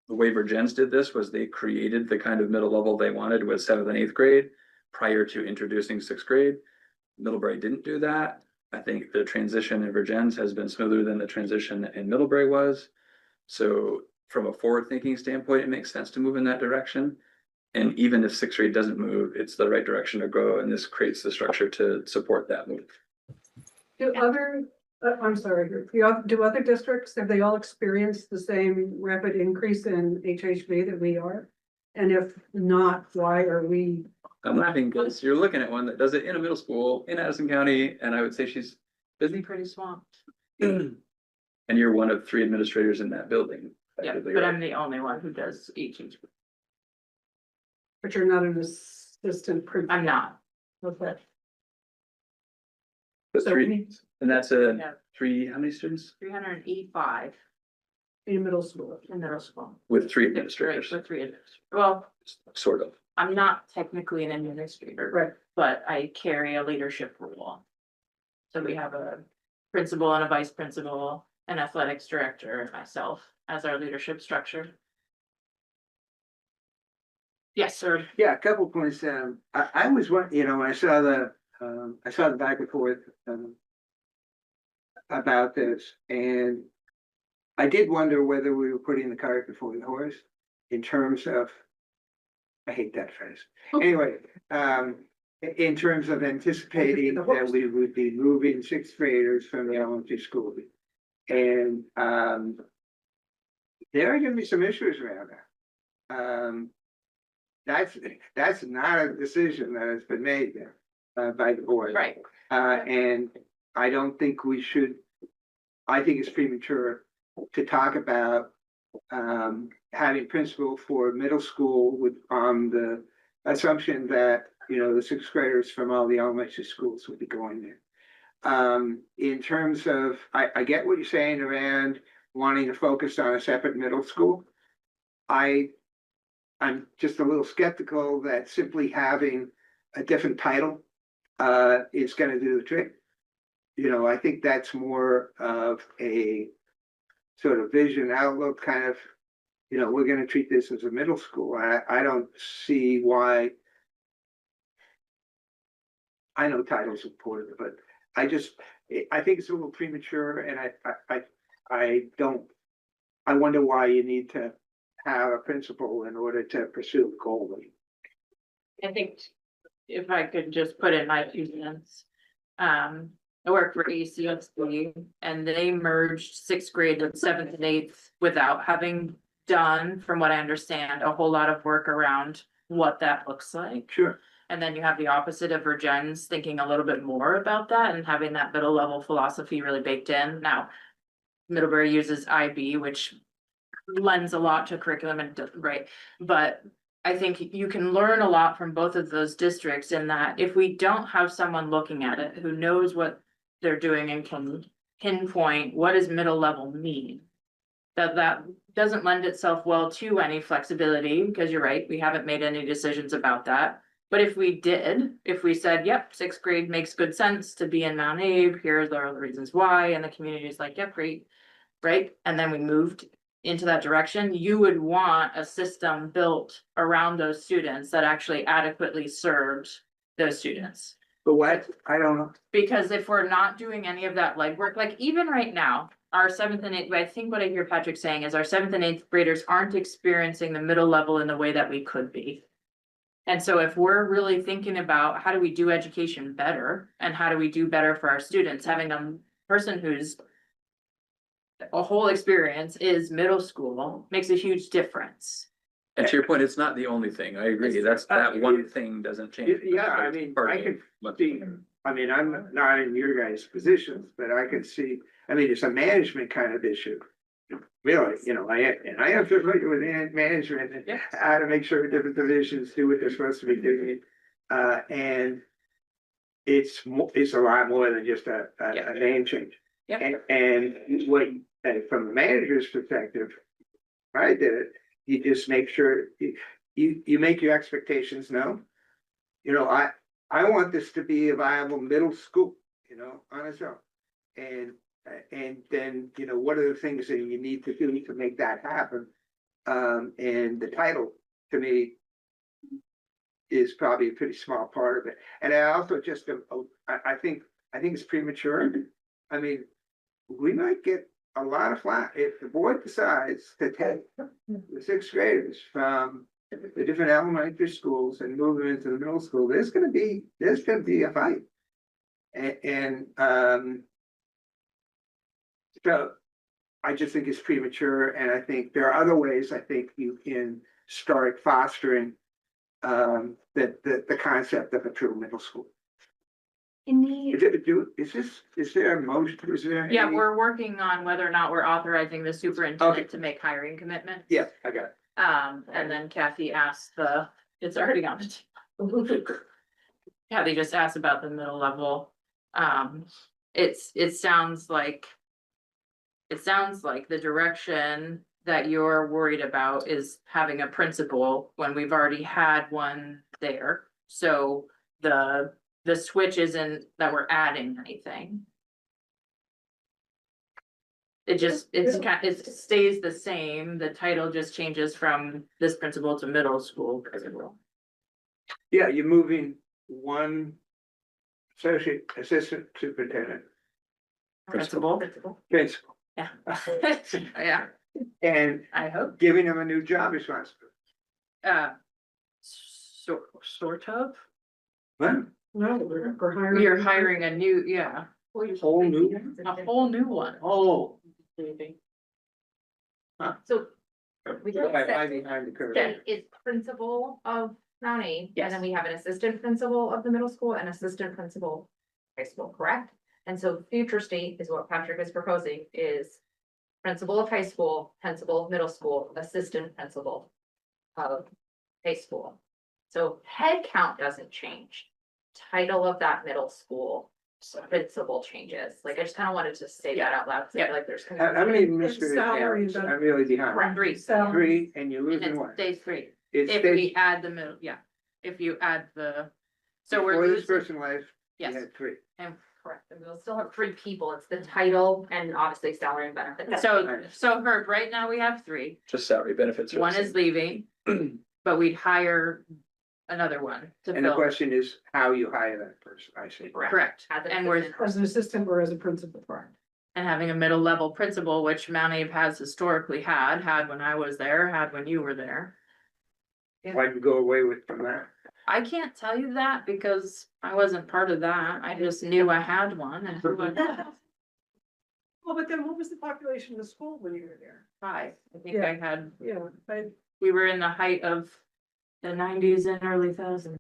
S15: the way Virgins did this was they created the kind of middle level they wanted with 7th and 8th grade prior to introducing 6th grade. Middlebury didn't do that. I think the transition in Virgins has been smoother than the transition in Middlebury was. So from a forward-thinking standpoint, it makes sense to move in that direction. And even if 6th grade doesn't move, it's the right direction to go, and this creates the structure to support that move.
S4: Do other, I'm sorry, do other districts, have they all experienced the same rapid increase in HHV that we are? And if not, why are we?
S15: I'm laughing because you're looking at one that does it in a middle school in Addison County, and I would say she's busy.
S1: Pretty swamped.
S15: And you're one of 3 administrators in that building.
S1: Yeah,
S15: effectively,
S1: but
S15: right?
S1: I'm the only one who does HHV.
S4: But you're not an assistant principal.
S1: I'm not.
S4: Okay.
S15: But
S4: So
S15: 3, and that's
S1: Yeah.
S15: 3, how many students?
S1: 385
S4: in middle school.
S1: in middle school.
S15: With 3
S1: Right,
S15: administrators,
S1: with 3 administrators. Well,
S15: sort of.
S1: I'm not technically an administrator.
S4: Right.
S1: But I carry a leadership role. So we have a principal and a vice principal, an athletics director, and myself as our leadership structure. Yes, sir.
S13: Yeah, a couple points. I was one, you know, when I saw the back and forth about this, and I did wonder whether we were putting the cart before the horse in terms of, I hate that phrase. Anyway, in terms of anticipating that we would be moving 6th graders from the elementary school. And there are gonna be some issues around that. That's not a decision that has been made there by the board.
S1: Right.
S13: And I don't think we should, I think it's premature to talk about having principal for middle school with the assumption that, you know, the 6th graders from all the elementary schools would be going there. In terms of, I get what you're saying around wanting to focus on a separate middle school. I'm just a little skeptical that simply having a different title is gonna do the trick. You know, I think that's more of a sort of vision outlook kind of, you know, we're gonna treat this as a middle school. I don't see why. I know titles are important, but I think it's a little premature, and I wonder why you need to have a principal in order to pursue the goal.
S1: I think if I could just put in my 2 cents. I work for ACSB and they merged 6th grade with 7th and 8th without having done, from what I understand, a whole lot of work around what that looks like.
S13: Sure.
S1: And then you have the opposite of Virgin's thinking a little bit more about that and having that middle level philosophy really baked in. Now, Middlebury uses IB, which lends a lot to curriculum and, right, but I think you can learn a lot from both of those districts in that if we don't have someone looking at it who knows what they're doing and can pinpoint what does middle level mean, that doesn't lend itself well to any flexibility, because you're right, we haven't made any decisions about that. But if we did, if we said, yep, sixth grade makes good sense to be in Mount Abe, here's the reasons why, and the community is like, yep, great, right? And then we moved into that direction, you would want a system built around those students that actually adequately served those students.
S13: But what, I don't know.
S1: Because if we're not doing any of that legwork, like even right now, our seventh and eighth, I think what I hear Patrick saying is our seventh and eighth graders aren't experiencing the middle level in the way that we could be. And so if we're really thinking about how do we do education better and how do we do better for our students, having a person who's a whole experience is middle school makes a huge difference.
S15: And to your point, it's not the only thing. I agree. That one thing doesn't change.
S13: Yeah, I mean,
S15: Part
S13: I
S15: of
S13: could
S15: what-
S13: see, I mean, I'm not in your guys' positions, but I could see, I mean, it's a management kind of issue. Really, you know, I am familiar with management and how to make sure different divisions do what they're supposed to be doing. And it's a lot more than just a name change.
S1: Yeah.
S13: And what, from the manager's perspective, when I did it, you just make sure you make your expectations known. You know, I want this to be a viable middle school, you know, on its own. And then, you know, what are the things that you need to do to make that happen? And the title, to me, is probably a pretty small part of it. And I also just, I think it's premature. I mean, we might get a lot of flack if the board decides to take the sixth graders from the different elementary schools and move them into the middle school. There's gonna be a fight. And so I just think it's premature, and I think there are other ways I think you can start fostering the concept of a true middle school. Is there a motion? Is there?
S1: Yeah,
S13: any-
S1: we're working on whether or not we're authorizing the superintendent to make hiring commitments.
S13: Yeah, I got it.
S1: And then Kathy asked it's already on the table. Kathy just asked about the middle level. It sounds like the direction that you're worried about is having a principal when we've already had one there. So the switch isn't that we're adding anything. It stays the same. The title just changes from this principal to middle school principal.
S13: Yeah, you're moving one assistant superintendent.
S1: Principal.
S13: Principal.
S1: Yeah. Yeah,
S13: And
S1: I hope.
S13: giving them a new job responsibility.
S1: Sort of.
S13: What?
S4: No, we're hiring.
S1: You're hiring a new, yeah,
S13: Whole new?
S1: a whole new one.
S13: Oh.
S20: So we can
S13: Right
S20: set
S13: behind the curve.
S20: that is principal of Mount Abe,
S1: Yes.
S20: and then we have an assistant principal of the middle school and assistant principal high school, correct? And so future state is what Patrick is proposing is principal of high school, principal of middle school, assistant principal of high school. So head count doesn't change. Title of that middle school principal changes. Like I just kind of wanted to say that out loud. 'Cause I feel like there's.
S13: How many Mr.
S4: salary,
S13: Harris? I'm really behind.
S1: Three.
S13: Three, and you're
S1: And
S13: losing
S1: it
S13: one.
S1: stays three.
S13: It
S1: If
S13: stays,
S1: we add the middle, yeah, if you add so we're
S13: before this
S1: losing,
S13: person left, you
S1: yes,
S13: had three.
S1: and
S20: Correct, and we'll still have three people. It's the title and obviously salary and benefits.
S1: so Herb, right now we have three.
S15: Just salary benefits. are the
S1: One
S15: same.
S1: is leaving, but we'd hire another one to
S13: And the
S1: fill.
S13: question is how you hire that person, I see.
S1: Correct,
S20: As an
S1: and we're,
S20: assistant.
S4: As an assistant or as a principal, correct?
S1: and having a middle level principal, which Mount Abe has historically had when I was there, had when you were there.
S13: Why'd you go away from that?
S1: I can't tell you that because I wasn't part of that. I just knew I had one and who I
S4: Well, but then what was the population of the school when you were there?
S1: five. I think
S4: Yeah.
S1: I had,
S4: Yeah,
S1: we were in the height of the 90s and early thousands.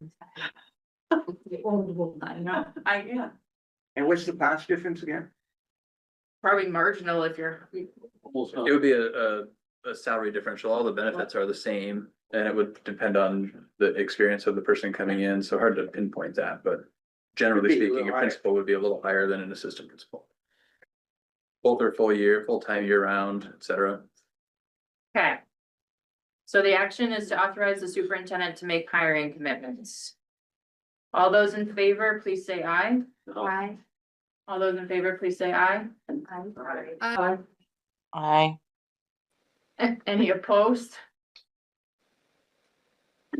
S4: I know.
S1: Yeah,
S13: And what's the cost difference again?
S1: probably marginal if you're,
S15: It would be a salary differential. All the benefits are the same. And it would depend on the experience of the person coming in. So hard to pinpoint that, but generally
S13: It'd be a
S15: speaking,
S13: little
S15: a
S13: higher.
S15: principal would be a little higher than an assistant principal. Both are full-time year round, et cetera.
S1: okay. So the action is to authorize the superintendent to make hiring commitments. All those in favor, please say aye.
S20: Aye.
S1: All those in favor, please say aye.
S18: Aye.
S1: Any opposed?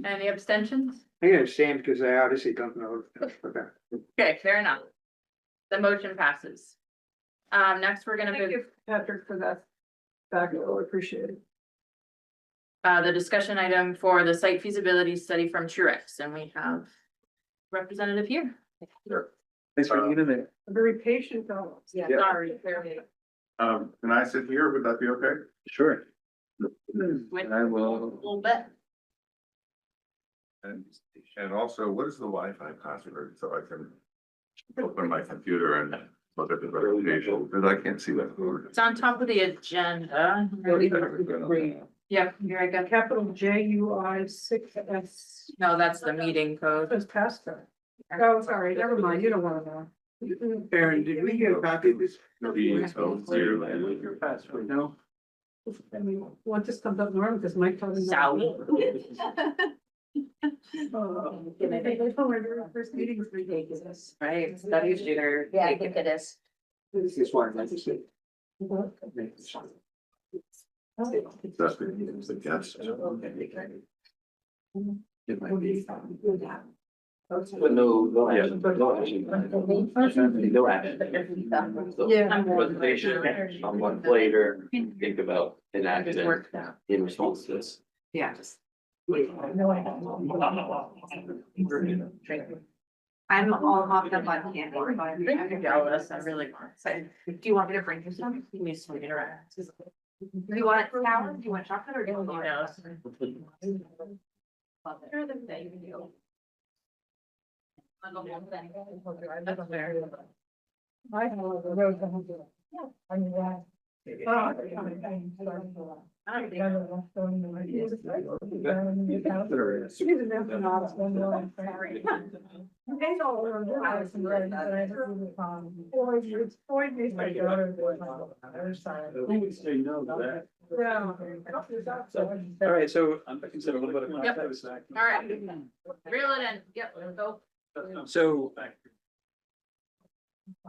S1: Any abstentions?
S13: I understand because I obviously don't know. Okay.
S1: Okay, fair enough. The motion passes. Next, we're gonna
S4: Thank
S1: move,
S4: you, Patrick, for that. Back, I appreciate it.
S1: the discussion item for the site feasibility study from Truex, and we have representative here.
S15: Thanks for being in there.
S4: Very patient, though.
S1: Yeah,
S15: Yeah.
S1: sorry, clearly.
S8: Can I sit here? Would that be okay?
S15: Sure.
S1: With
S15: I
S1: a
S15: will.
S1: little bit.
S8: And also, what is the Wi-Fi password so I can open my computer and look at the presentation, because I can't see that.
S1: It's on top of the agenda. Yep, here I go.
S4: Capital JUI 6S.
S1: No, that's the meeting code.
S4: That's past that. Oh, sorry, never mind, you don't wanna know.
S13: Aaron, did we get a copy of this?
S4: No. I mean, once this comes up normal, because Mike told me.
S1: Sally.
S4: First meeting is ridiculous.
S1: Right, studies do their.
S6: Yeah, I think it is.
S13: This is one, that's it.
S8: That's the guest.
S13: It might be.
S19: But no action. No action. So,
S4: Yeah.
S19: presentation, a month later, think about an action in response to this.
S1: Yeah.
S17: I'm all hopped up on candy.
S1: I'm jealous, I really want.
S17: Do you want me to bring you some?
S1: You need to swing it around.
S17: Do you want sour? Do you want chocolate or do you want?
S1: Sure, the thing you do.
S4: I have a road. I mean,
S21: Who would say no to that?
S15: All right, so I'm considering a little bit of
S1: Yep.
S15: context.
S1: All right, reel it in, yep, go.
S15: So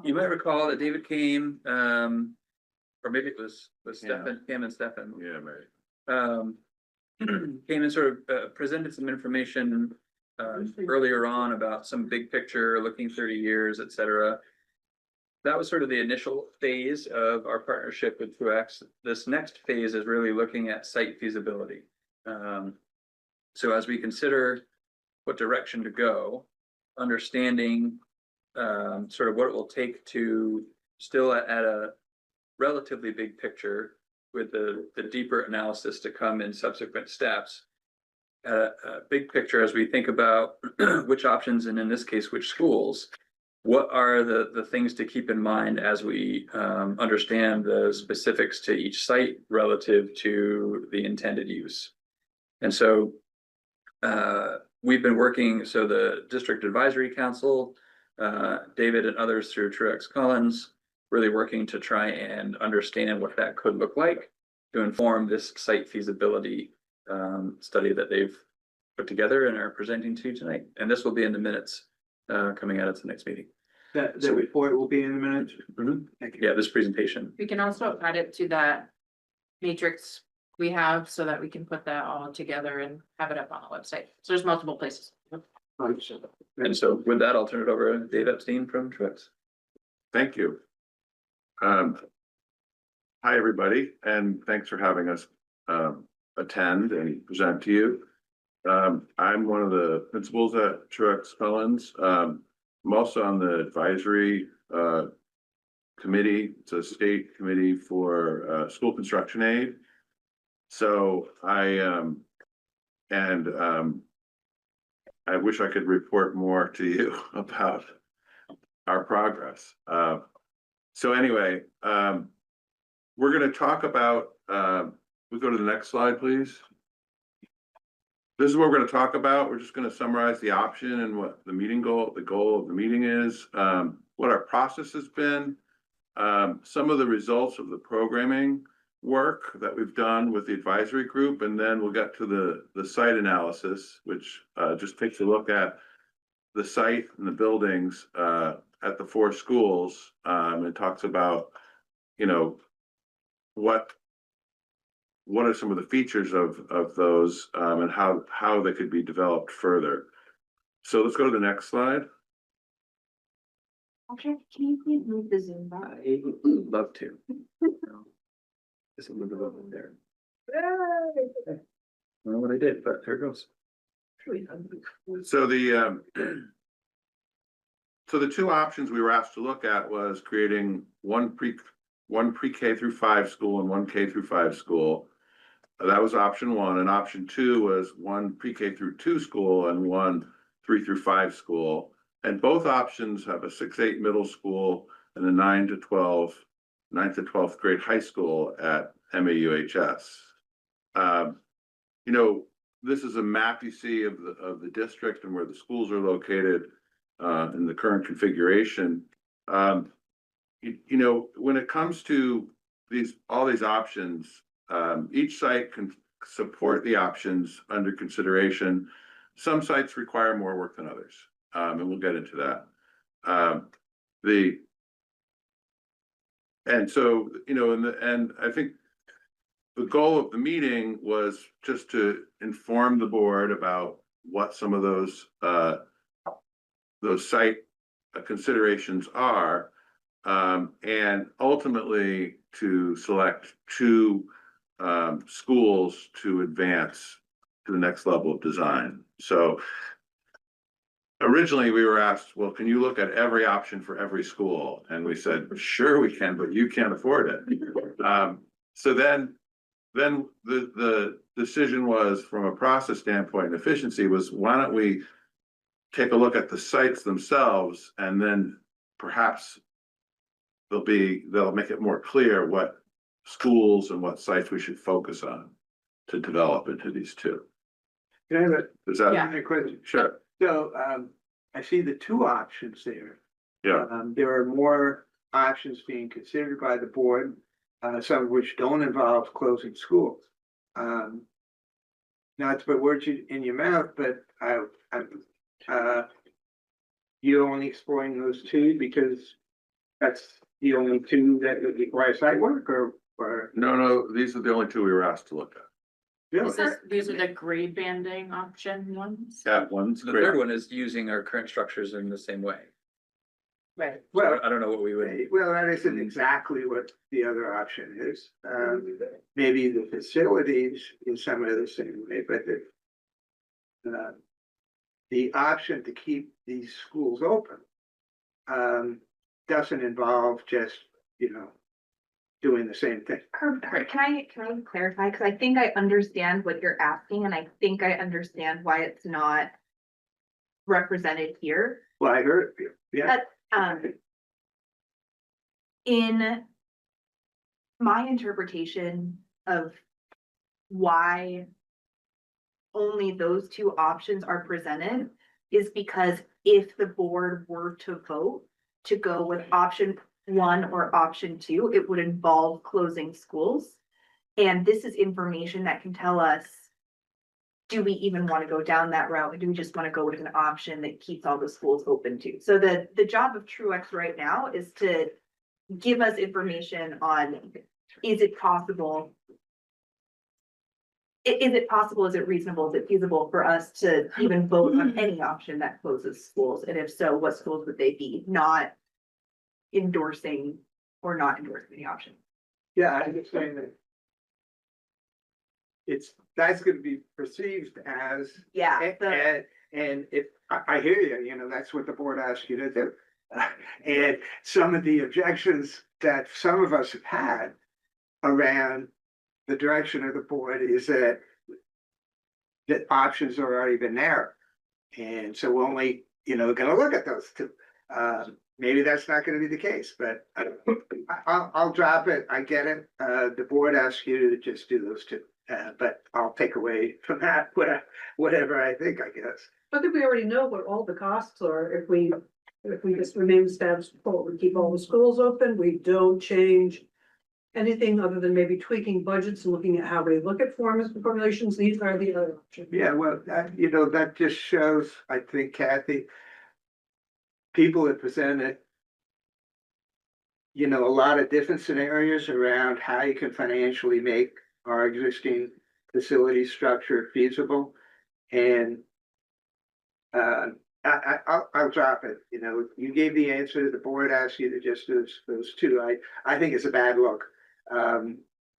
S15: you might recall that David came, or maybe it was Stefan, Cam and Stefan.
S8: Yeah, right.
S15: Came and sort of presented some information earlier on about some big picture, looking 30 years, et cetera. That was sort of the initial phase of our partnership with Truex. This next phase is really looking at site feasibility. So as we consider what direction to go, understanding sort of what it will take to still at a relatively big picture with the deeper analysis to come in subsequent steps. A big picture as we think about which options, and in this case, which schools, what are the things to keep in mind as we understand the specifics to each site relative to the intended use. And so we've been working, so the District Advisory Council, David and others through Truex Collins, really working to try and understand what that could look like to inform this site feasibility study that they've put together and are presenting to you tonight. And this will be in the minutes coming out of the next meeting.
S13: The report will be in a minute. Thank you.
S15: Yeah, this presentation.
S1: We can also add it to that matrix we have so that we can put that all together and have it up on the website. So there's multiple places.
S15: And so with that, I'll turn it over to Dave Epstein from Truex.
S8: Thank you. Hi, everybody, and thanks for having us attend and present to you. I'm one of the principals at Truex Collins. I'm also on the advisory committee. It's a state committee for school construction aid. So
S5: I wish I could report more to you about our progress. So anyway, we're gonna talk about, we go to the next slide, please. This is what we're gonna talk about. We're just gonna summarize the option and what the goal of the meeting is, what our process has been, some of the results of the programming work that we've done with the advisory group, and then we'll get to the site analysis, which just takes a look at the site and the buildings at the 4 schools, and talks about, you know, what are some of the features of those, and how they could be developed further. So let's go to the next slide.
S18: Can you please move the Zoom back?
S15: I would love to. Just a little bit there. I don't know what I did, but there it goes.
S5: So the so the 2 options we were asked to look at was creating one pre-K through 5 school and one K through 5 school. That was option 1, and option 2 was one pre-K through 2 school and one 3 through 5 school. And both options have a 6-8 middle school and a 9 to 12th grade high school at MAUHS. You know, this is a map you see of the district and where the schools are located in the current configuration. You know, when it comes to all these options, each site can support the options under consideration. Some sites require more work than others, and we'll get into that. And so, you know, and I think the goal of the meeting was just to inform the board about what some of those site considerations are, and ultimately to select 2 schools to advance to the next level of design. So originally we were asked, well, can you look at every option for every school? And we said, sure we can, but you can't afford it. So then the decision was, from a process standpoint and efficiency, was why don't we take a look at the sites themselves, and then perhaps they'll make it more clear what schools and what sites we should focus on to develop into these 2.
S13: Can I have
S5: Is that
S13: a question?
S5: Sure.
S13: So, I see the 2 options there.
S5: Yeah.
S13: There are more options being considered by the board, some of which don't involve closing schools. Not to put words in your mouth, but you're only exploring those 2 because that's the only 2 that would require site work, or?
S5: No, these are the only 2 we were asked to look at.
S1: These are the grade banding option ones?
S5: That one's
S15: The
S5: great.
S15: 3rd one is using our current structures in the same way.
S3: Right.
S13: Well,
S15: I don't know what we would.
S13: Well, that isn't exactly what the other option is. Maybe the facilities in some of the same way, but the option to keep these schools open doesn't involve just, you know, doing the same thing.
S17: Can I clarify? Because I think I understand what you're asking, and I think I understand why it's not represented here.
S13: Well, I heard, yeah.
S17: In my interpretation of why only those 2 options are presented is because if the board were to vote to go with option 1 or option 2, it would involve closing schools. And this is information that can tell us, do we even want to go down that route? Or do we just want to go with an option that keeps all the schools open too? So the job of Truex right now is to give us information on, is it possible? Is it possible? Is it reasonable? Is it feasible for us to even vote on any option that closes schools? And if so, what schools would they be? Not endorsing or not endorsing the option.
S13: Yeah, I'm just saying that that's gonna be perceived as.
S17: Yeah.
S13: And if, I hear you, you know, that's what the board asked you to do. And some of the objections that some of us have had around the direction of the board is that options have already been there. And so we're only, gonna look at those two. Maybe that's not gonna be the case, but I'll drop it. I get it. The board asks you to just do those two. But I'll take away from that whatever I think, I guess.
S4: I think we already know what all the costs are if we just remain status quo, we keep all the schools open, we don't change anything other than maybe tweaking budgets and looking at how we look at formulations, these are the other options.
S13: Yeah, well, that just shows, I think, Kathy, people that presented, a lot of different scenarios around how you can financially make our existing facility structure feasible. And I'll drop it. You gave the answer. The board asked you to just do those two. I think it's a bad look,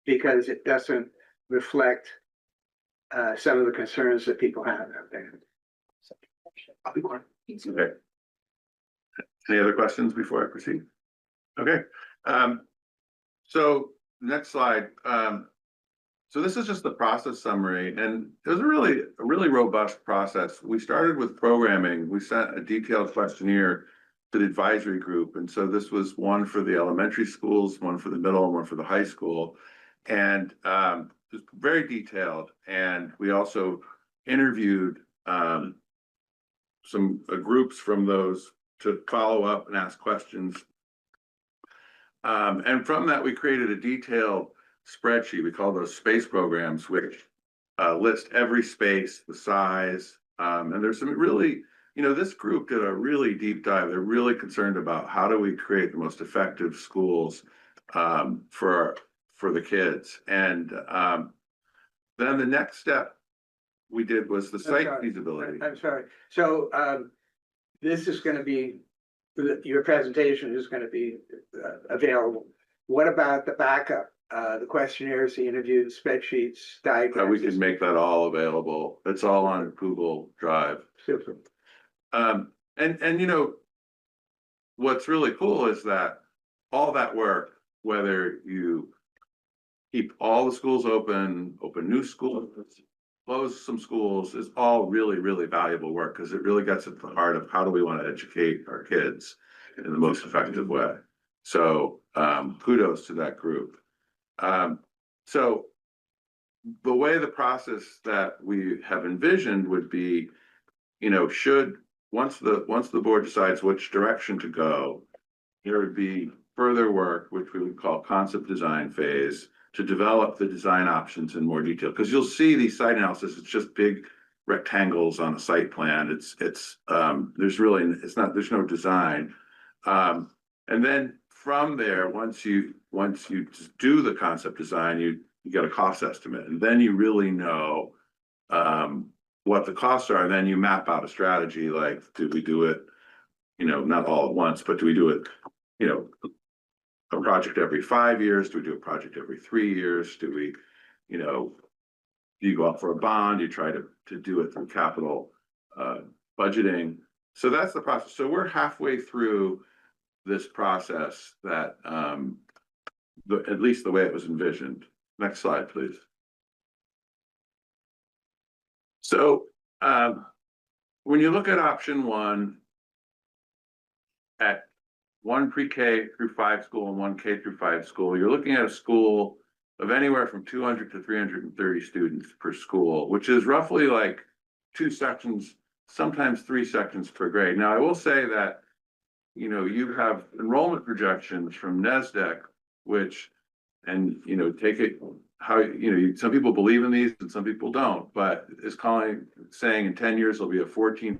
S13: because it doesn't reflect some of the concerns that people have out there. So, I'll be quiet.
S5: Okay. Any other questions before I proceed? Okay, so next slide. So this is just the process summary, and it was a really robust process. We started with programming. We sent a detailed questionnaire to the advisory group, and so this was one for the elementary schools, one for the middle, and one for the high school, and it was very detailed. And we also interviewed some groups from those to follow up and ask questions. And from that, we created a detailed spreadsheet. We call those space programs, which list every space, the size. And there's some really, this group did a really deep dive. They're really concerned about how do we create the most effective schools for the kids. And then the next step we did was the site feasibility.
S13: I'm sorry. So this is going to be, your presentation is going to be available. What about the backup? The questionnaires, the interviews, spreadsheets, diagrams?
S5: We can make that all available. It's all on Google Drive.
S13: Super.
S5: And what's really cool is that all that work, whether you keep all the schools open new schools, close some schools, is all really, really valuable work, because it really gets at the heart of how do we want to educate our kids in the most effective way. So kudos to that group. So the way the process that we have envisioned would be, once the board decides which direction to go, there would be further work, which we would call concept design phase, to develop the design options in more detail. Because you'll see these site analysis, it's just big rectangles on a site plan. There's no design. And then from there, once you do the concept design, you get a cost estimate, and then you really know what the costs are, and then you map out a strategy. Like, do we do it, not all at once, but do we do it, a project every 5 years? Do we do a project every 3 years? Do we, do you go out for a bond? You try to do it through capital budgeting. So that's the process. So we're halfway through this process that at least the way it was envisioned. Next slide, please. So when you look at option one, at one pre-K through 5 school and one K through 5 school, you're looking at a school of anywhere from 200 to 330 students per school, which is roughly like 2 sections, sometimes 3 sections per grade. Now, I will say that, you have enrollment projections from NESDEC, which, and, take it how, some people believe in these and some people don't, but is saying in 10 years, there'll be a 14%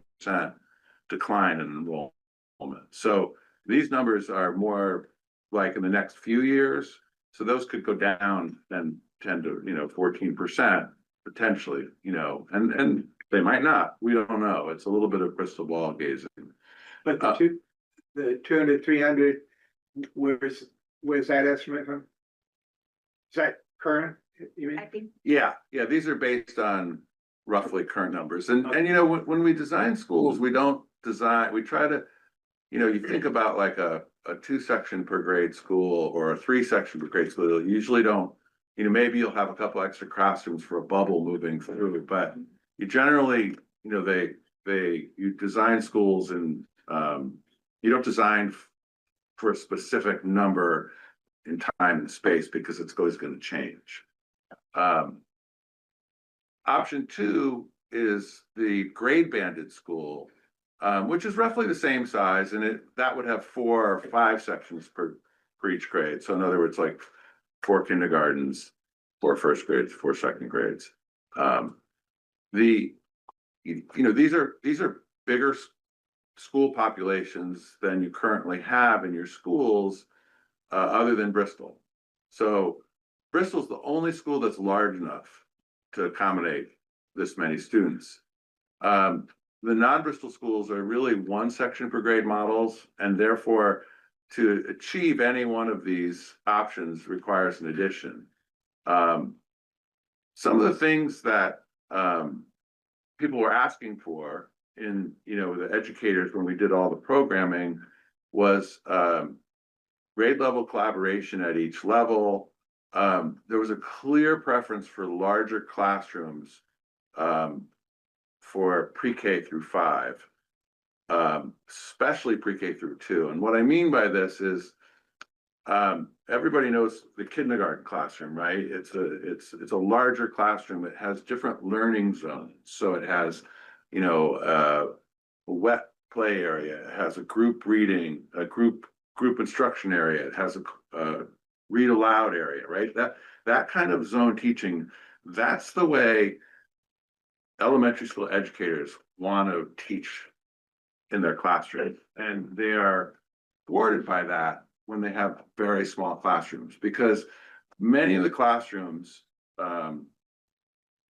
S5: decline in enrollment. So these numbers are more like in the next few years. So those could go down then 10 to, 14% potentially, and they might not. We don't know. It's a little bit of crystal ball gazing.
S13: But the 200, 300, where's that estimate from? Is that current, you mean?
S17: I think
S5: Yeah, these are based on roughly current numbers. And when we design schools, we don't design, we try to, you think about like a 2-section per grade school or a 3-section per grade school. You usually don't, maybe you'll have a couple extra classrooms for a bubble moving through, but you generally, you design schools and, you don't design for a specific number in time and space because it's always going to change. Option two is the grade banded school, which is roughly the same size, and that would have 4 or 5 sections per each grade. So in other words, like 4 kindergartens, 4 first grades, 4 second grades. These are bigger school populations than you currently have in your schools, other than Bristol. So Bristol's the only school that's large enough to accommodate this many students. The non-Bristol schools are really 1 section per grade models, and therefore to achieve any one of these options requires an addition. Some of the things that people were asking for in, the educators when we did all the programming was grade level collaboration at each level. There was a clear preference for larger classrooms for pre-K through 5, especially pre-K through 2. And what I mean by this is, everybody knows the kindergarten classroom, right? It's a larger classroom. It has different learning zones. So it has, a wet play area. It has a group reading, a group instruction area. It has a read aloud area, right? That kind of zone teaching, that's the way elementary school educators want to teach in their classroom. And they are thwarted by that when they have very small classrooms, because many of the classrooms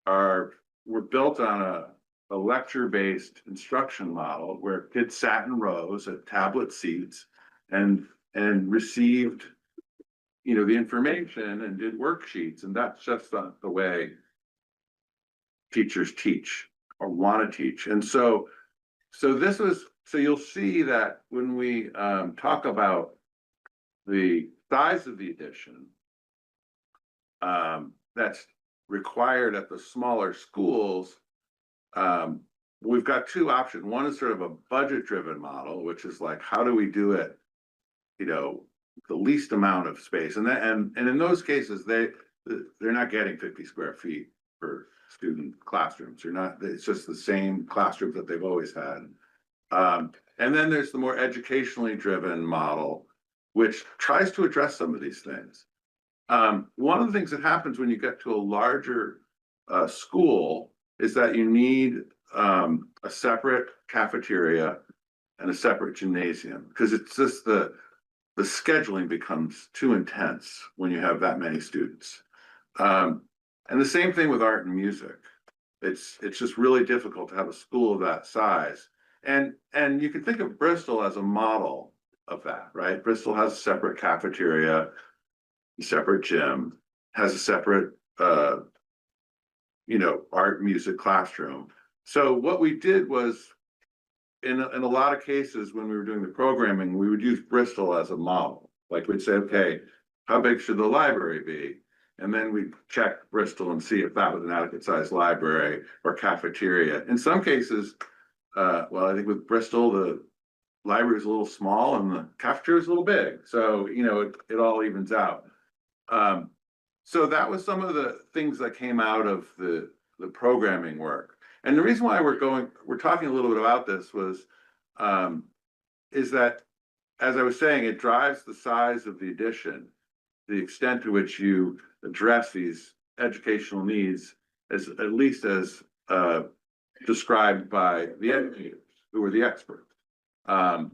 S5: were built on a lecture-based instruction model where kids sat in rows at tablet seats and received, the information and did worksheets, and that's just not the way teachers teach or want to teach. And so you'll see that when we talk about the size of the addition that's required at the smaller schools, we've got 2 options. One is sort of a budget-driven model, which is like, how do we do it, the least amount of space, and in those cases they're not getting 50 square feet per student classrooms. It's just the same classrooms that they've always had. And then there's the more educationally driven model, which tries to address some of these things. One of the things that happens when you get to a larger school is that you need a separate cafeteria and a separate gymnasium, because it's just the scheduling becomes too intense when you have that many students. And the same thing with art and music. It's just really difficult to have a school of that size. And you can think of Bristol as a model of that, right? Bristol has a separate cafeteria, a separate gym, has a separate art music classroom. So what we did was, in a lot of cases when we were doing the programming, we would use Bristol as a model. Like we'd say, okay, how big should the library be? And then we'd check Bristol and see if that was an adequate sized library or cafeteria. In some cases, I think with Bristol, the library is a little small and the cafeteria is a little big. So, it all evens out. So that was some of the things that came out of the programming work. And the reason why we're talking a little bit about this is that, as I was saying, it drives the size of the addition, the extent to which you address these educational needs, as at least as described by the educators who are the experts. And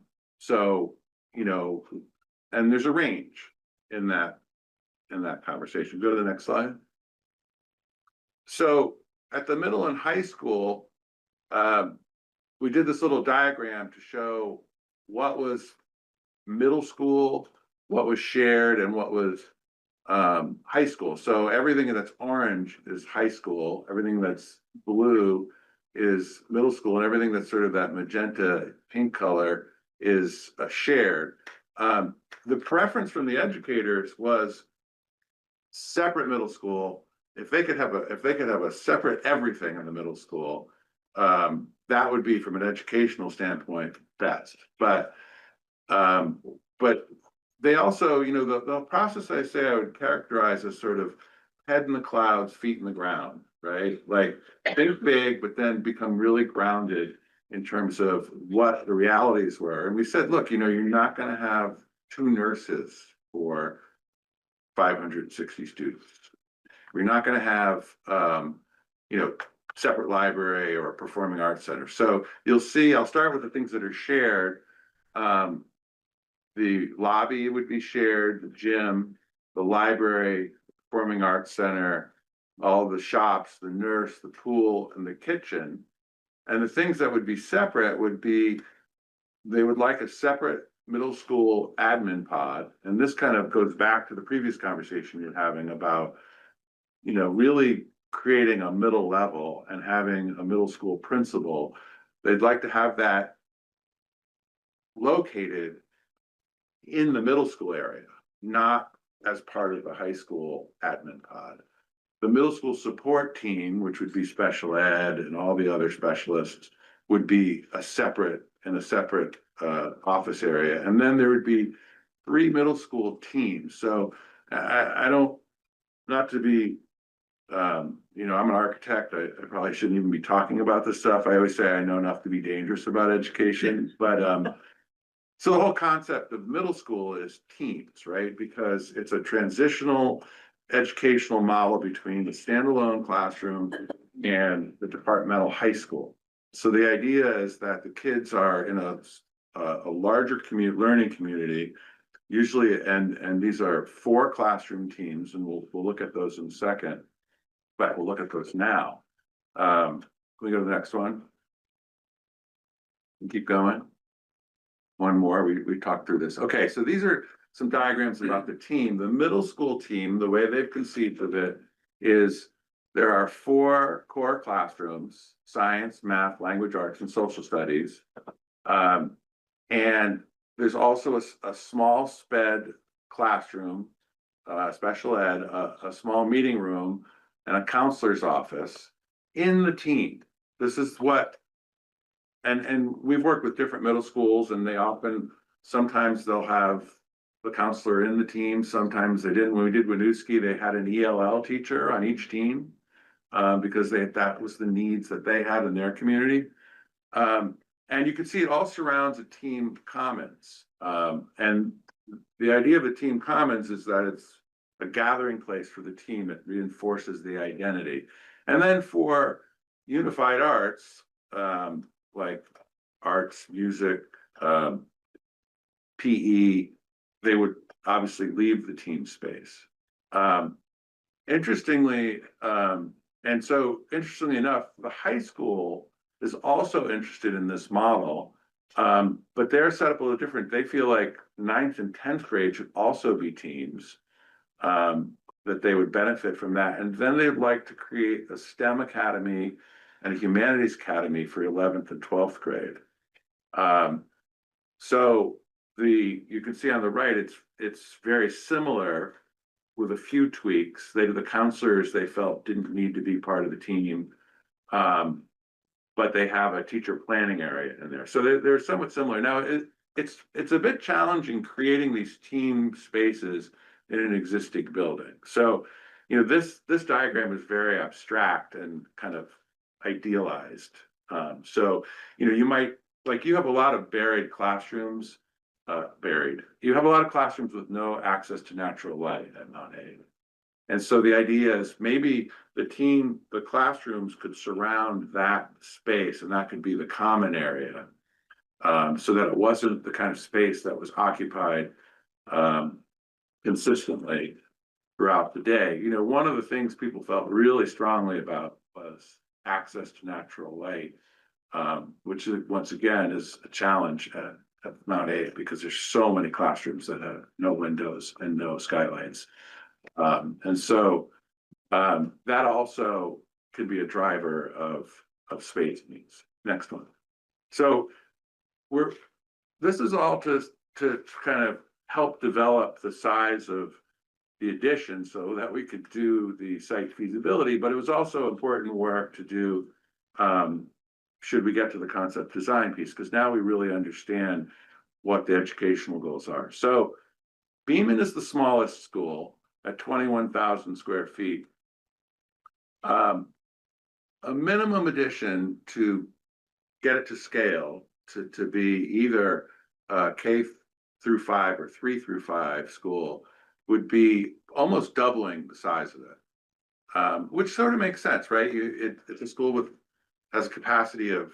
S5: there's a range in that conversation. Go to the next slide. So at the middle and high school, we did this little diagram to show what was middle school, what was shared, and what was high school. So everything that's orange is high school, everything that's blue is middle school, and everything that's sort of that magenta pink color is shared. The preference from the educators was separate middle school. If they could have a separate everything in the middle school, that would be from an educational standpoint best, but they also, you know, the process I say I would characterize as sort of head in the clouds, feet in the ground, right? Like think big, but then become really grounded in terms of what the realities were. And we said, look, you know, you're not going to have 2 nurses for 560 students. We're not going to have, you know, separate library or performing arts center. So you'll see, I'll start with the things that are shared. The lobby would be shared, the gym, the library, performing arts center, all the shops, the nurse, the pool, and the kitchen. And the things that would be separate would be, they would like a separate middle school admin pod. And this kind of goes back to the previous conversation you're having about, you know, really creating a middle level and having a middle school principal. They'd like to have that located in the middle school area, not as part of the high school admin pod. The middle school support team, which would be special ed and all the other specialists, would be a separate office area. And then there would be 3 middle school teams. So I don't, not to be, you know, I'm an architect. I probably shouldn't even be talking about this stuff. I always say I know enough to be dangerous about education, but so the whole concept of middle school is teams, right? Because it's a transitional educational model between the standalone classroom and the departmental high school. So the idea is that the kids are in a larger learning community, usually, and these are 4 classroom teams, and we'll look at those in a second, but we'll look at those now. Can we go to the next one? Keep going. One more, we talked through this. Okay, so these are some diagrams about the team. The middle school team, the way they've conceived of it is there are 4 core classrooms: science, math, language arts, and social studies. And there's also a small sped classroom, special ed, a small meeting room, and a counselor's office in the team. This is what, and we've worked with different middle schools, and they often, sometimes they'll have the counselor in the team, sometimes they didn't. When we did Winooski, they had an ELL teacher on each team, because that was the needs that they had in their community. And you can see it all surrounds a team commons. And the idea of a team commons is that it's a gathering place for the team. It reinforces the identity. And then for unified arts, like arts, music, PE, they would obviously leave the team space. Interestingly enough, the high school is also interested in this model, but they're set up a little different. They feel like 9th and 10th grade should also be teams, that they would benefit from that. And then they'd like to create a STEM academy and a humanities academy for 11th and 12th grade. So you can see on the right, it's very similar with a few tweaks. The counselors, they felt, didn't need to be part of the team, but they have a teacher planning area in there. So they're somewhat similar. Now, it's a bit challenging creating these team spaces in an existing building. So, you know, this diagram is very abstract and kind of idealized. So, you know, you might, like, you have a lot of buried classrooms, you have a lot of classrooms with no access to natural light at Mount A. And so the idea is maybe the classrooms could surround that space, and that could be the common area, so that it wasn't the kind of space that was occupied consistently throughout the day. You know, one of the things people felt really strongly about was access to natural light, which once again is a challenge at Mount A, because there's so many classrooms that have no windows and no skylights. And so that also could be a driver of space needs. Next one. So this is all to kind of help develop the size of the addition so that we could do the site feasibility, but it was also important work to do should we get to the concept design piece, because now we really understand what the educational goals are. So Beaman is the smallest school at 21,000 square feet. A minimum addition to get it to scale to be either K through 5 or 3 through 5 school would be almost doubling the size of it, which sort of makes sense, right? It's a school has a capacity of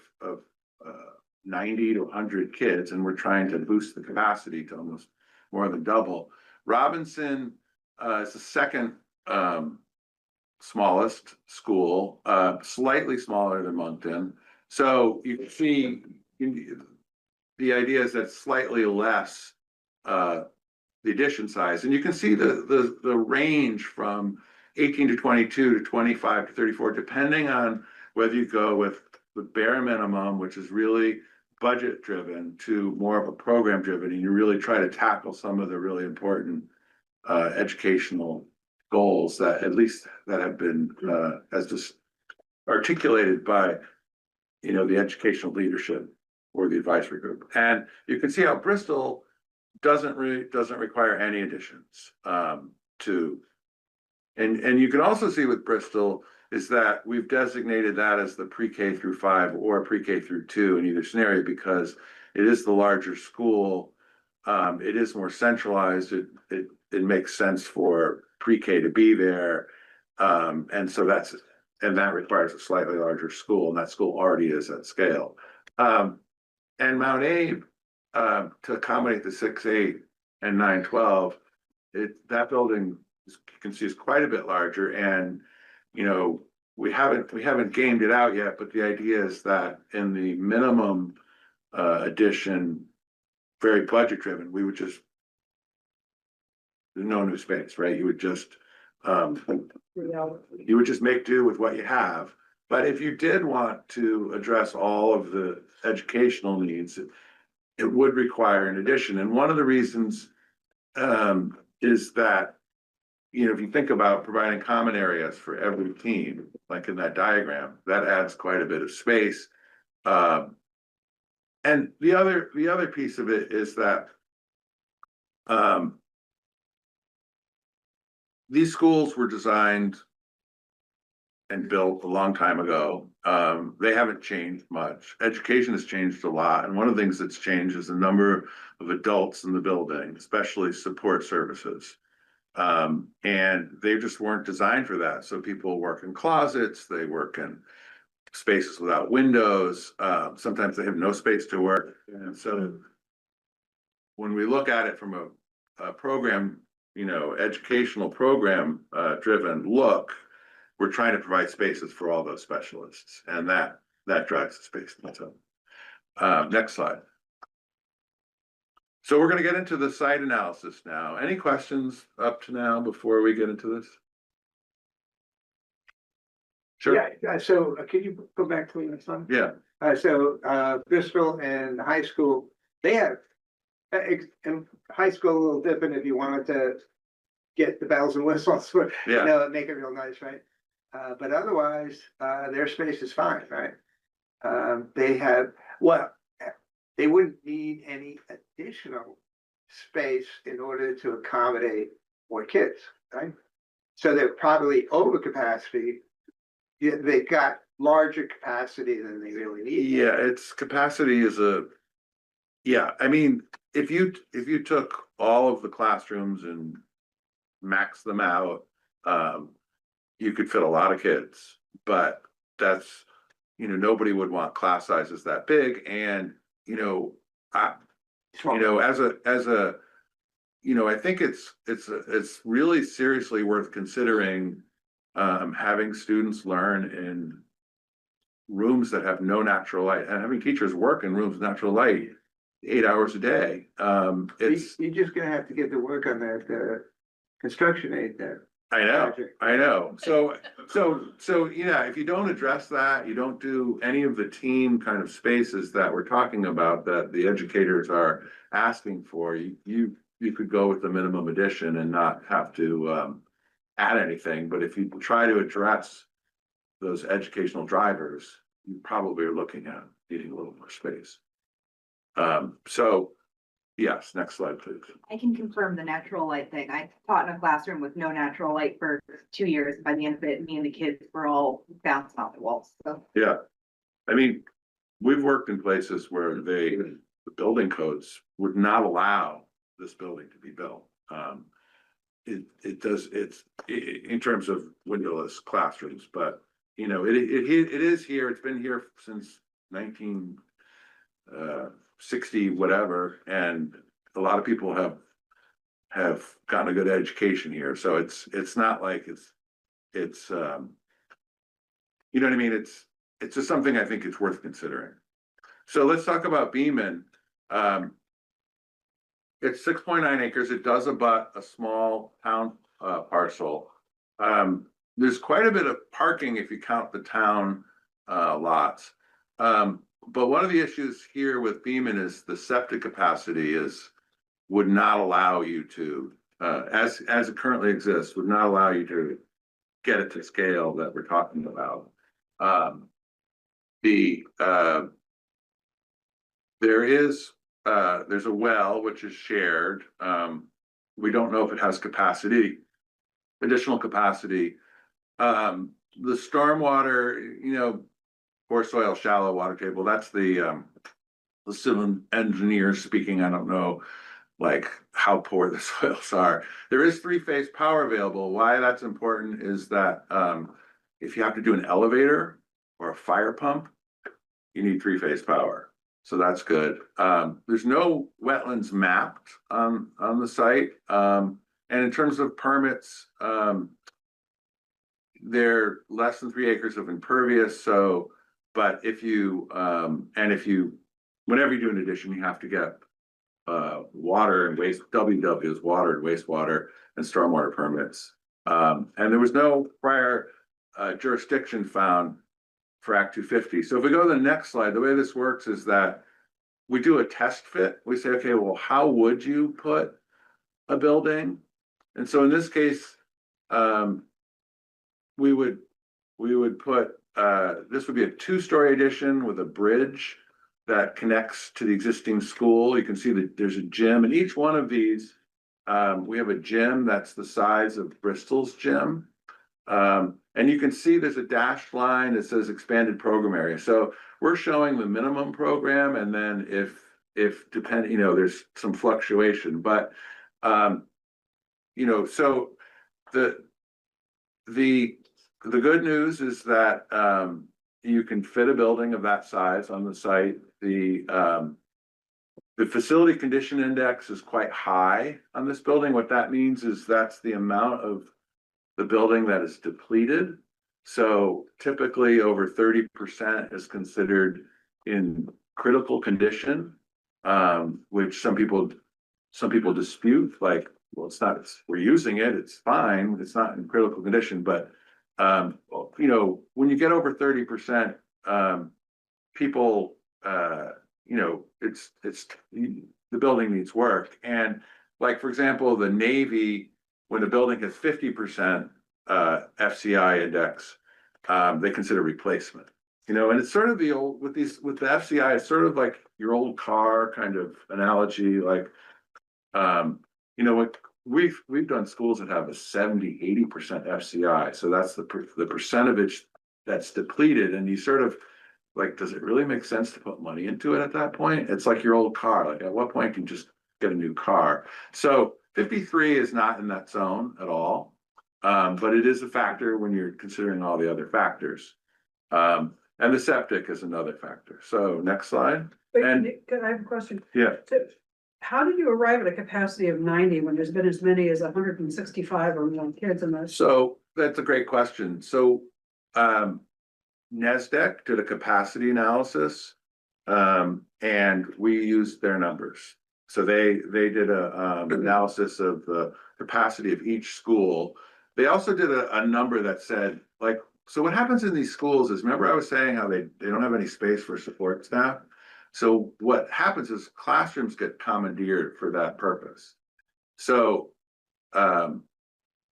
S5: 90 to 100 kids, and we're trying to boost the capacity to almost more than double. Robinson is the second smallest school, slightly smaller than Moncton. So you can see the idea is that slightly less the addition size, and you can see the range from 18 to 22 to 25 to 34, depending on whether you go with the bare minimum, which is really budget driven, to more of a program driven, and you really try to tackle some of the really important educational goals that at least that have been as just articulated by the educational leadership or the advisory group. And you can see how Bristol doesn't require any additions to. And you can also see with Bristol is that we've designated that as the pre-K through 5 or pre-K through 2 in either scenario, because it is the larger school. It is more centralized. It makes sense for pre-K to be there. And so that requires a slightly larger school, and that school already is at scale. And Mount Abe, to accommodate the 6-8 and 9-12, that building you can see is quite a bit larger, and we haven't gamed it out yet, but the idea is that in the minimum addition, very budget driven, we would just there's no new space, right? You would just make do with what you have. But if you did want to address all of the educational needs, it would require an addition. And one of the reasons is that if you think about providing common areas for every team, like in that diagram, that adds quite a bit of space. And the other piece of it is that these schools were designed and built a long time ago. They haven't changed much. Education has changed a lot. And one of the things that's changed is the number of adults in the building, especially support services. And they just weren't designed for that. So people work in closets, they work in spaces without windows. Sometimes they have no space to work. And so when we look at it from a program, educational program driven look, we're trying to provide spaces for all those specialists, and that drives the space. So, next slide. So we're going to get into the site analysis now. Any questions up to now before we get into this? Sure.
S13: Yeah, so can you go back to the next one?
S5: Yeah.
S13: So Bristol and high school, they have, in high school, a little different if you wanted to get the bells and whistles, make it real nice, right? But otherwise, their space is fine, right? They wouldn't need any additional space in order to accommodate more kids, right? So they're probably over capacity. Yeah, they've got larger capacity than they really need.
S5: Yeah, its capacity is I mean, if you took all of the classrooms and maxed them out, you could fit a lot of kids, but that's, nobody would want class sizes that big. And, I think it's really seriously worth considering having students learn in rooms that have no natural light, and having teachers work in rooms with natural light 8 hours a day.
S13: You're just gonna have to get to work on that construction aid there.
S5: I know. So, if you don't address that, you don't do any of the team kind of spaces that we're talking about that the educators are asking for, you could go with the minimum addition and not have to add anything. But if you try to address those educational drivers, you probably are looking at needing a little more space. So, yes, next slide, please.
S17: I can confirm the natural light thing. I taught in a classroom with no natural light for 2 years. By the end of it, me and the kids were all bouncing off the walls, so.
S5: Yeah, I mean, we've worked in places where the building codes would not allow this building to be built. It's in terms of windowless classrooms, but you know, it is here, it's been here since 1960 whatever, and a lot of people have gotten a good education here, so it's not like it's you know what I mean, it's just something I think it's worth considering. So let's talk about Beaman. It's 6.9 acres. It does abut a small town parcel. There's quite a bit of parking if you count the town lots. But one of the issues here with Beaman is the septic capacity would not allow you to, as it currently exists, would not allow you to get it to scale that we're talking about. There's a well which is shared. We don't know if it has additional capacity. The stormwater, you know, poor soil, shallow water table, that's the civil engineer speaking. I don't know like how poor the soils are. There is 3-phase power available. Why that's important is that if you have to do an elevator or a fire pump, you need 3-phase power. So that's good. There's no wetlands mapped on the site. And in terms of permits, they're less than 3 acres of impervious. So, but if you, whenever you do an addition, you have to get water and waste, WW's water and wastewater and stormwater permits. And there was no prior jurisdiction found for Act 250. So if we go to the next slide, the way this works is that we do a test fit. We say, okay, well, how would you put a building? And so in this case, we would put, this would be a 2-story addition with a bridge that connects to the existing school. You can see that there's a gym, and each one of these, we have a gym that's the size of Bristol's gym. And you can see there's a dashed line that says expanded program area. So we're showing the minimum program, and then if depending, you know, there's some fluctuation, but you know, so the good news is that you can fit a building of that size on the site. The facility condition index is quite high on this building. What that means is that's the amount of the building that is depleted. So typically over 30% is considered in critical condition, which some people dispute, like, well, it's not, we're using it, it's fine, it's not in critical condition, but you know, when you get over 30%, people, you know, it's the building needs work. And like, for example, the Navy, when the building has 50% FCI index, they consider replacement. You know, and it's sort of the old with the FCI, it's sort of like your old car kind of analogy. Like, you know, what we've done schools that have a 70-80% FCI, so that's the percentage that's depleted, and you sort of like, does it really make sense to put money into it at that point? It's like your old car. Like, at what point can you just get a new car? So 53 is not in that zone at all, but it is a factor when you're considering all the other factors. And the septic is another factor. So next slide.
S4: Wait,
S5: And
S4: Nick, I have a question.
S5: yeah,
S4: So how did you arrive at a capacity of 90 when there's been as many as 165 or more kids in those?
S5: so that's a great question. So NESDEC did a capacity analysis, and we used their numbers. So they did a analysis of the capacity of each school. They also did a number that said, like, so what happens in these schools is, remember I was saying how they don't have any space for support staff. So what happens is classrooms get commandeered for that purpose. So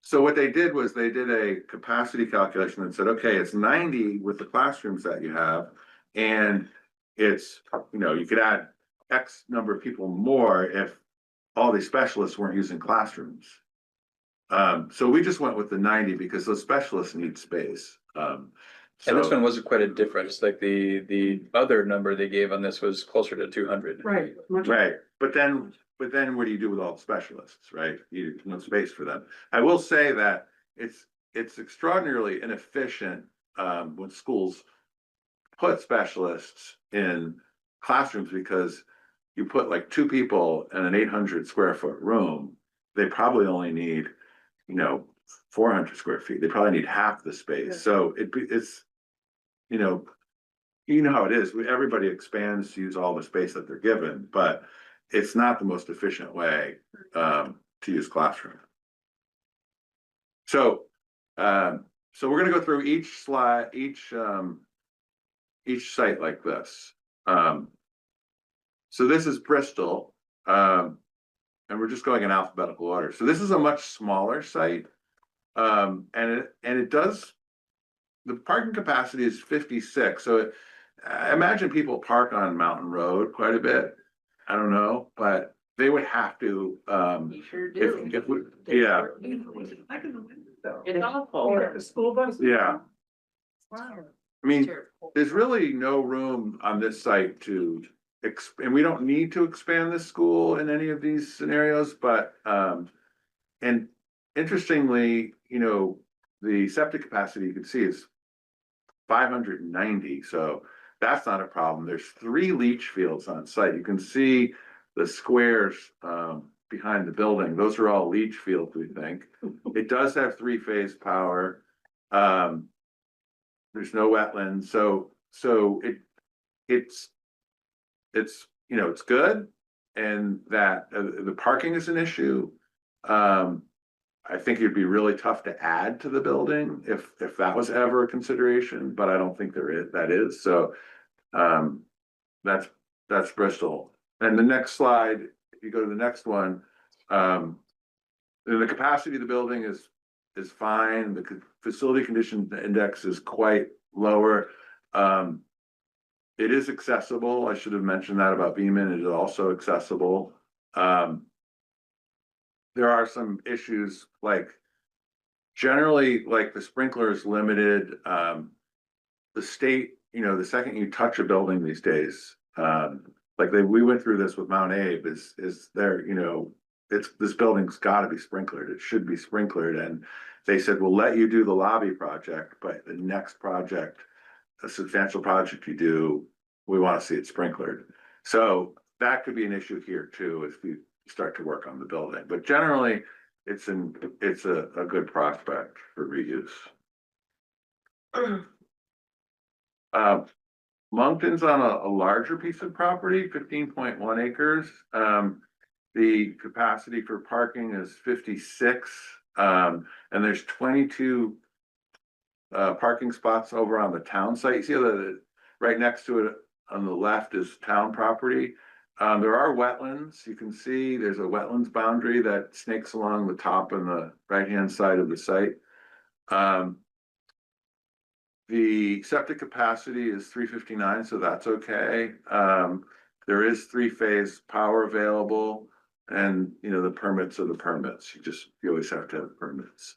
S5: So what they did was they did a capacity calculation and said, okay, it's 90 with the classrooms that you have. And it's, you could add X number of people more if all these specialists weren't using classrooms. So we just went with the 90 because those specialists need space.
S15: And this
S5: So-
S15: one wasn't quite a difference, like the other number they gave on this was closer to 200.
S4: Right.
S5: Right, but then what do you do with all the specialists, right? You no space for them. I will say that it's extraordinarily inefficient when schools put specialists in classrooms because you put like 2 people in an 800 square foot room, they probably only need, 400 square feet. They probably need half the space. So it's, you know how it is. Everybody expands to use all the space that they're given, but it's not the most efficient way to use classroom. So we're gonna go through each slide, each site like this. So this is Bristol, and we're just going in alphabetical order. So this is a much smaller site, and it does. The parking capacity is 56. So I imagine people park on Mountain Road quite a bit. I don't know, but they would have to.
S3: You sure do.
S5: Yeah.
S3: It's awful.
S4: The school bus.
S5: Yeah.
S4: Wow.
S5: I mean, there's really no room on this site to, and we don't need to expand this school in any of these scenarios, but, and interestingly, the septic capacity you can see is 590, so that's not a problem. There's 3 leach fields on site. You can see the squares, behind the building. Those are all leach fields, we think. It does have 3-phase power. There's no wetlands, so it's it's good, and that the parking is an issue. I think it'd be really tough to add to the building if that was ever a consideration, but I don't think that is. So that's Bristol. And the next slide, if you go to the next one, the capacity of the building is fine. The facility condition index is quite lower. It is accessible. I should have mentioned that about Beaman. It is also accessible. There are some issues like generally like the sprinkler is limited. The state, the second you touch a building these days, we went through this with Mount Abe is there, this building's gotta be sprinklered. It should be sprinklered. And they said, we'll let you do the lobby project, but the next project, a substantial project you do, we want to see it sprinklered. So that could be an issue here too, if you start to work on the building, but generally it's a good prospect for reuse. Moncton's on a larger piece of property, 15.1 acres. The capacity for parking is 56, and there's 22 parking spots over on the town site. You see that right next to it on the left is town property. There are wetlands. You can see there's a wetlands boundary that snakes along the top and the right-hand side of the site. The septic capacity is 359, so that's okay. There is 3-phase power available, and the permits are the permits. You always have to have permits.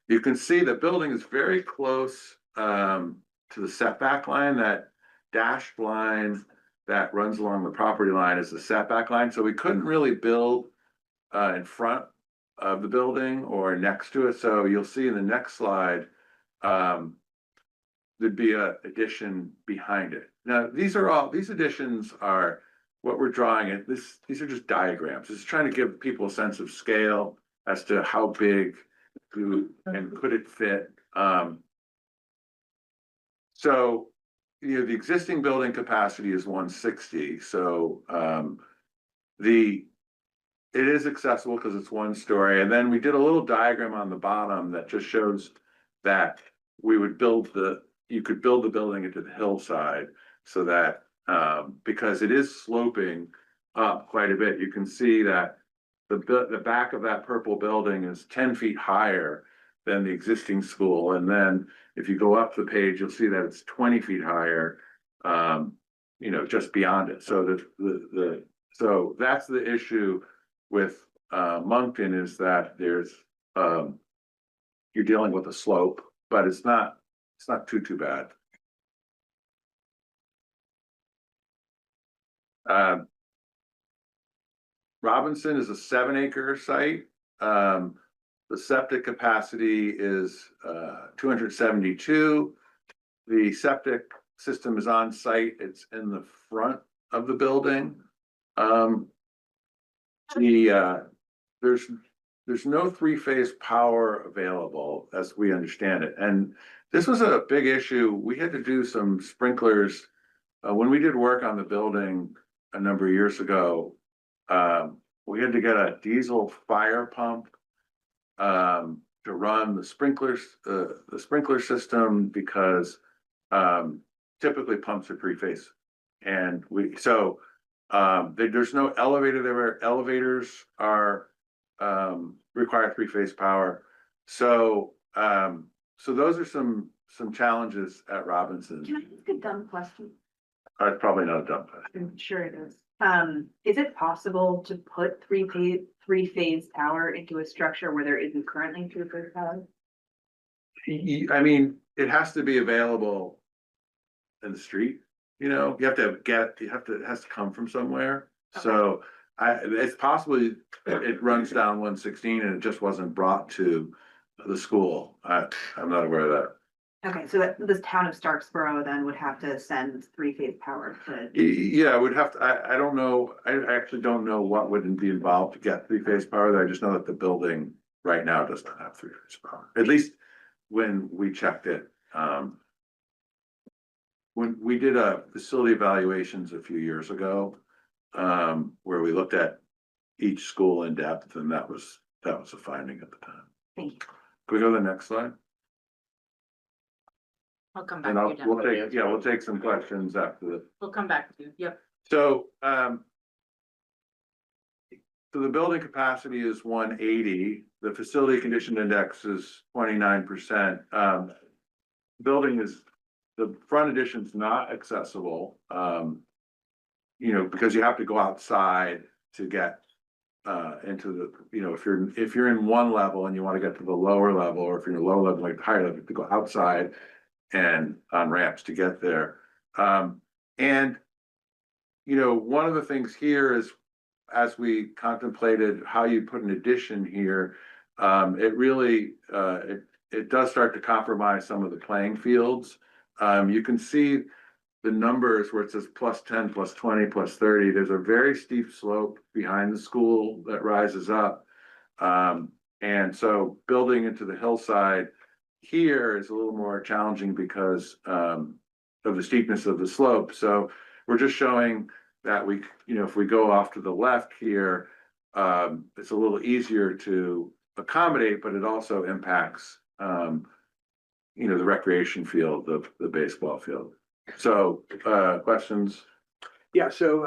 S5: You can see the building is very close to the setback line. That dashed line that runs along the property line is the setback line. So we couldn't really build in front of the building or next to it. So you'll see in the next slide, there'd be an addition behind it. Now, these additions are what we're drawing it. These are just diagrams. It's trying to give people a sense of scale as to how big and could it fit. So, the existing building capacity is 160. So it is accessible because it's 1 story. And then we did a little diagram on the bottom that just shows that we would you could build the building into the hillside so that because it is sloping up quite a bit, you can see that the back of that purple building is 10 feet higher than the existing school. And then if you go up the page, you'll see that it's 20 feet higher, just beyond it. So so that's the issue with Moncton, is that there's you're dealing with a slope, but it's not too bad. Robinson is a 7-acre site. The septic capacity is 272. The septic system is on site. It's in the front of the building. There's no 3-phase power available as we understand it. And this was a big issue. We had to do some sprinklers when we did work on the building a number of years ago. We had to get a diesel fire pump to run the sprinkler system, because typically pumps are 3-phase. And there's no elevator there. Elevators are require 3-phase power. So those are some challenges at Robinson.
S17: Can I ask a dumb question?
S5: It's probably not a dumb question.
S17: I'm sure it is. Is it possible to put three-phase power into a structure where there isn't currently 3-phase power?
S5: I mean, it has to be available in the street, you has to, it has to come from somewhere.
S17: Okay.
S5: So it's possibly it runs down 116 and it just wasn't brought to the school. I'm not aware of that.
S17: Okay, so that this town of Starksboro then would have to send 3-phase power to.
S5: Yeah, I would have to, I don't know, I actually don't know what would be involved to get 3-phase power there. I just know that the building right now does not have 3-phase power, at least when we checked it. When we did facility evaluations a few years ago, where we looked at each school in depth, and that was a finding at the time.
S17: Thank you.
S5: Can we go to the next slide?
S1: I'll come back
S5: And
S1: to you.
S5: we'll take some questions after the.
S1: We'll come back to you. Yep.
S5: So the building capacity is 180. The facility condition index is 29%. The front addition is not accessible, because you have to go outside to get into the, if you're in one level and you want to get to the lower level, or if you're in a lower level, like the higher level, you have to go outside and on ramps to get there. And one of the things here is, as we contemplated how you put an addition here, it really, it does start to compromise some of the playing fields. You can see the numbers where it says +10, +20, +30. There's a very steep slope behind the school that rises up. And so building into the hillside here is a little more challenging because of the steepness of the slope. So we're just showing that if we go off to the left here, it's a little easier to accommodate, but it also impacts the recreation field, the baseball field. So questions?
S13: Yeah, so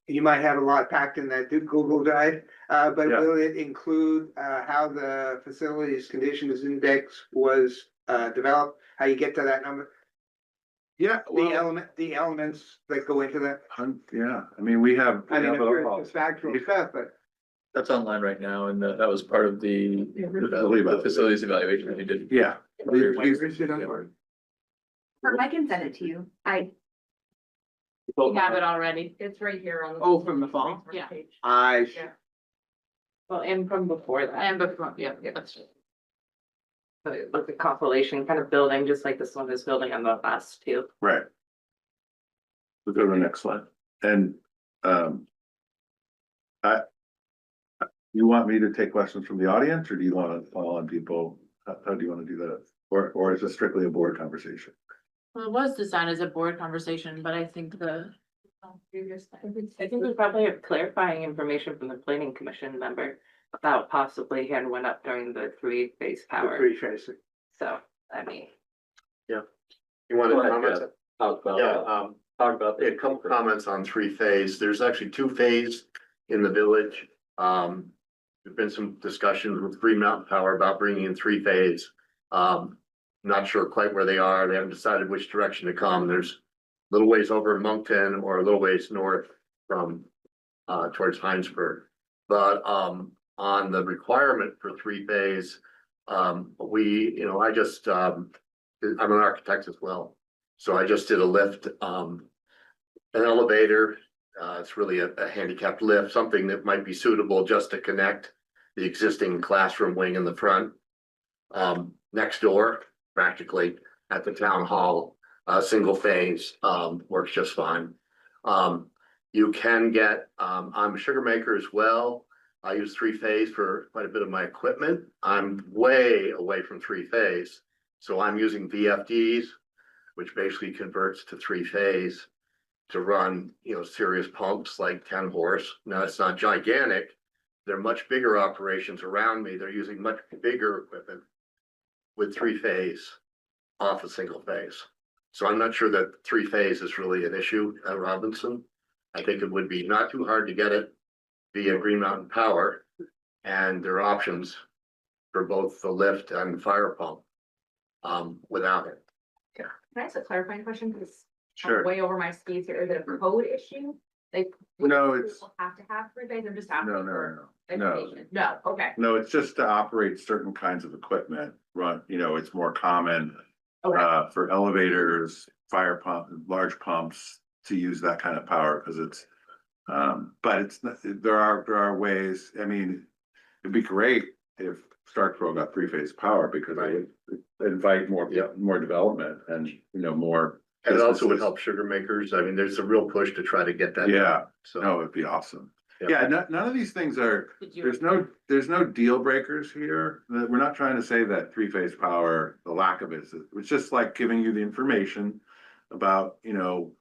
S13: you might have a lot packed in that Google Drive, but
S5: Yeah.
S13: will it include how the facilities conditions index was developed, how you get to that number?
S5: Yeah,
S13: The elements that go into that?
S5: Yeah, I mean, we have.
S13: I mean, it's factual stuff, but.
S15: That's online right now, and that was part of the facilities evaluation that you did.
S5: Yeah.
S13: Where is it on?
S17: I can send it to you.
S1: We have it already.
S20: It's right here on the.
S13: Oh, from the phone?
S1: Yeah.
S13: I.
S20: Yeah.
S18: Well, and from before that,
S1: And before, yeah, that's.
S18: so it was a compilation kind of building, just like this one is building on the last two.
S5: Right. We'll go to the next slide. And you want me to take questions from the audience, or do you want to call on people? How do you want to do that? Or is it strictly a board conversation?
S1: Well, it was designed as a board conversation, but I think
S18: I think we probably have clarifying information from the planning commission member about possibly hand one up during the 3-phase power.
S13: 3-phase.
S18: So, I mean.
S8: You want to comment?
S19: Talk about,
S8: Yeah,
S19: talk about.
S8: a couple comments on 3-phase. There's actually 2-phase in the village. There's been some discussions with Green Mountain Power about bringing in three-phase. Not sure quite where they are. They haven't decided which direction to come. There's a little ways over in Moncton or a little ways north from towards Heinsberg. But on the requirement for three-phase, we, you know, I just I'm an architect as well. So I just did a lift, an elevator. It's really a handicapped lift, something that might be suitable just to connect the existing classroom wing in the front. Next door, practically at the town hall, single phase, works just fine. You can get, I'm a sugar maker as well. I use three-phase for quite a bit of my equipment. I'm way away from three-phase. So I'm using VFDs, which basically converts to three-phase to run, you know, serious pumps like 10 horse. Now it's not gigantic. They're much bigger operations around me. They're using much bigger equipment with three-phase off a single phase. So I'm not sure that three-phase is really an issue at Robinson. I think it would be not too hard to get it via Green Mountain Power, and there are options for both the lift and fire pump without it.
S20: Can I ask a clarifying question? Because
S5: Sure.
S20: I'm way over my skis here. Is it a code issue? Like,
S5: No, it's-
S20: people have to have three-phase. I'm just asking
S5: No,
S20: for
S5: no.
S20: education. No, okay.
S5: No, it's just to operate certain kinds of equipment, run, you know, it's more common.
S20: Okay.
S5: For elevators, fire pump, large pumps to use that kind of power, because it's. But it's, there are ways, I mean, it'd be great if Starkville got three-phase power, because it would invite more development and, you know, more.
S8: And it also would
S5: businesses.
S8: help sugar makers. I mean, there's a real push to try to get that.
S5: Yeah,
S8: done, so.
S5: no, it'd be awesome.
S8: Yeah.
S5: Yeah, none of these things are, there's no deal breakers here. We're not trying to say that three-phase power, the lack of it, it's just like giving you the information about, you know,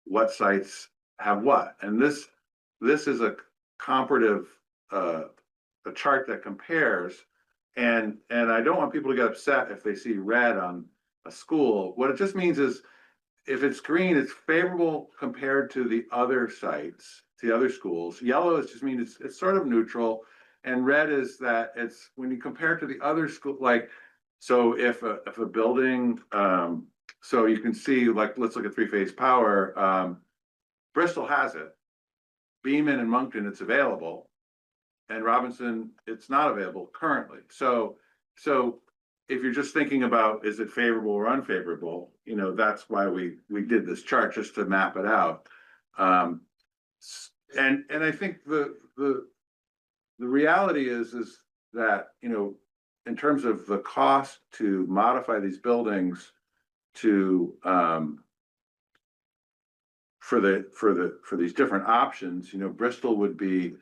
S5: what sites have what. And this is a comparative, a chart that compares. And I don't want people to get upset if they see red on a school. What it just means is, if it's green, it's favorable compared to the other sites, to the other schools. Yellow is just means it's sort of neutral. And red is that it's when you compare it to the other school, like, so if a building, so you can see, like, let's look at three-phase power. Bristol has it. Beaman and Moncton, it's available. And Robinson, it's not available currently. So if you're just thinking about, is it favorable or unfavorable, you know, that's why we did this chart, just to map it out. And I think the reality is that, you know, in terms of the cost to modify these buildings to, for these different options, you know, Bristol would be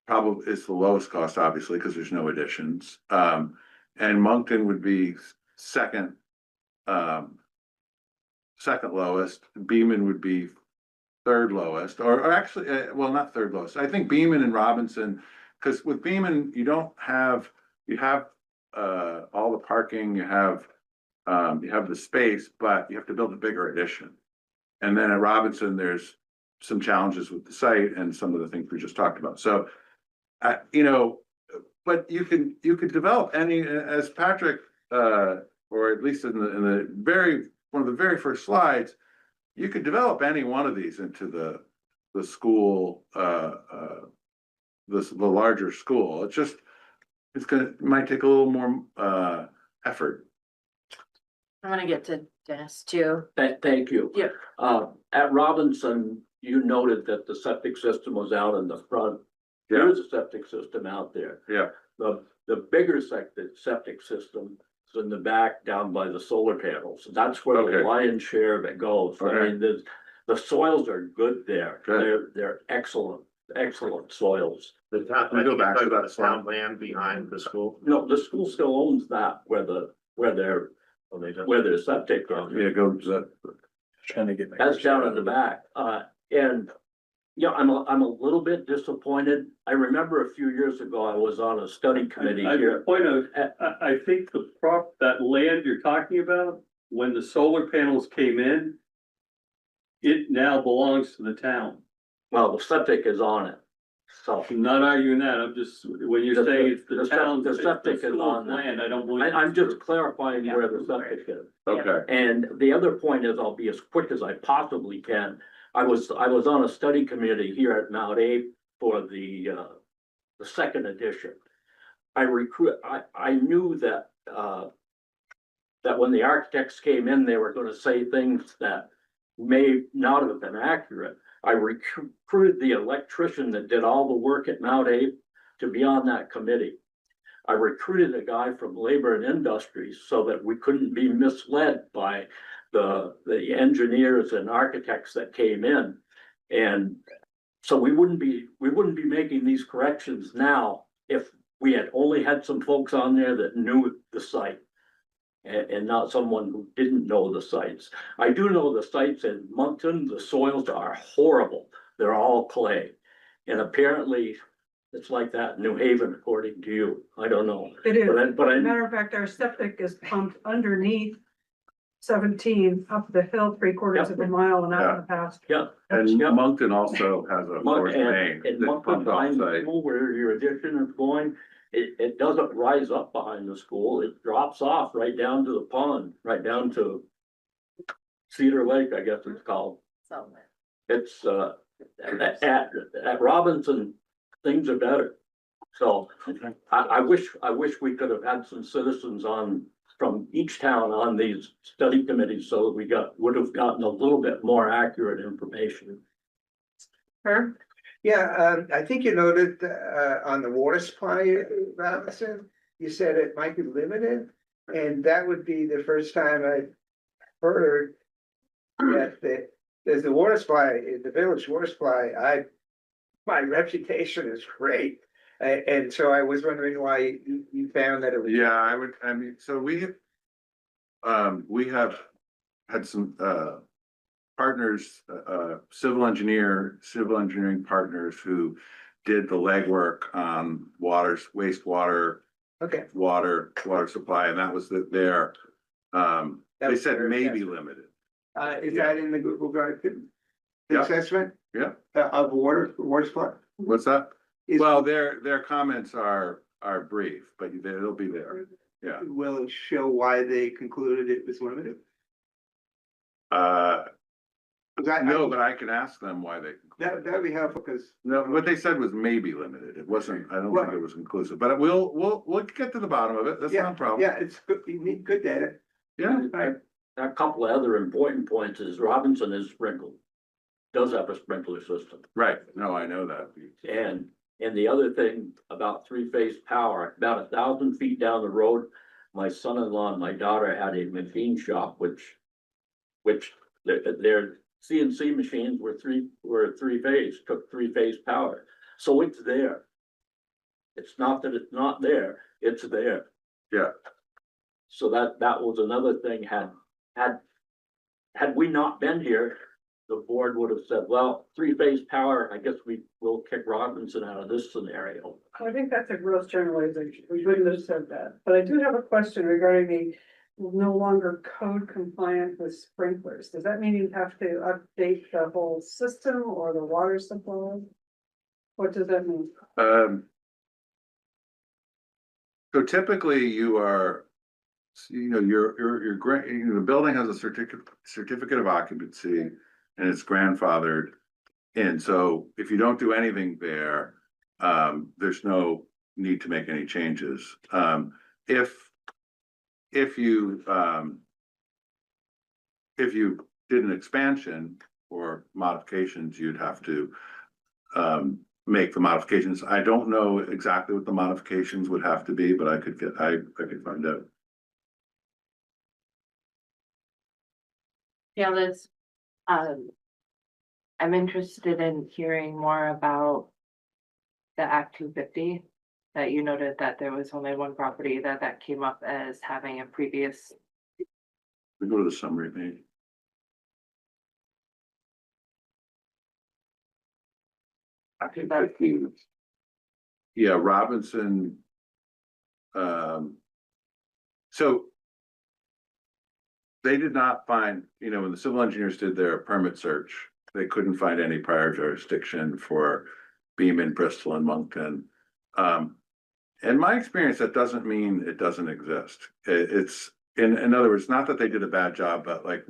S5: probably, is the lowest cost, obviously, because there's no additions. And Moncton would be second lowest. Beaman would be third lowest, or actually, well, not third lowest. I think Beaman and Robinson, because with Beaman, you have all the parking, you have the space, but you have to build a bigger addition. And then at Robinson, there's some challenges with the site and some of the things we just talked about. So, you know, but you could develop any, as Patrick, or at least in the one of the very first slides, you could develop any one of these into the school, the larger school. It might take a little more effort.
S1: I'm gonna get to Dennis too.
S10: Thank you.
S1: Yeah.
S10: At Robinson, you noted that the septic system was out in the front.
S5: Yeah.
S10: There's a septic system out there.
S5: Yeah.
S10: The bigger septic system is in the back down by the solar panels. That's where
S5: Okay.
S10: the lion's share of it goes. I
S5: Okay.
S10: mean, the soils are good there.
S5: Good.
S10: They're excellent soils.
S8: The town,
S5: Can we go back to that slide?
S8: town land behind the school.
S10: No, the school still owns that where their septic goes.
S5: Yeah, go to that.
S15: Trying to get. my-
S10: That's down in the back, and, yeah, I'm a little bit disappointed. I remember a few years ago, I was on a study committee
S21: I
S10: here.
S21: point out, I think that land you're talking about, when the solar panels came in, it now belongs to the town.
S10: Well, the septic is on it,
S19: So.
S21: I'm not arguing that, I'm just, when you're saying it's the town,
S19: The septic is on that.
S21: land, I don't believe.
S19: I'm just clarifying where the septic is.
S5: Okay,
S19: And the other point is, I'll be as quick as I possibly can. I was on a study committee here at Mount A for the second edition. I knew that, that when the architects came in, they were gonna say things that may not have been accurate. I recruited the electrician that did all the work at Mount A to be on that committee. I recruited a guy from Labor and Industries so that we couldn't be misled by the engineers and architects that came in. And so we wouldn't be making these corrections now if we had only had some folks on there that knew the site. And not someone who didn't know the sites. I do know the sites in Moncton, the soils are horrible. They're all clay. And apparently it's like that in New Haven, according to you. I don't know.
S4: It is.
S19: But I,
S4: Matter of fact, our septic is pumped underneath 17 up the hill 3/4 of a mile and out in the pasture.
S19: yeah.
S5: and
S19: yeah.
S5: Moncton also has a force main
S19: And
S5: that
S19: Moncton
S5: pumps
S19: behind the
S5: offsite.
S19: school where your addition is going, it doesn't rise up behind the school. It drops off right down to the pond, right down to Cedar Lake, I guess it's called.
S11: So,
S19: It's, at Robinson, things are better. So I wish we could have had some citizens from each town on these study committees so that we would have gotten a little bit more accurate information.
S4: Herb?
S13: Yeah, I think you noted, on the water supply, Robinson, you said it might be limited. And that would be the first time I heard that there's the water supply, the village water supply, my reputation is great. And so I was wondering why you found that it was.
S5: Yeah, I mean, so we have had some, partners, civil engineering partners who did the legwork on wastewater,
S13: Okay.
S5: water supply, and that was their, they said maybe limited.
S13: Is that in the Google Drive too? The
S5: Yeah.
S13: assessment?
S5: Yeah.
S13: Of water supply?
S5: What's that?
S13: Is-
S5: Well, their comments are brief, but they'll be there. Yeah.
S13: Will it show why they concluded it was limited?
S5: No, but I can ask them why they.
S13: That'd be helpful, because.
S5: No, what they said was maybe limited. It wasn't, I don't think it was inclusive, but we'll get to the bottom of it. That's not a problem.
S13: Yeah, it's good, you need good data.
S5: Yeah.
S19: A couple of other important points is Robinson is sprinkled, does have a sprinkler system.
S5: Right. No, I know that.
S19: And the other thing about three-phase power, about 1,000 feet down the road, my son-in-law and my daughter had a machine shop, which their CNC machines were three-phase, took three-phase power. So it's there. It's not that it's not there, it's there.
S5: Yeah.
S19: So that was another thing, had we not been here, the board would have said, well, three-phase power, I guess we will kick Robinson out of this scenario.
S4: I think that's a gross generalization. We wouldn't have said that. But I do have a question regarding the no longer code compliant with sprinklers. Does that mean you have to update the whole system or the water supply? What does that mean?
S5: So typically you are, your grant, the building has a certificate of occupancy and it's grandfathered. And so if you don't do anything there, there's no need to make any changes. If you did an expansion or modifications, you'd have to make the modifications. I don't know exactly what the modifications would have to be, but I could find out.
S18: Yeah, Liz, I'm interested in hearing more about the Act 250. That you noted that there was only one property that came up as having a previous.
S5: We go to the summary page. Yeah, Robinson. So they did not find, when the civil engineers did their permit search, they couldn't find any prior jurisdiction for Beaman, Bristol, and Moncton. In my experience, that doesn't mean it doesn't exist. It's, in other words, not that they did a bad job, but like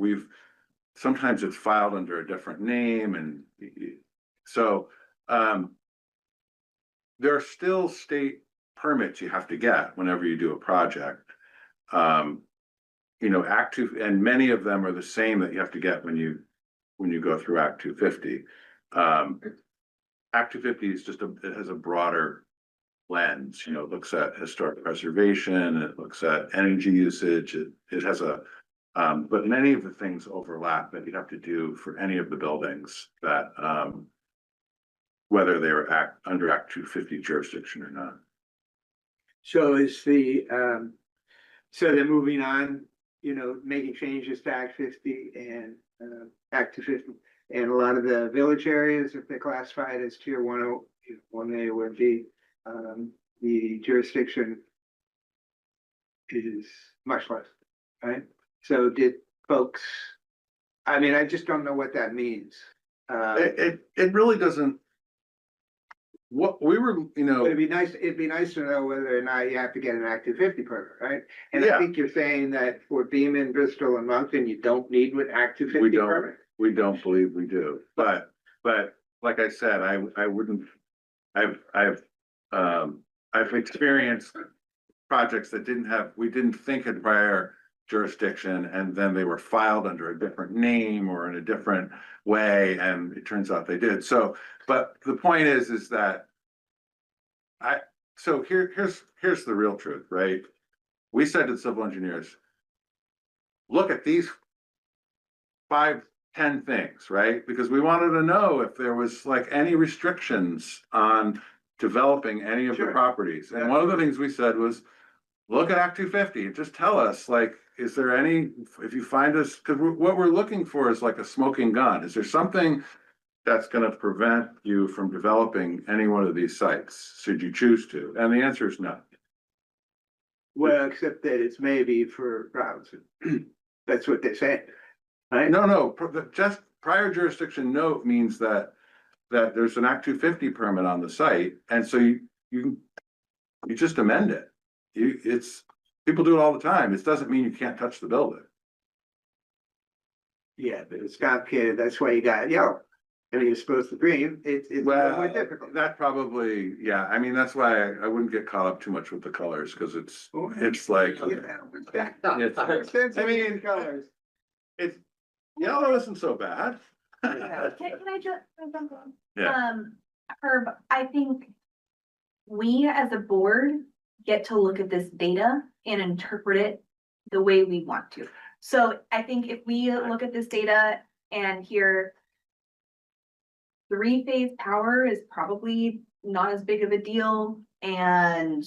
S5: sometimes it's filed under a different name, and so, there are still state permits you have to get whenever you do a project. Act 2, and many of them are the same that you have to get when you go through Act 250. Act 250 is it has a broader lens, it looks at historic preservation, it looks at energy usage, it has but many of the things overlap that you have to do for any of the buildings that, whether they were under Act 250 jurisdiction or not.
S13: So so they're moving on, making changes to Act 50 and Act 250. And a lot of the village areas, if they're classified as tier 1A or B, the jurisdiction is much less, right? So did folks, I just don't know what that means.
S5: It really doesn't. What we were,
S13: But it'd be nice to know whether or not you have to get an Act 250 permit, right? And I think you're saying that for Beaman, Bristol, and Moncton, you don't need an Act 250 permit?
S5: We don't believe we do, but like I said, I wouldn't, I've experienced projects that we didn't think had prior jurisdiction, and then they were filed under a different name or in a different way, and it turns out they did. So, but the point is that here's the real truth, right? We said to civil engineers, look at these 5-10 things, right? Because we wanted to know if there was like any restrictions on developing any of the properties. And one of the things we said was, look at Act 250, just tell us, like, is there any, if you find us, because what we're looking for is like a smoking gun. Is there something that's going to prevent you from developing any one of these sites, should you choose to? And the answer is no.
S13: Well, except that it's maybe for Robinson. That's what they're saying, right?
S5: No, just prior jurisdiction note means that there's an Act 250 permit on the site, and so you just amend it. People do it all the time. It doesn't mean you can't touch the building.
S13: Yeah, but it's complicated. That's why you got yellow. And you're supposed to green. It's more difficult.
S5: That probably, yeah. I mean, that's why I wouldn't get caught up too much with the colors, because it's like. I mean,
S13: colors.
S5: It's yellow isn't so bad.
S9: Can I just?
S5: Yeah.
S9: Herb, I think we as a board get to look at this data and interpret it the way we want to. So I think if we look at this data and hear 3-phase power is probably not as big of a deal, and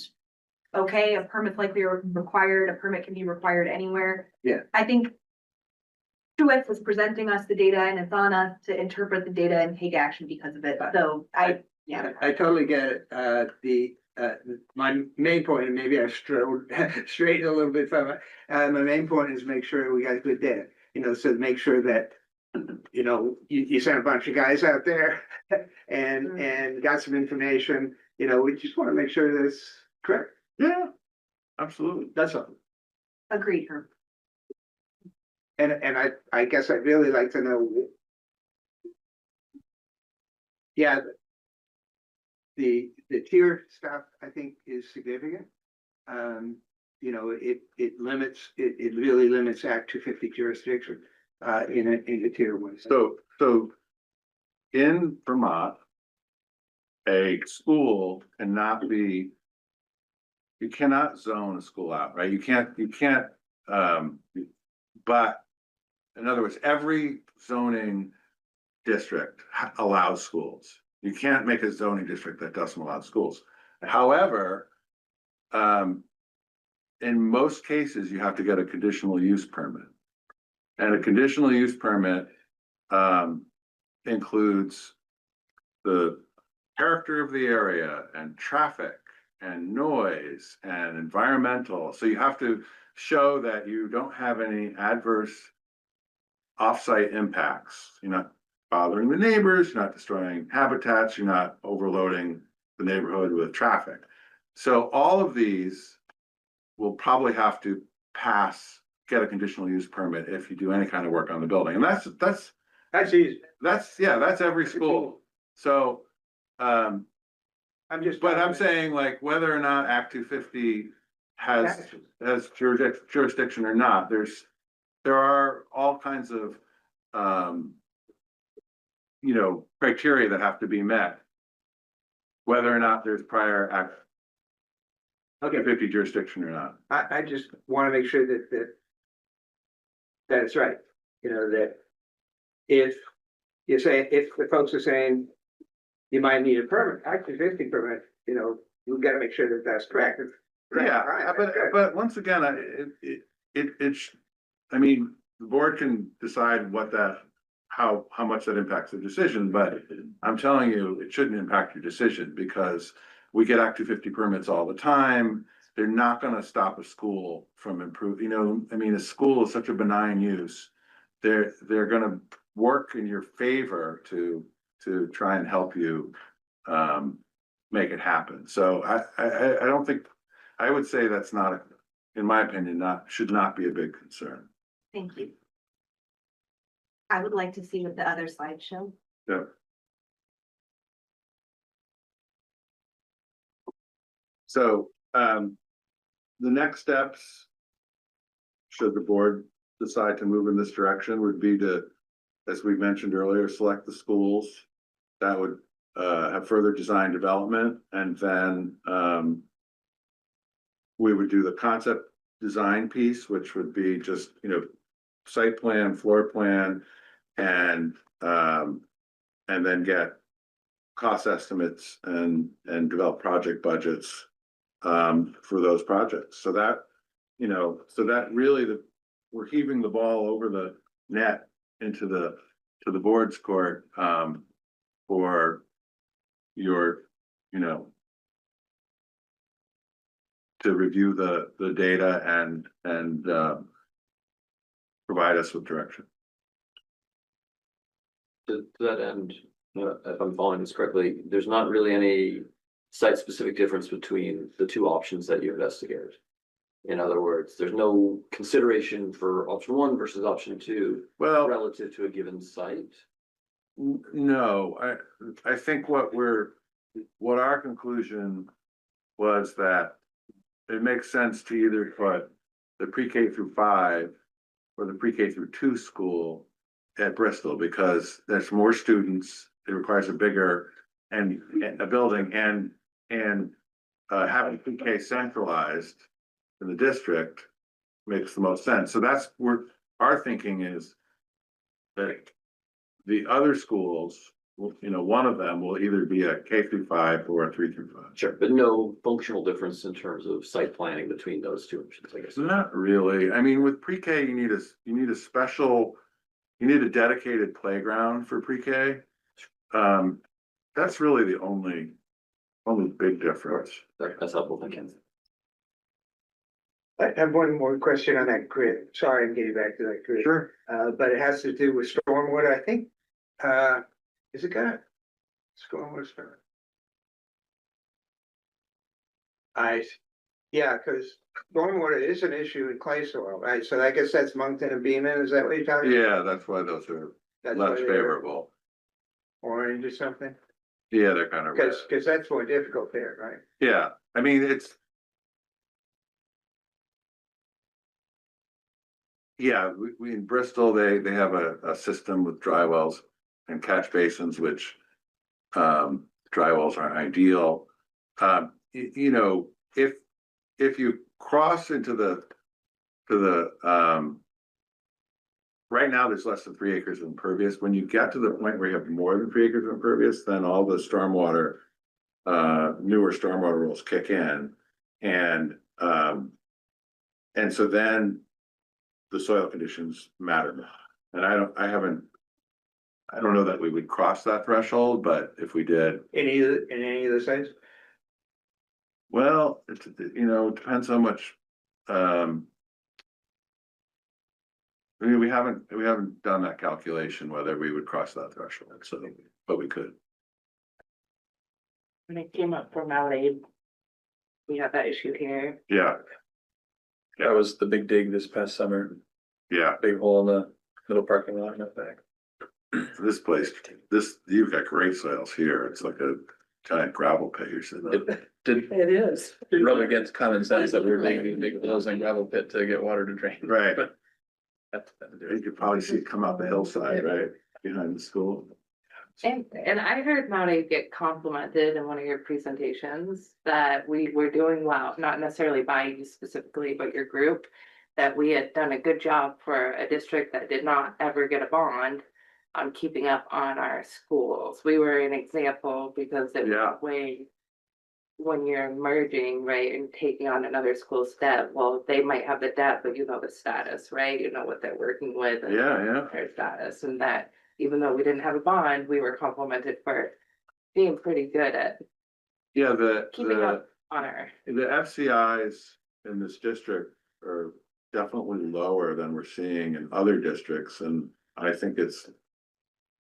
S9: okay, a permit's likely required, a permit can be required anywhere.
S13: Yeah.
S9: I think Truex is presenting us the data, and it's on us to interpret the data and take action because of it. So I
S13: totally get it. My main point, and maybe I strayed a little bit from it. My main point is make sure we got good data, so to make sure that, you sent a bunch of guys out there and got some information, we just want to make sure that's correct.
S5: Yeah, absolutely.
S13: That's all.
S9: agreed, Herb.
S13: And I guess I'd really like to know. Yeah. The tier stuff, I think, is significant. It really limits Act 250 jurisdiction in the tier 1.
S5: So in Vermont, a school you cannot zone a school out, right? You can't, but in other words, every zoning district allows schools. You can't make a zoning district that doesn't allow schools. However, in most cases, you have to get a conditional use permit. And a conditional use permit includes the character of the area and traffic and noise and environmental. So you have to show that you don't have any adverse offsite impacts. bothering the neighbors, you're not destroying habitats, you're not overloading the neighborhood with traffic. So all of these will probably have to get a conditional use permit if you do any kind of work on the building, and that's
S13: easy.
S5: that's every school. So,
S13: I'm just.
S5: but I'm saying, like, whether or not Act 250 has jurisdiction or not, there are all kinds of criteria that have to be met. Whether or not there's prior Act 250 jurisdiction or not.
S13: I just want to make sure that it's right. You know, that if you say, if the folks are saying you might need a permit, Act 250 permit, you know, we've got to make sure that that's correct.
S5: Yeah, but once again, I mean, the board can decide how much that impacts the decision, but I'm telling you, it shouldn't impact your decision, because we get Act 250 permits all the time. They're not gonna stop a school from improving, I mean, a school is such a benign use. They're gonna work in your favor to try and help you make it happen. So I don't think, I would say that's not, in my opinion, should not be a big concern.
S9: Thank you. I would like to see what the other slides show.
S5: Yeah. So, the next steps, should the board decide to move in this direction, would be to, as we mentioned earlier, select the schools that would have further design development, and then we would do the concept design piece, which would be just, site plan, floor plan, and then get cost estimates and develop project budgets for those projects. So that, really we're heaving the ball over the net into the board's court for your, to review the data and provide us with direction.
S19: To that end, if I'm following this correctly, there's not really any site-specific difference between the two options that you investigated. In other words, there's no consideration for option one versus option two relative to a given site.
S5: No, I think what our conclusion was that it makes sense to either put the pre-K through 5 or the pre-K through 2 school at Bristol, because there's more students, it requires a bigger and a building, and having pre-K centralized in the district makes the most sense. So that's where our thinking is, that the other schools, one of them will either be a K through 5 or a 3 through 5.
S19: Sure, but no functional difference in terms of site planning between those two options, I guess.
S5: Not really. I mean, with pre-K, you need a dedicated playground for pre-K. That's really the only big difference.
S19: That's helpful, thank you.
S13: I have one more question on that grid. Sorry, I'm getting back to that grid.
S5: Sure.
S13: But it has to do with stormwater, I think. Is it got stormwater? Because stormwater is an issue in clay soil, right? So I guess that's Moncton and Beaman, is that what you're talking about?
S5: Yeah, that's why those are less favorable.
S13: Orange or something?
S5: Yeah, they're kind of red.
S13: Because that's more difficult there, right?
S5: Yeah, I mean, we in Bristol, they have a system with dry wells and catch basins, which dry wells aren't ideal. If you cross into the right now, there's less than 3 acres of impervious. When you get to the point where you have more than 3 acres of impervious, then all the stormwater, newer stormwater rules kick in, and so then the soil conditions matter. And I don't know that we would cross that threshold, but if we did.
S13: In any of the sites?
S5: Well, it depends how much, I mean, we haven't done that calculation, whether we would cross that threshold, so, but we could.
S18: When it came up from Mausd, we had that issue here.
S5: Yeah,
S15: That was the big dig this past summer,
S5: yeah,
S15: big hole in the middle parking lot in the back.
S5: this place, you've got great soils here, it's like a giant gravel pit you're sitting on.
S15: It did
S18: It is.
S15: rub against common sense that we were making big holes in gravel pit to get water to drain.
S5: Right.
S15: But that's to do
S5: You
S15: it.
S5: could probably see it come up the hillside, right, behind the school.
S18: And I heard Mausd get complimented in one of your presentations that we were doing well, not necessarily by you specifically, but your group. That we had done a good job for a district that did not ever get a bond on keeping up on our schools. We were an example because it was
S5: Yeah.
S18: a way when you're merging, right, and taking on another school's debt, well, they might have the debt, but you know the status, right? You know what they're working with. And
S5: Yeah.
S18: their status, and that even though we didn't have a bond, we were complimented for being pretty good at
S5: Yeah,
S18: keeping up on our.
S5: the FCIs in this district are definitely lower than we're seeing in other districts, and I think it's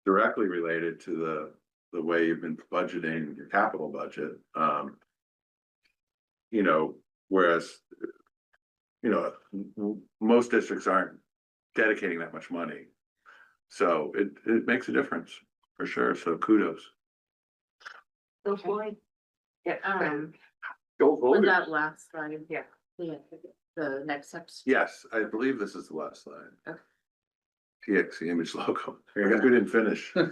S5: directly related to the way you've been budgeting your capital budget. You know, whereas, you know, most districts aren't dedicating that much money. So it makes a difference for sure. So kudos.
S18: Those boys. Yeah,
S5: Go
S1: Was
S5: voters.
S1: that last slide?
S18: yeah.
S1: The next steps?
S5: Yes, I believe this is the last slide.
S1: Okay.
S5: TXC image logo. I guess we didn't finish.
S15: That's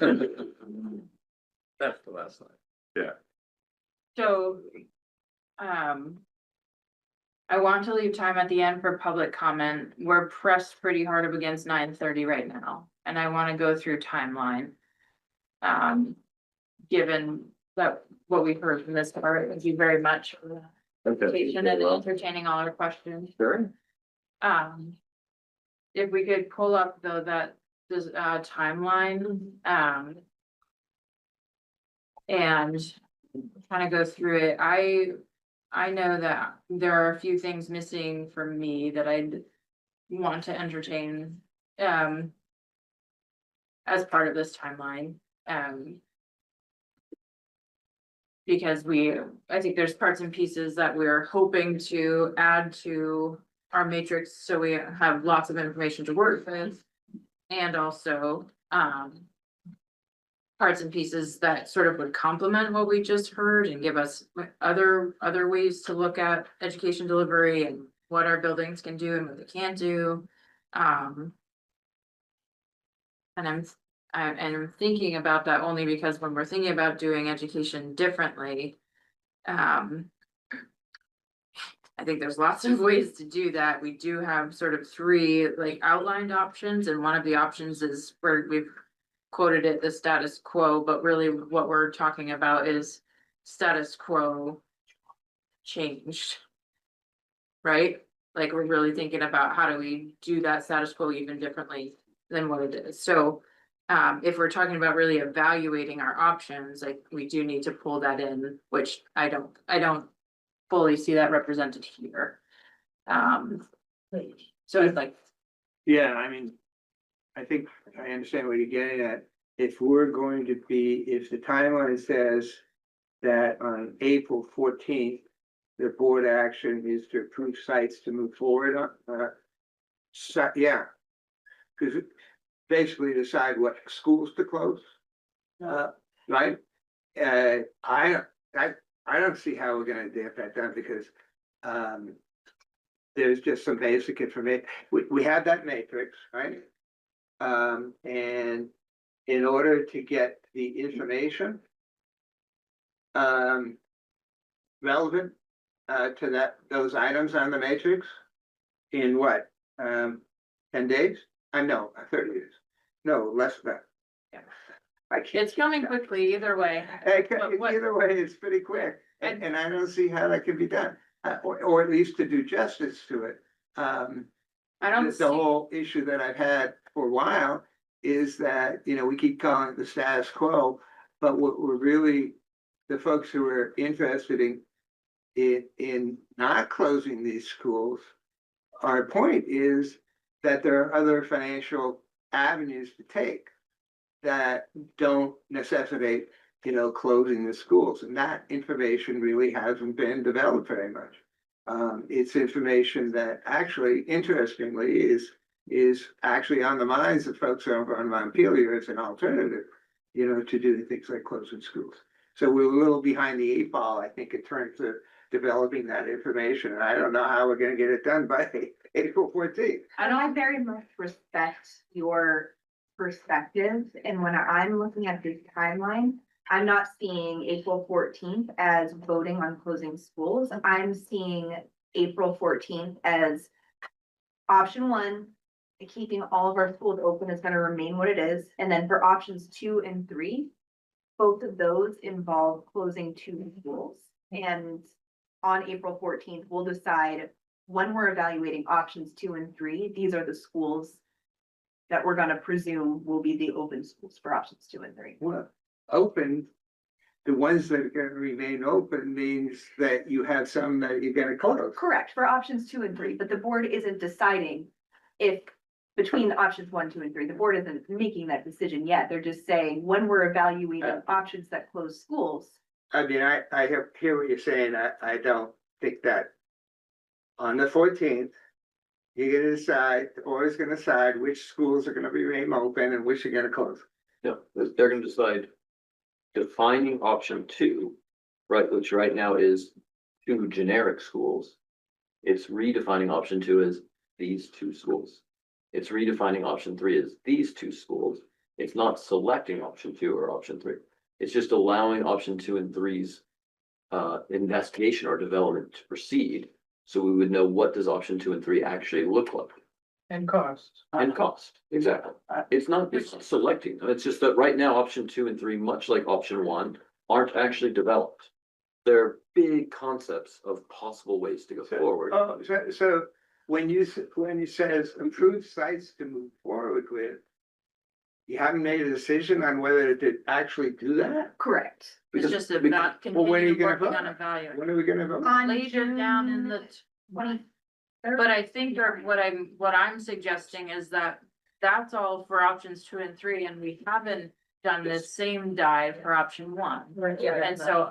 S15: the last slide.
S5: Yeah.
S1: So, I want to leave time at the end for public comment. We're pressed pretty hard up against 9:30 right now, and I want to go through timeline. Given that what we've heard from this part, thank you very much for the
S5: Okay.
S1: presentation and entertaining all our questions.
S5: Sure.
S1: If we could pull up though that this timeline, and kind of go through it. I know that there are a few things missing for me that I'd want to entertain as part of this timeline. Because I think there's parts and pieces that we're hoping to add to our matrix, so we have lots of information to work with. And also, parts and pieces that sort of would complement what we just heard and give us other ways to look at education delivery and what our buildings can do and what they can't do. And I'm thinking about that only because when we're thinking about doing education differently, I think there's lots of ways to do that. We do have sort of three like outlined options, and one of the options is where we've quoted it the status quo, but really what we're talking about is status quo changed. Right? Like we're really thinking about how do we do that status quo even differently than what it is. So if we're talking about really evaluating our options, like we do need to pull that in, which I don't fully see that represented here. So it's like,
S13: Yeah, I mean, I think I understand what you're getting at. If we're going to be, if the timeline says that on April 14th, the board action is to approve sites to move forward on, so, yeah. Because basically decide what schools to close. Right? I don't see how we're gonna get that done because there's just some basic information. We have that matrix, right? And in order to get the information relevant to those items on the matrix in what, 10 days? No, 30 days. No, less than that.
S1: Yeah.
S13: I can't.
S1: it's coming quickly either way.
S13: Either way, it's pretty quick, and I don't see how that can be done, or at least to do justice to it.
S1: I don't
S13: The whole issue that I've had for a while is that, you know, we keep calling it the status quo, but what we're really, the folks who are interested in not closing these schools, our point is that there are other financial avenues to take that don't necessitate, closing the schools. And that information really hasn't been developed very much. It's information that actually, interestingly, is actually on the minds of folks over on Montpelier as an alternative, to doing things like closing schools. So we're a little behind the 8 ball, I think, in terms of developing that information. And I don't know how we're gonna get it done by April 14th.
S17: I very much respect your perspective, and when I'm looking at this timeline, I'm not seeing April 14th as voting on closing schools. I'm seeing April 14th as option 1, keeping all of our schools open is gonna remain what it is. And then for options 2 and 3, both of those involve closing 2 schools. And on April 14th, we'll decide when we're evaluating options 2 and 3, these are the schools that we're gonna presume will be the open schools for options 2 and 3.
S13: Well, open, the ones that are gonna remain open means that you have some that you're gonna close.
S17: Correct, for options 2 and 3, but the board isn't deciding if between options 1, 2, and 3, the board isn't making that decision yet. They're just saying when we're evaluating options that close schools.
S13: I mean, I hear what you're saying. I don't think that on the 14th, you're gonna decide, the board's gonna decide which schools are gonna remain open and which are gonna close.
S19: No, they're gonna decide defining option 2, right, which right now is 2 generic schools. It's redefining option 2 as these 2 schools. It's redefining option 3 as these 2 schools. It's not selecting option 2 or option 3. It's just allowing option 2 and 3's investigation or development to proceed. So we would know what does option 2 and 3 actually look like.
S4: And cost.
S19: And cost, exactly. It's not selecting them. It's just that right now, option 2 and 3, much like option 1, aren't actually developed. They're big concepts of possible ways to go forward.
S13: Oh, so when you says improved sites to move forward with, you haven't made a decision on whether to actually do that?
S17: Correct.
S1: It's just about
S13: Well, when are you
S1: continue
S13: gonna
S1: working
S13: vote?
S1: on evaluating.
S13: When are we gonna vote?
S1: Later down in the
S17: 20.
S1: But I think what I'm suggesting is that that's all for options 2 and 3, and we haven't done this same dive for option 1. And so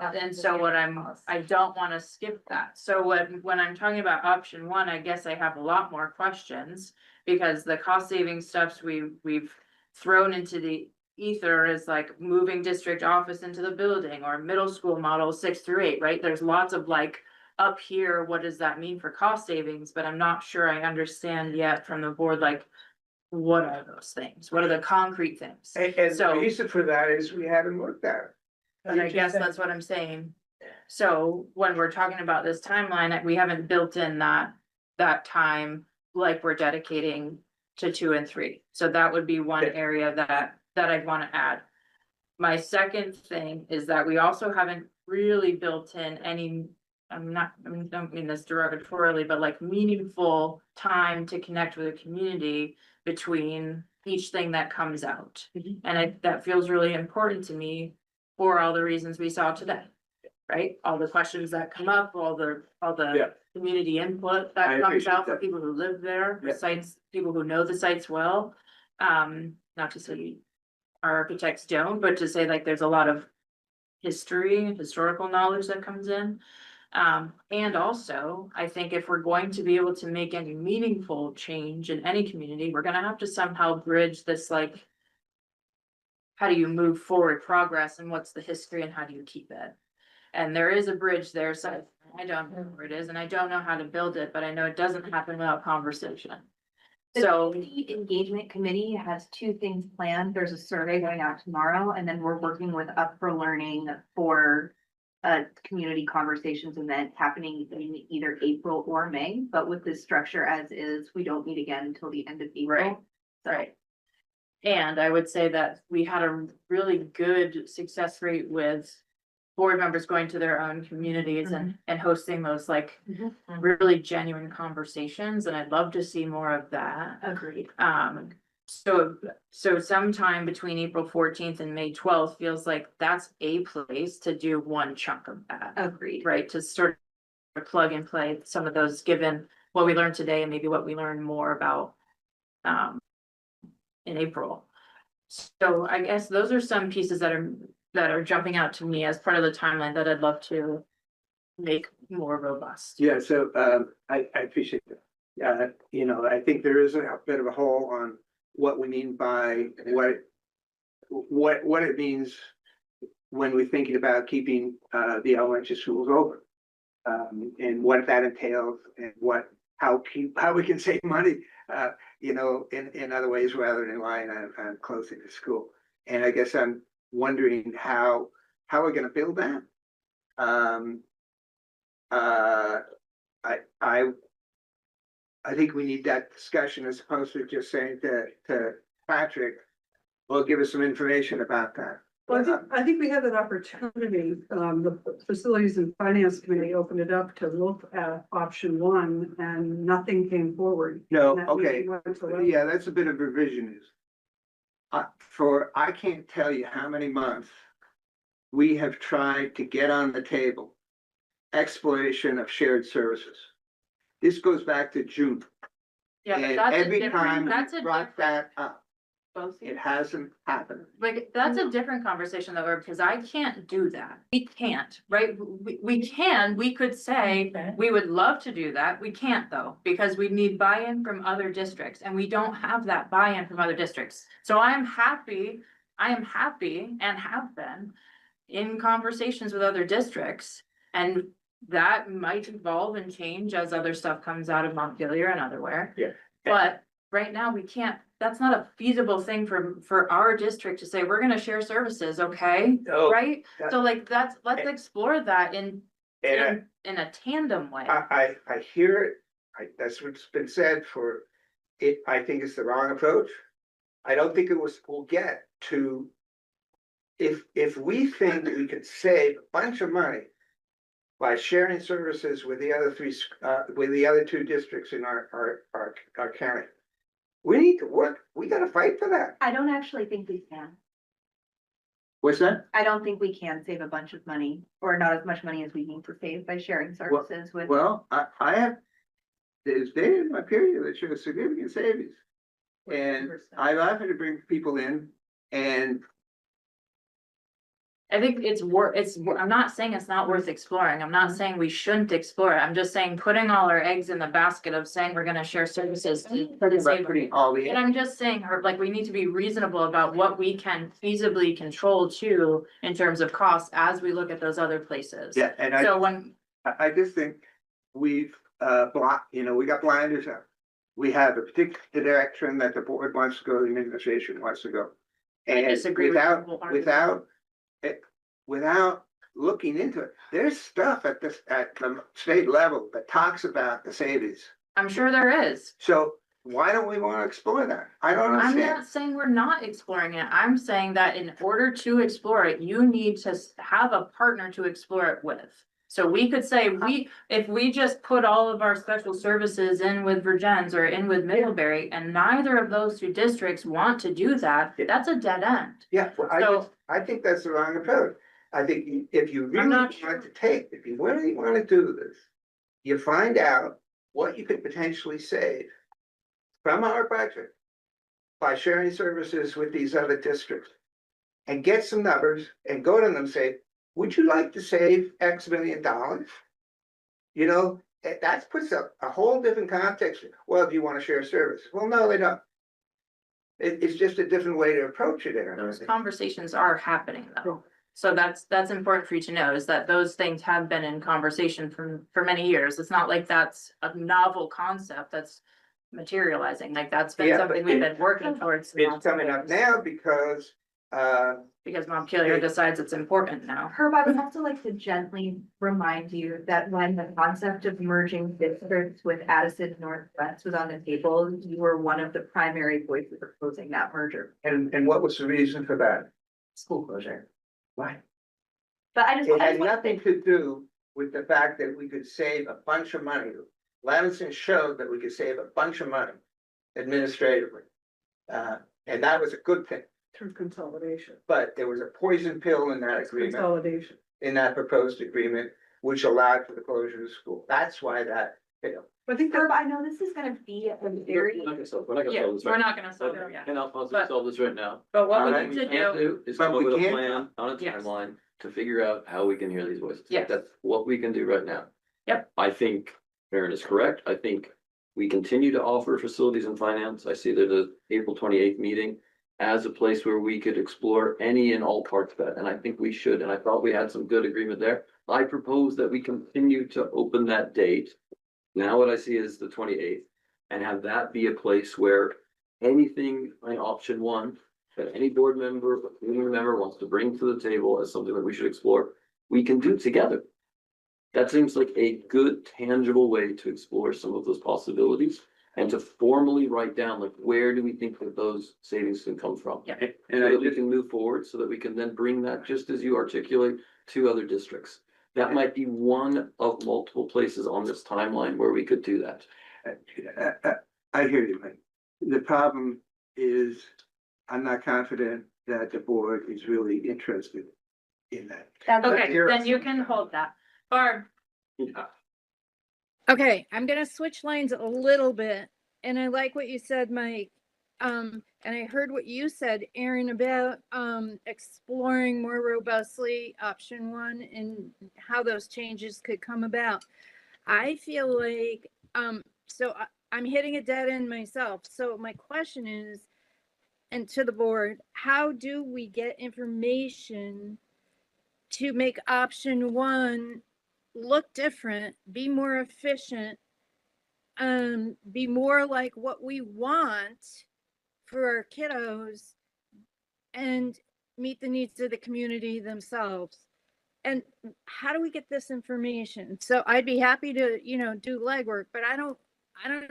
S1: I don't wanna skip that. So when I'm talking about option 1, I guess I have a lot more questions. Because the cost saving steps we've thrown into the ether is like moving district office into the building or middle school model 6 through 8, right? There's lots of like up here, what does that mean for cost savings? But I'm not sure I understand yet from the board, like, what are those things? What are the concrete things?
S13: And the
S1: So-
S13: reason for that is we haven't looked at it.
S1: And I guess that's what I'm saying. So when we're talking about this timeline, we haven't built in that time like we're dedicating to 2 and 3. So that would be one area that I'd wanna add. My second thing is that we also haven't really built in any, I don't mean this derogatorily, but like meaningful time to connect with the community between each thing that comes out. And that feels really important to me for all the reasons we saw today. Right? All the questions that come up, all the community input
S13: I
S1: that comes
S13: appreciate
S1: out for
S13: that.
S1: people who live there,
S13: Yeah.
S1: sites, people who know the sites well. Not to say our architects don't, but to say like there's a lot of historical knowledge that comes in. And also, I think if we're going to be able to make any meaningful change in any community, we're gonna have to somehow bridge this like. How do you move forward progress and what's the history and how do you keep it? And there is a bridge there, so I don't know where it is and I don't know how to build it, but I know it doesn't happen without conversation. So.
S17: The engagement committee has 2 things planned. There's a survey going out tomorrow, and then we're working with Up for Learning for a community conversations event happening in either April or May. But with this structure as is, we don't meet again until the end of April.
S1: Right. And I would say that we had a really good success rate with board members going to their own communities and hosting those like really genuine conversations, and I'd love to see more of that.
S17: Agreed.
S1: So sometime between April 14th and May 12th feels like that's a place to do one chunk of that.
S17: Agreed.
S1: Right, to sort of plug and play some of those, given what we learned today and maybe what we learned more about in April. So I guess those are some pieces that are jumping out to me as part of the timeline that I'd love to make more robust.
S13: Yeah, so I appreciate that. You know, I think there is a bit of a hole on what we mean by what it means when we're thinking about keeping the elementary schools open. And what that entails and how we can save money, you know, in other ways rather than relying on closing the school. And I guess I'm wondering how we're gonna build that. I think we need that discussion as opposed to just saying to Patrick, well, give us some information about that.
S4: Well, I think we have an opportunity, the Facilities and Finance Committee opened it up to look at option one and nothing came forward.
S13: No,
S4: And that
S13: okay,
S4: meeting went to late.
S13: yeah, that's a bit of revisionism. I can't tell you how many months we have tried to get on the table exploration of shared services. This goes back to June.
S1: Yeah, but
S13: And
S1: that's a
S13: every
S1: different,
S13: time we
S1: that's a
S13: brought that up,
S1: both.
S13: it hasn't happened.
S1: Like, that's a different conversation though, because I can't do that. We can't, right? We could say, we would love to do that. We can't though, because we need buy-in from other districts and we don't have that buy-in from other districts. So I am happy and have been in conversations with other districts. And that might evolve and change as other stuff comes out of Montpelier and otherwhere.
S13: Yeah.
S1: But right now we can't, that's not a feasible thing for our district to say, we're gonna share services, okay?
S13: No,
S1: Right?
S13: that-
S1: So like, let's explore that in
S13: And
S1: a tandem way.
S13: I hear it, that's what's been said for it, I think it's the wrong approach. I don't think we'll get to. If we think we could save a bunch of money by sharing services with the other two districts in our county. We need to work, we gotta fight for that.
S9: I don't actually think we can.
S13: What's that?
S9: I don't think we can save a bunch of money, or not as much money as we need to save by sharing services with.
S13: Well, I have, there's data in my period that shows significant savings. And I've offered to bring people in and
S1: I think I'm not saying it's not worth exploring. I'm not saying we shouldn't explore it. I'm just saying putting all our eggs in the basket of saying we're gonna share services for the same. And I'm just saying, like, we need to be reasonable about what we can feasibly control too, in terms of costs as we look at those other places.
S13: Yeah, and
S1: So when,
S13: I just think we've blocked, we got blinders up. We have a particular direction that the board wants to go, the administration wants to go. And
S1: disagree with you wholeheartedly.
S13: without looking into it, there's stuff at the state level that talks about the savings.
S1: I'm sure there is.
S13: So why don't we want to explore that? I don't
S1: I'm
S13: understand.
S1: not saying we're not exploring it. I'm saying that in order to explore it, you need to have a partner to explore it with. So we could say, if we just put all of our special services in with Virgins or in with Middlebury, and neither of those two districts want to do that, that's a dead end.
S13: Yeah, well, I think that's the wrong approach. I think if you really
S1: not
S13: if you really want to do this, you find out what you could potentially save from our budget by sharing services with these other districts. And get some numbers and go to them and say, would you like to save X million dollars? That puts up a whole different context. Well, do you want to share services? Well, no, they don't. It's just a different way to approach it.
S1: Those conversations are happening though. So that's important for you to know, is that those things have been in conversation for many years. It's not like that's a novel concept that's materializing, like that's been something we've been working towards.
S13: It's coming up now because
S1: Montpelier decides it's important now.
S9: Herb, I would also like to gently remind you that when the concept of merging districts with Addison Northwest was on the table, you were one of the primary voices opposing that merger.
S13: And what was the reason for that?
S9: School closure.
S13: Why?
S9: But I just.
S13: It had nothing to do with the fact that we could save a bunch of money. Levinson showed that we could save a bunch of money administratively. And that was a good thing.
S4: Through consolidation.
S13: But there was a poison pill in that agreement,
S4: Consolidation.
S13: in that proposed agreement, which allowed for the closure of the school. That's why that
S4: I think
S9: Herb, I know this is gonna be a very,
S19: We're not gonna solve, we're not gonna
S1: Yeah,
S19: solve this
S1: we're
S19: right
S1: not gonna solve it yet.
S19: now. Cannot possibly
S1: But-
S19: solve this right now.
S1: But what we
S13: Alright.
S1: need
S19: What
S1: to
S19: we can't
S1: do,
S19: do is
S13: But
S19: come up
S13: we
S19: with a
S13: can't-
S19: plan on a
S1: Yes.
S19: timeline to figure out how we can hear these voices.
S1: Yes.
S19: That's what we can do right now.
S1: Yep.
S19: I think Maren is correct. I think we continue to offer facilities and finance. I see that the April 28th meeting as a place where we could explore any and all parts of that, and I think we should, and I thought we had some good agreement there. I propose that we continue to open that date. Now what I see is the 28th, and have that be a place where anything in option one that any board member, or community member wants to bring to the table as something that we should explore, we can do together. That seems like a good tangible way to explore some of those possibilities and to formally write down, like, where do we think that those savings can come from?
S1: Yeah.
S19: So
S13: And I
S19: that we
S13: just,
S19: can move forward, so that we can then bring that, just as you articulate, to other districts. That might be one of multiple places on this timeline where we could do that.
S13: I hear you, Mike. The problem is, I'm not confident that the board is really interested in that.
S9: that's.
S1: okay, then you can hold that. Barb,
S16: Okay, I'm gonna switch lanes a little bit, and I like what you said, Mike. And I heard what you said, Aaron, about exploring more robustly option one and how those changes could come about. I feel like I'm hitting a dead end myself. So my question is, and to the board, how do we get information to make option one look different, be more efficient, be more like what we want for our kiddos, and meet the needs of the community themselves? And how do we get this information? So I'd be happy to, do legwork, but I don't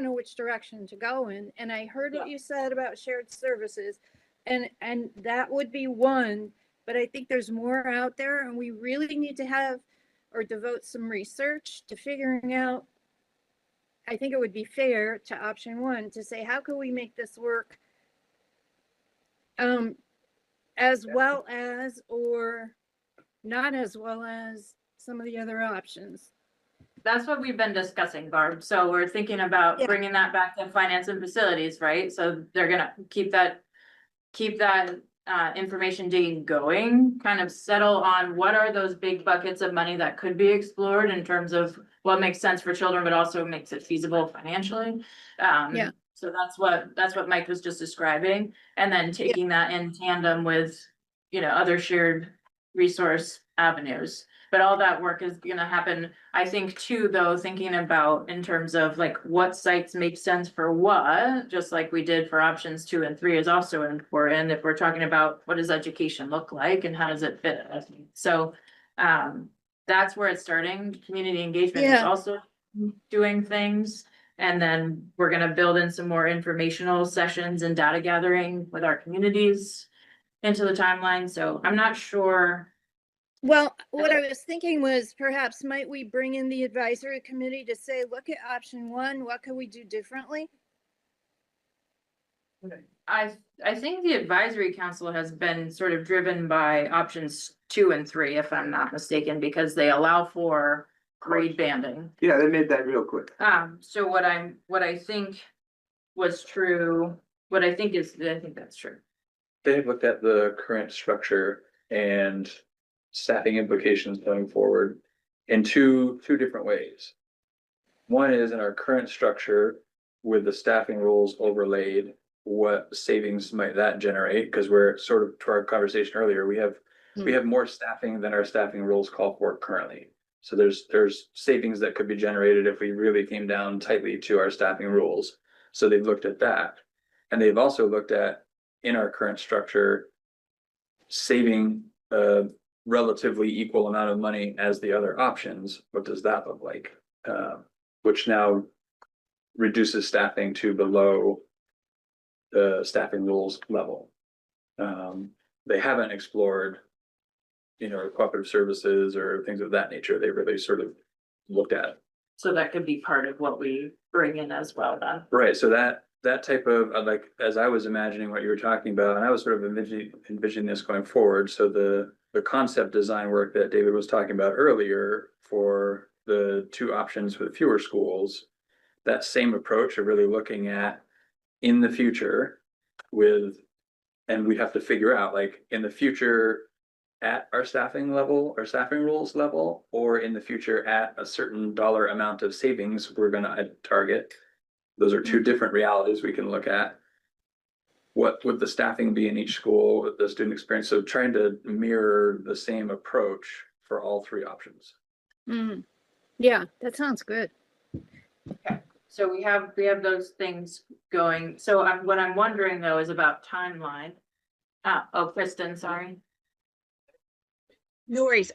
S16: know which direction to go in. And I heard what you said about shared services, and that would be one, but I think there's more out there, and we really need to have or devote some research to figuring out. I think it would be fair to option one to say, how can we make this work as well as, or not as well as, some of the other options.
S1: that's what we've been discussing, Barb. So we're thinking about
S16: Yeah.
S1: bringing that back to finance and facilities, right? So they're gonna keep that information digging going, kind of settle on what are those big buckets of money that could be explored in terms of what makes sense for children, but also makes it feasible financially.
S16: Yeah.
S1: So that's what Mike was just describing, and then taking that in tandem with, other shared resource avenues. But all that work is gonna happen, I think, too, though, thinking about in terms of like what sites make sense for what, just like we did for options 2 and 3 is also important if we're talking about what does education look like and how does it fit us. So that's where it's starting. Community engagement is
S16: Yeah.
S1: also doing things. And then we're gonna build in some more informational sessions and data gathering with our communities into the timeline. So I'm not sure.
S16: Well, what I was thinking was perhaps might we bring in the advisory committee to say, look at option one, what can we do differently?
S1: I think the advisory council has been sort of driven by options 2 and 3, if I'm not mistaken, because they allow for grade banding.
S13: Yeah, they made that real quick.
S1: So what I think was true, I think that's true.
S15: They've looked at the current structure and staffing implications going forward in two different ways. One is in our current structure with the staffing rules overlaid, what savings might that generate? Because we're sort of, to our conversation earlier, we have more staffing than our staffing rules call for currently. So there's savings that could be generated if we really came down tightly to our staffing rules. So they've looked at that. And they've also looked at, in our current structure, saving a relatively equal amount of money as the other options. What does that look like? Which now reduces staffing to below the staffing rules level. They haven't explored, cooperative services or things of that nature. They really sort of looked at it.
S1: So that could be part of what we bring in as well then.
S15: Right, so that type of, like, as I was imagining what you were talking about, and I was sort of envisioning this going forward, so the concept design work that David was talking about earlier for the two options for the fewer schools, that same approach of really looking at in the future with, and we'd have to figure out like in the future at our staffing level or staffing rules level, or in the future at a certain dollar amount of savings we're gonna target. Those are two different realities we can look at. What would the staffing be in each school with the student experience? So trying to mirror the same approach for all three options.
S16: Yeah, that sounds good.
S1: So we have those things going. So what I'm wondering though is about timeline. Oh, Kristen, sorry.
S7: No worries.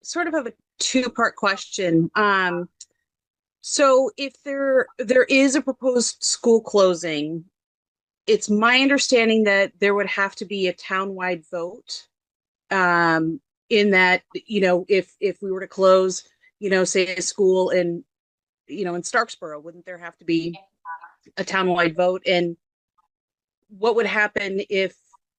S7: Sort of have a two-part question. So if there is a proposed school closing, it's my understanding that there would have to be a townwide vote. In that, you know, if we were to close, you know, say a school in, you know, in Starksboro, wouldn't there have to be a townwide vote? And what would happen if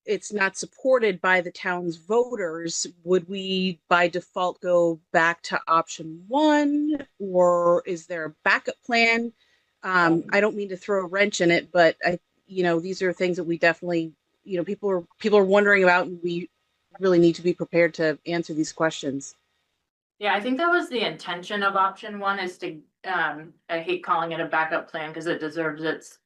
S7: it's not supported by the town's voters? Would we by default go back to option one, or is there a backup plan? I don't mean to throw a wrench in it, but you know, these are things that we definitely, you know, people are wondering about, and we really need to be prepared to answer these questions.
S1: Yeah, I think that was the intention of option one, is to, I hate calling it a backup plan because it deserves its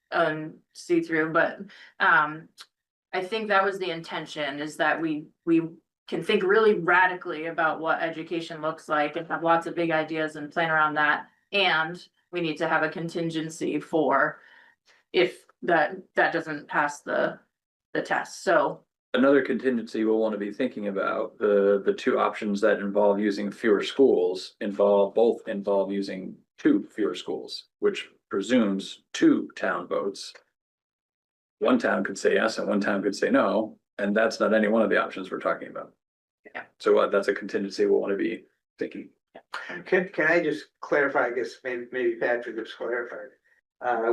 S1: see-through, but I think that was the intention, is that we can think really radically about what education looks like and have lots of big ideas and plan around that. And we need to have a contingency for if that doesn't pass the test. So
S15: Another contingency we'll want to be thinking about, the two options that involve using fewer schools both involve using two fewer schools, which presumes two town votes. One town could say yes and one town could say no, and that's not any one of the options we're talking about.
S1: Yeah.
S15: So that's a contingency we'll want to be thinking.
S13: Can I just clarify, I guess maybe Patrick has clarified.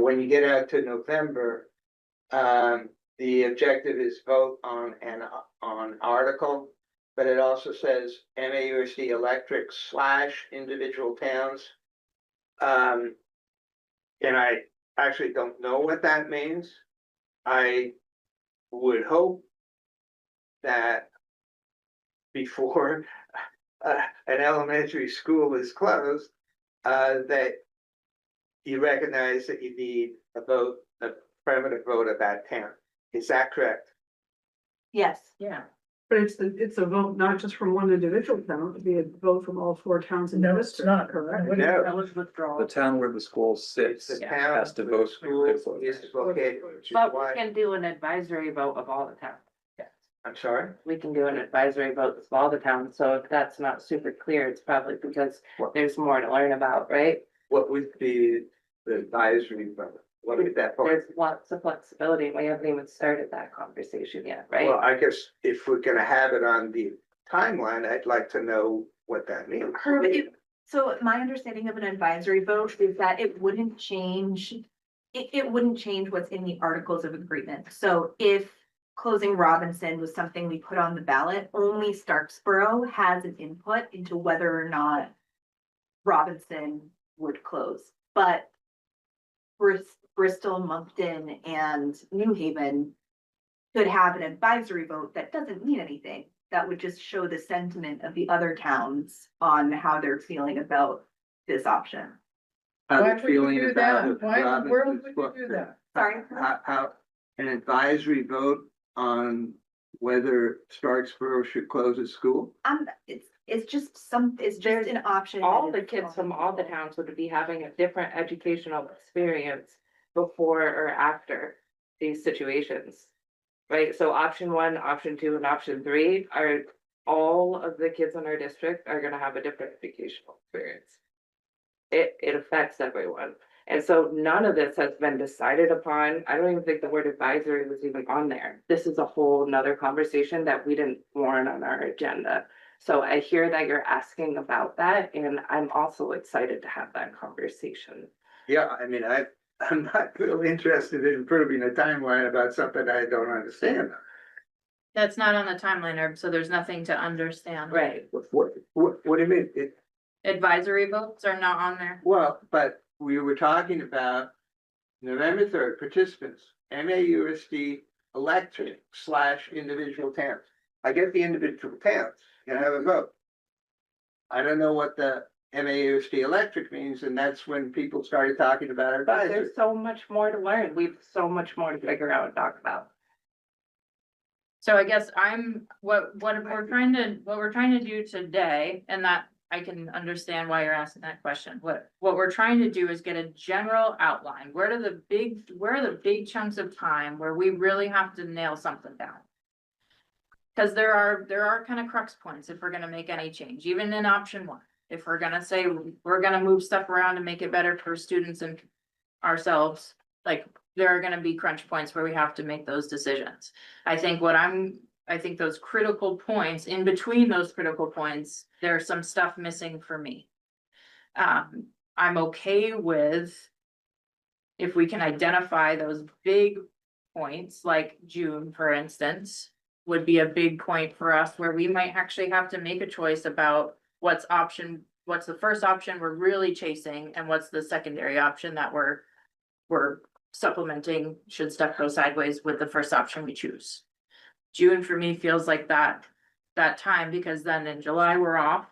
S13: When you get out to November, the objective is vote on an article, but it also says MAUSD electric / individual towns. And I actually don't know what that means. I would hope that before an elementary school is closed, that you recognize that you need a affirmative vote of that town. Is that correct?
S9: Yes.
S1: yeah.
S4: But it's a vote not just from one individual town, it'd be a vote from all four towns in the
S13: No,
S4: district.
S13: it's not.
S4: Correct.
S13: No.
S15: The town where the school sits
S13: It's the town
S15: has to vote.
S13: school is located, which is
S18: But we
S13: why,
S18: can do an advisory vote of all the towns.
S13: I'm sorry?
S18: We can do an advisory vote of all the towns, so if that's not super clear, it's probably because there's more to learn about, right?
S13: What would be the advisory vote? What would that for?
S18: There's lots of flexibility, we haven't even started that conversation yet, right?
S13: Well, I guess if we're gonna have it on the timeline, I'd like to know what that means.
S9: So my understanding of an advisory vote is that it wouldn't change, it wouldn't change what's in the articles of agreement. So if closing Robinson was something we put on the ballot, only Starksboro has an input into whether or not Robinson would close. But Bristol, Moncton, and New Haven could have an advisory vote that doesn't mean anything. That would just show the sentiment of the other towns on how they're feeling about this option.
S4: Why would you do that? Where would you do that?
S9: Sorry.
S13: How, an advisory vote on whether Starksboro should close its school?
S9: It's just an option.
S18: All the kids from all the towns would be having a different educational experience before or after these situations. Right, so option one, option two, and option three are all of the kids in our district are gonna have a different educational experience. It affects everyone. And so none of this has been decided upon. I don't even think the word advisory was even on there. This is a whole nother conversation that we didn't warn on our agenda. So I hear that you're asking about that, and I'm also excited to have that conversation.
S13: Yeah, I mean, I'm not really interested in improving a timeline about something I don't understand.
S1: That's not on the timeline, Herb, so there's nothing to understand.
S18: Right.
S13: What do you mean?
S1: Advisory votes are not on there.
S13: Well, but we were talking about November 3rd, participants, MAUSD electric / individual towns. I get the individual towns, you have a vote. I don't know what the MAUSD electric means, and that's when people started talking about advisory.
S18: There's so much more to learn. We've so much more to figure out and talk about.
S1: So I guess what we're trying to do today, and that I can understand why you're asking that question. What we're trying to do is get a general outline. Where are the big chunks of time where we really have to nail something down? Because there are kind of crux points if we're gonna make any change, even in option 1. If we're gonna say we're gonna move stuff around and make it better for students and ourselves, like there are gonna be crunch points where we have to make those decisions. I think those critical points, in between those critical points, there's some stuff missing for me. I'm okay with if we can identify those big points, like June, for instance, would be a big point for us where we might actually have to make a choice about what's the first option we're really chasing and what's the secondary option that we're supplementing should stuff go sideways with the first option we choose. June for me feels like that time, because then in July we're off.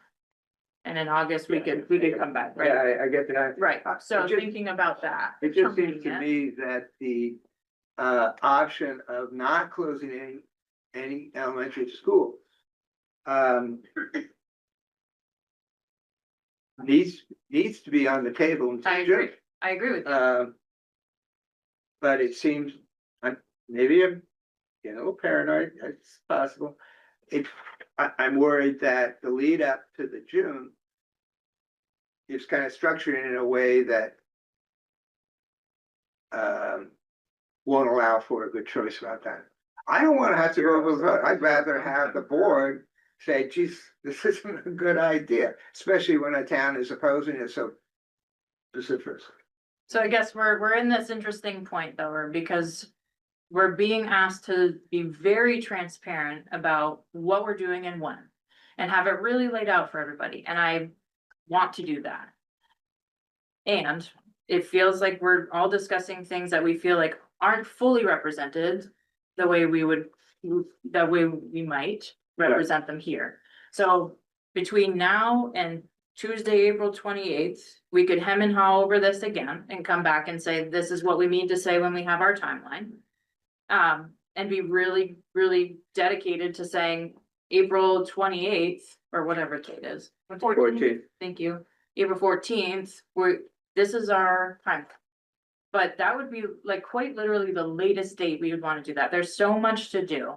S1: And in August we could come back, right?
S13: Yeah, I get that.
S1: Right, so
S13: It just-
S1: thinking about that.
S13: It just seems to me that the option of not closing any elementary school needs to be on the table.
S1: I agree with you.
S13: But it seems, maybe I'm getting a little paranoid, it's possible. I'm worried that the lead up to the June is kind of structured in a way that won't allow for a good choice about that. I don't want to have to go over the vote. I'd rather have the board say, geez, this isn't a good idea, especially when a town is opposing it so vociferously.
S1: So I guess we're in this interesting point though, because we're being asked to be very transparent about what we're doing and when, and have it really laid out for everybody, and I want to do that. And it feels like we're all discussing things that we feel like aren't fully represented the way we might represent them here. So between now and Tuesday, April 28th, we could hem and haw over this again and come back and say, this is what we need to say when we have our timeline. And be really, really dedicated to saying April 28th, or whatever date is.
S13: 14th.
S1: Thank you. April 14th, this is our time. But that would be like quite literally the latest date we would want to do that. There's so much to do.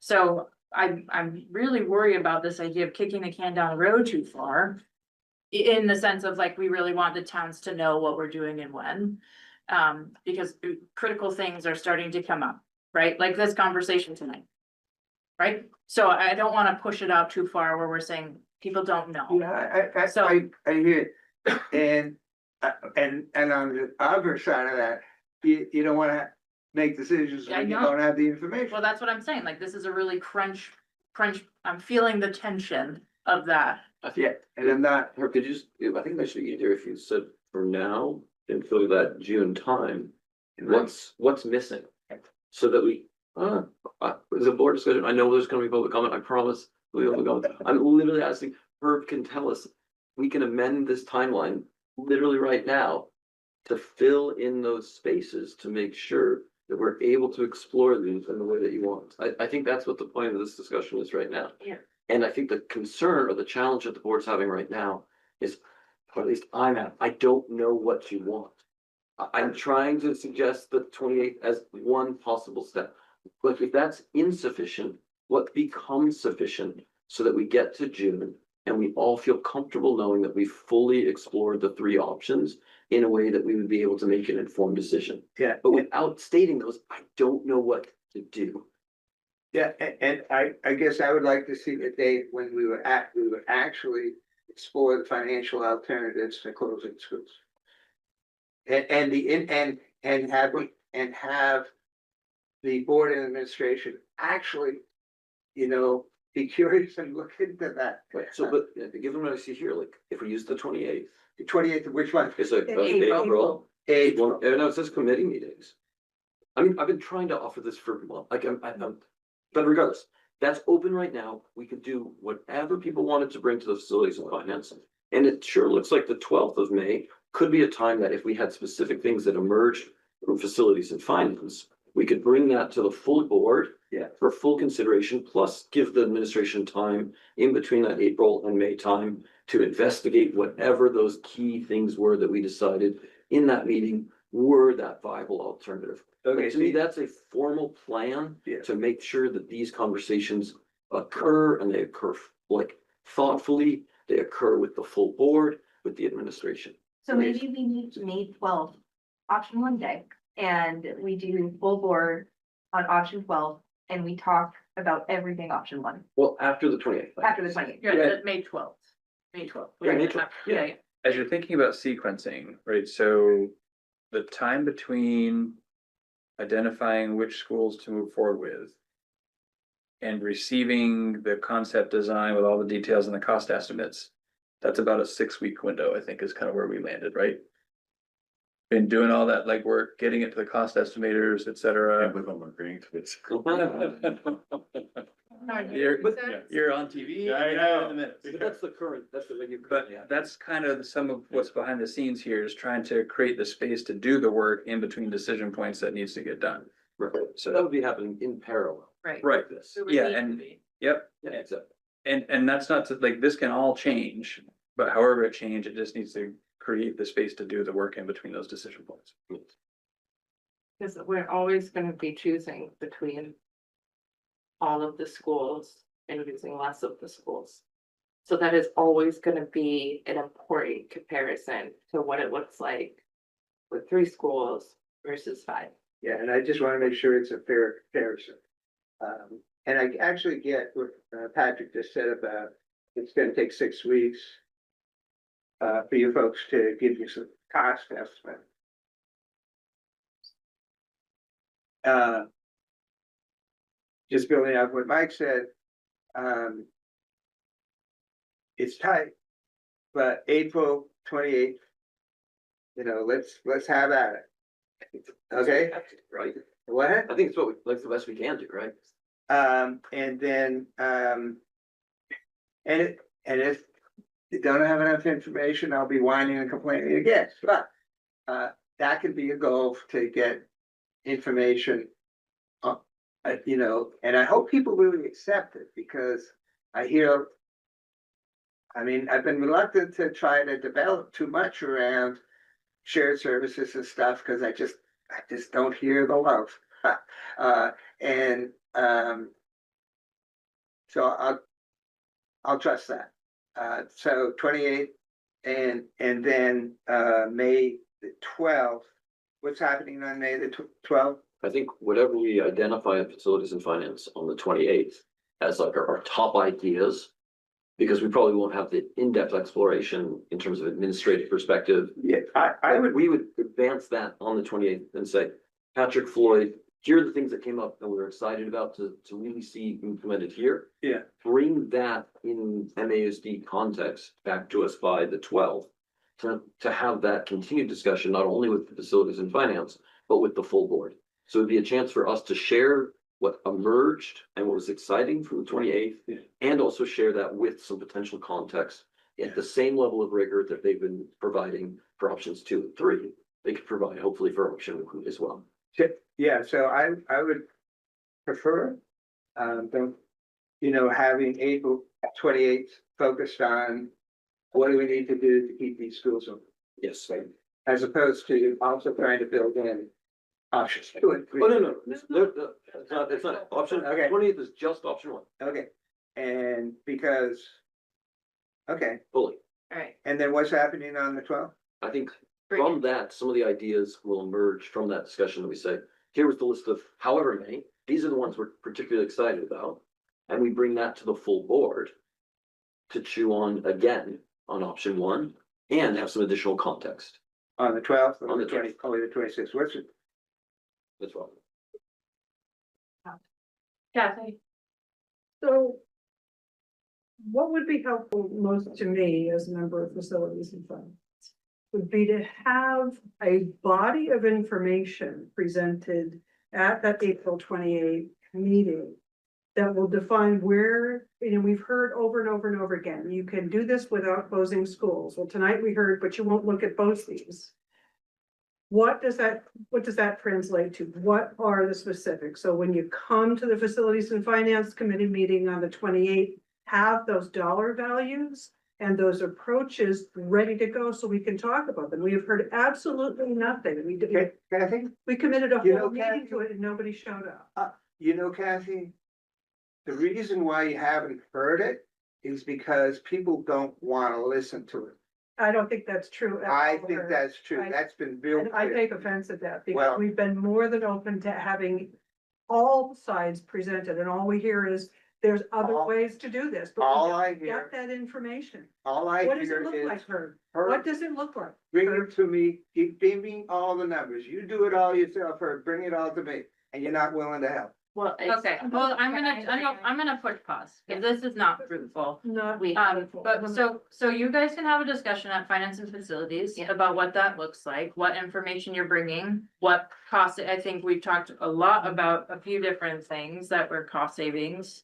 S1: So I'm really worried about this idea of kicking the can down the road too far. In the sense of like, we really want the towns to know what we're doing and when. Because critical things are starting to come up, right? Like this conversation tonight. Right? So I don't want to push it out too far where we're saying people don't know.
S13: Yeah, I hear it. And on the other side of that, you don't want to make decisions when you don't have the information.
S1: Well, that's what I'm saying. Like, this is a really crunch. I'm feeling the tension of that.
S13: Yeah, and I'm not.
S19: Or could you just, I think it might be easier if you said for now, until that June time, what's missing? So that we, the board discussion, I know there's gonna be public comment, I promise. I'm literally asking, Herb can tell us, we can amend this timeline literally right now to fill in those spaces to make sure that we're able to explore these in the way that you want. I think that's what the point of this discussion is right now.
S1: Yeah.
S19: And I think the concern or the challenge that the board's having right now is, or at least I'm at, I don't know what you want. I'm trying to suggest the 28th as one possible step. But if that's insufficient, what becomes sufficient so that we get to June and we all feel comfortable knowing that we fully explored the 3 options in a way that we would be able to make an informed decision.
S13: Yeah.
S19: But without stating those, I don't know what to do.
S13: Yeah, and I guess I would like to see the date when we would actually explore the financial alternatives to closing schools. And have the board and administration actually, be curious and look into that.
S19: Right, so, but given what I see here, like, if we use the 28th,
S13: 28th of which month?
S19: It's like
S3: In April.
S19: Well, no, it says committee meetings. I mean, I've been trying to offer this for, well, like, but regardless, that's open right now. We could do whatever people wanted to bring to the facilities and finance. And it sure looks like the 12th of May could be a time that if we had specific things that emerged from facilities and finance, we could bring that to the full board.
S13: Yeah.
S19: For full consideration, plus give the administration time in between that April and May time to investigate whatever those key things were that we decided in that meeting were that viable alternative.
S13: Okay,
S19: Like, to me, that's a formal plan
S13: Yeah.
S19: to make sure that these conversations occur and they occur like thoughtfully, they occur with the full board, with the administration.
S9: So maybe we meet May 12th, option 1 day, and we do full board on option 12, and we talk about everything option 1
S19: Well, after the 28th.
S9: after the 20th.
S1: Yeah, May 12th. May 12th.
S19: Yeah, May 12th.
S1: Yeah, yeah.
S15: As you're thinking about sequencing, right, so the time between identifying which schools to move forward with and receiving the concept design with all the details and the cost estimates, that's about a 6-week window, I think, is kind of where we landed, right? Been doing all that legwork, getting it to the cost estimators, et cetera.
S5: With them agreeing to this.
S15: You're on TV.
S5: I know.
S15: In a minute.
S19: But that's the current, that's the way you.
S15: But that's kind of some of what's behind the scenes here, is trying to create the space to do the work in between decision points that needs to get done.
S19: Right, so
S15: So-
S19: that would be happening in parallel.
S1: Right.
S15: Right,
S19: with This.
S1: It would
S15: yeah,
S1: need to
S15: and,
S1: be.
S15: yep,
S19: Yeah, exactly.
S15: and that's not to, like, this can all change, but however it change, it just needs to create the space to do the work in between those decision points.
S18: Because we're always gonna be choosing between all of the schools and using less of the schools. So that is always gonna be an important comparison to what it looks like with 3 schools versus 5.
S13: Yeah, and I just want to make sure it's a fair comparison. And I actually get what Patrick just said about it's gonna take 6 weeks for you folks to give you some cost estimate. Just building up what Mike said, it's tight, but April 28th, let's have at it. Okay,
S19: Right,
S13: what?
S19: I think it's what we, like the best we can do, right?
S13: And then, and if you don't have enough information, I'll be whining and complaining again, but that could be a goal to get information. And I hope people really accept it, because I hear. I mean, I've been reluctant to try to develop too much around shared services and stuff, because I just don't hear the love. So I'll trust that. So 28th and then May the 12th. What's happening on May the 12th?
S19: I think whatever we identify in facilities and finance on the 28th as like our top ideas. Because we probably won't have the in-depth exploration in terms of administrative perspective.
S13: Yeah,
S19: we would advance that on the 28th and say, Patrick, Floyd, here are the things that came up and we're excited about to really see implemented here.
S13: Yeah.
S19: Bring that in MASD context back to us by the 12th to have that continued discussion, not only with the facilities and finance, but with the full board. So it'd be a chance for us to share what emerged and what was exciting from the 28th, and also share that with some potential context at the same level of rigor that they've been providing for options 2 and 3. They could provide hopefully for option 1 as well.
S13: Yeah, so I would prefer, having April 28th focused on what do we need to do to keep these schools open,
S19: Yes.
S13: as opposed to also trying to build in options 2 and 3.
S19: Oh, no, it's not option,
S13: Okay.
S19: 20th is just option 1,
S13: Okay, and because, okay,
S19: fully.
S1: All right.
S13: and then what's happening on the 12th?
S19: I think from that, some of the ideas will emerge from that discussion that we say, here was the list of however many, these are the ones we're particularly excited about. And we bring that to the full board to chew on again on option 1 and have some additional context.
S13: On the 12th, or
S19: On
S13: the
S19: the
S13: 20th, or the 26th, what's it?
S19: That's well.
S1: Kathy?
S4: So what would be helpful most to me as a member of facilities and finance would be to have a body of information presented at that April 28th meeting that will define where, we've heard over and over and over again, you can do this without closing schools. Well, tonight we heard, but you won't look at both these. What does that translate to? What are the specifics? So when you come to the Facilities and Finance Committee meeting on the 28th, have those dollar values and those approaches ready to go so we can talk about them. We have heard absolutely nothing.
S13: Kathy,
S4: We committed a
S13: You
S4: whole
S13: know,
S4: meeting
S13: Kathy-
S4: to it and nobody showed up.
S13: Kathy, the reason why you haven't heard it is because people don't want to listen to it.
S4: I don't think that's true. at
S13: I
S4: all,
S13: think
S4: Eric.
S13: that's true.
S4: I-
S13: That's been built.
S4: And I take offense at that because
S13: Well-
S4: we've been more than open to having all sides presented and all we hear is there's other
S13: All-
S4: ways to do this. but we
S13: all
S4: don't
S13: I hear-
S4: Get that information.
S13: All I
S4: What does it
S13: hear
S4: look like,
S13: is,
S4: Herb?
S13: Herb,
S4: What does it look like?
S13: bring it to me, give me all the numbers. You do it all yourself, Herb, bring it all to me, and you're not willing to help.
S18: Well,
S1: Okay, well, I'm gonna push pause, because this is not fruitful.
S4: Not.
S1: But so you guys can have a discussion at Finance and Facilities about what that looks like, what information you're bringing, what cost, I think we've talked a lot about a few different things that were cost savings.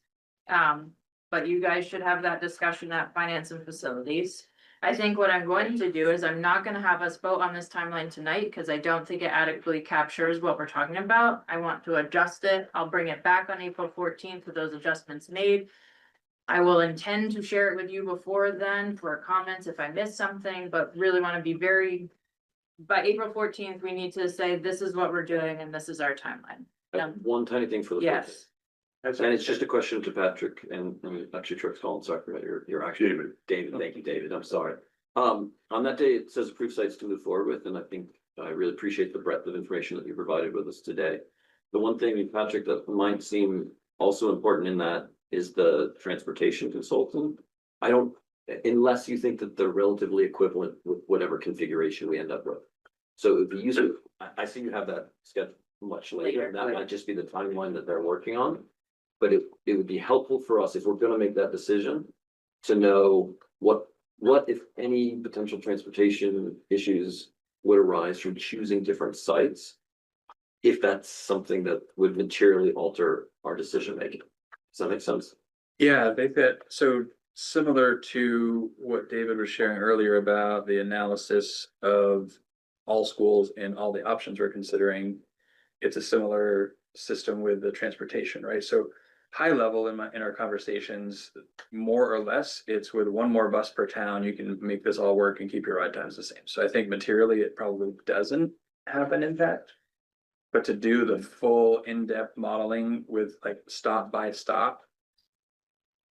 S1: But you guys should have that discussion at Finance and Facilities. I think what I'm going to do is I'm not gonna have us vote on this timeline tonight, because I don't think it adequately captures what we're talking about. I want to adjust it. I'll bring it back on April 14th with those adjustments made. I will intend to share it with you before then for comments if I miss something, but really want to be by April 14th, we need to say, this is what we're doing and this is our timeline.
S19: One tiny thing for the.
S1: Yes.
S19: And it's just a question to Patrick and actually Trix Collins, sorry, you're actually David, thank you, David, I'm sorry. On that day, it says approved sites to move forward with, and I think I really appreciate the breadth of information that you provided with us today. The one thing, Patrick, that might seem also important in that is the transportation consultant. I don't, unless you think that they're relatively equivalent with whatever configuration we end up with. So if you use it, I see you have that scheduled much later, and that might just be the timeline that they're working on. But it would be helpful for us if we're gonna make that decision to know what if any potential transportation issues would arise from choosing different sites. If that's something that would materially alter our decision making. Does that make sense?
S15: Yeah, they fit. So similar to what David was sharing earlier about the analysis of all schools and all the options we're considering. It's a similar system with the transportation, right? So high level in our conversations, more or less, it's with one more bus per town, you can make this all work and keep your ride times the same. So I think materially, it probably doesn't have an impact. But to do the full in-depth modeling with like stop by stop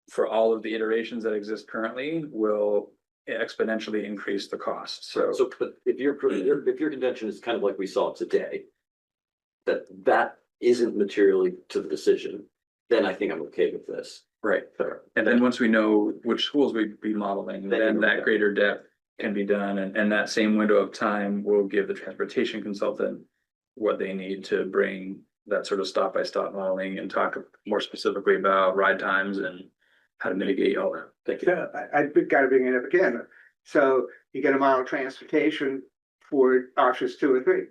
S15: for all of the iterations that exist currently will exponentially increase the cost. So
S19: But if your contention is kind of like we saw today, that isn't materially to the decision, then I think I'm okay with this.
S15: right.
S19: Fair.
S15: And then once we know which schools we'd be modeling, then that greater depth can be done. And that same window of time will give the transportation consultant what they need to bring that sort of stop by stop modeling and talk more specifically about ride times and how to mitigate all that.
S19: Thank you.
S13: So I've got to bring it up again. So you get a model transportation for options 2 or 3.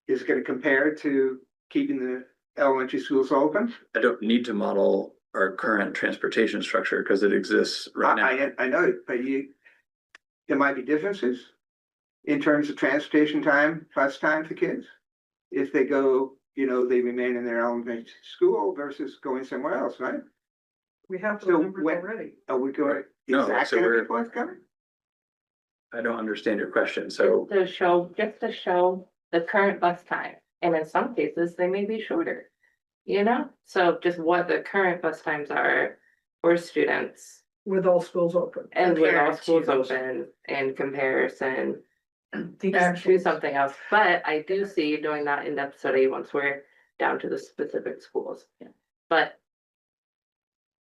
S13: Is it going to compare to keeping the elementary schools open?
S15: I don't need to model our current transportation structure because it exists right now.
S13: I know, but there might be differences in terms of transportation time, bus time for kids. If they go, they remain in their elementary school versus going somewhere else, right?
S4: We have
S13: So
S4: those numbers
S13: when-
S4: already.
S13: Are we going,
S15: No,
S13: is that
S15: so
S13: gonna
S15: we're-
S13: be forthcoming?
S15: I don't understand your question. So
S18: just to show the current bus time, and in some cases, they may be shorter. So just what the current bus times are for students
S4: With all schools open.
S18: and with all
S4: Parents
S18: schools
S4: use.
S18: open in comparison
S4: The
S18: to
S4: actual,
S18: something else. But I do see doing that in-depth study once we're down to the specific schools. But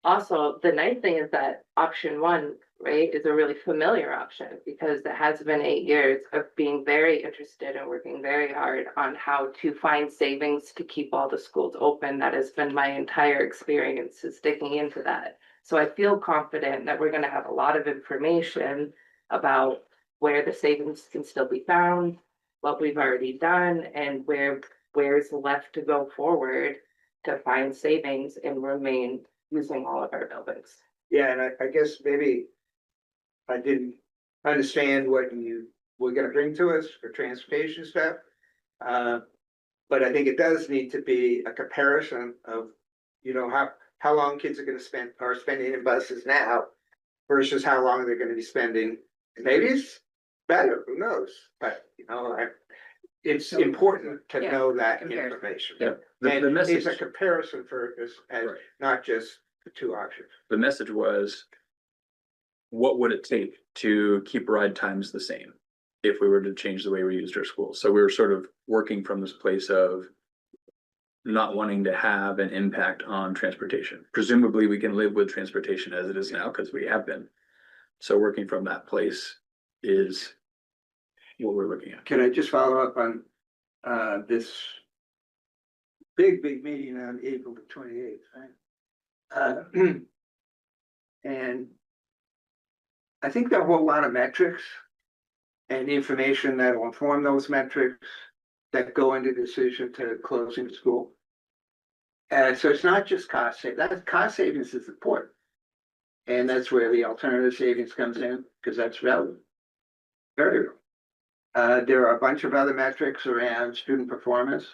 S18: also, the nice thing is that option 1, right, is a really familiar option because it has been 8 years of being very interested and working very hard on how to find savings to keep all the schools open. That has been my entire experience, is sticking into that. So I feel confident that we're gonna have a lot of information about where the savings can still be found, what we've already done, and where's left to go forward to find savings and remain using all of our buildings.
S13: Yeah, and I guess maybe I didn't understand what you were gonna bring to us for transportation stuff. But I think it does need to be a comparison of, you know, how long kids are spending in buses now versus how long they're gonna be spending. Maybe it's better, who knows? But, you know, it's important to
S1: Yeah,
S13: know that
S1: comparison.
S13: information.
S15: Yeah, the
S13: And it's
S15: message,
S13: a comparison for this, and
S15: Right.
S13: not just the two options.
S15: the message was, what would it take to keep ride times the same if we were to change the way we used our schools? So we were sort of working from this place of not wanting to have an impact on transportation. Presumably, we can live with transportation as it is now, because we have been. So working from that place is what we're looking at.
S13: Can I just follow up on this big meeting on April the 28th, right? And I think there are a whole lot of metrics and information that will inform those metrics that go into the decision to closing the school. And so it's not just cost savings is important. And that's where the alternative savings comes in, because that's relevant. Very relevant. There are a bunch of other metrics around student performance,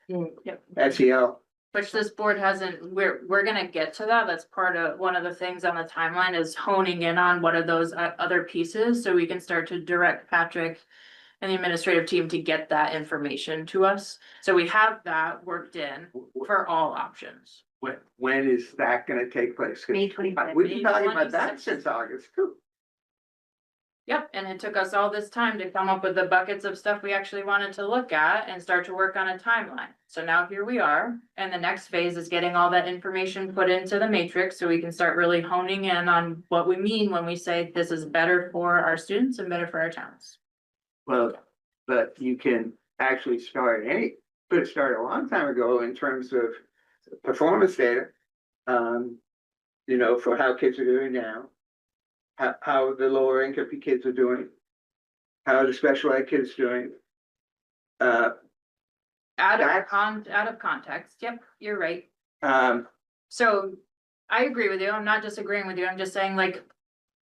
S1: Yep.
S13: SEL.
S1: Which this board hasn't, we're gonna get to that. That's part of, one of the things on the timeline is honing in on what are those other pieces, so we can start to direct Patrick and the administrative team to get that information to us. So we have that worked in for all options.
S13: When is that gonna take place? 'Cause
S1: May 25th.
S13: we've been talking
S1: May
S13: about that
S1: 26th.
S13: since August too.
S1: Yep, and it took us all this time to come up with the buckets of stuff we actually wanted to look at and start to work on a timeline. So now here we are, and the next phase is getting all that information put into the matrix so we can start really honing in on what we mean when we say this is better for our students and better for our towns.
S13: Well, but you can actually could have started a long time ago in terms of performance data. You know, for how kids are doing now. How the lower income kids are doing. How the special ed kids doing.
S1: Out of context, yep, you're right. So I agree with you. I'm not disagreeing with you. I'm just saying, like,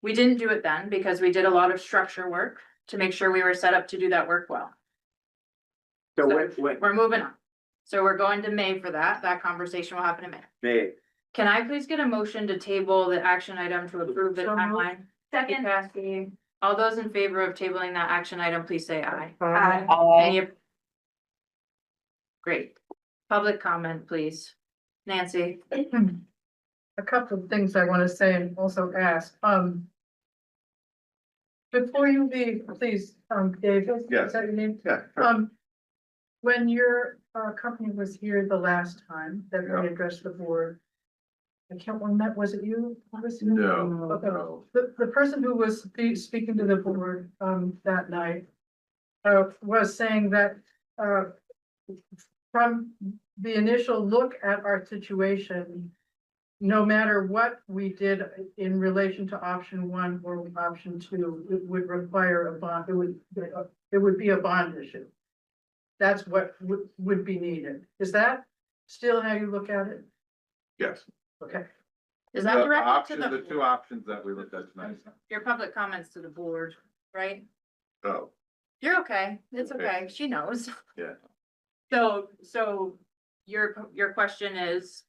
S1: we didn't do it then because we did a lot of structure work to make sure we were set up to do that work well.
S13: So
S1: We're moving on. So we're going to May for that. That conversation will happen in May.
S13: May.
S1: Can I please get a motion to table the action item to approve the
S4: So moved.
S1: timeline? Second. Cassie. All those in favor of tabling that action item, please say aye. Any? Great. Public comment, please. Nancy?
S4: A couple of things I want to say and also ask, before you leave, please, David.
S5: Yes.
S4: Is that your name?
S5: Yeah.
S4: When your company was here the last time that
S5: Yeah.
S4: we addressed the board, I can't remember, was it you?
S5: No,
S4: Okay.
S5: no.
S4: The person who was speaking to the board, that night, was saying that, from the initial look at our situation, no matter what we did in relation to option one or option two, it would require a bond, it would be a bond issue. That's what would be needed. Is that still how you look at it?
S5: Yes.
S4: Okay.
S1: Is that directed
S5: Option,
S1: to
S5: the two options that we looked at tonight.
S1: your public comments to the board, right?
S5: Oh,
S1: You're okay. It's
S5: Okay.
S1: okay. She knows.
S5: yeah.
S1: So your question is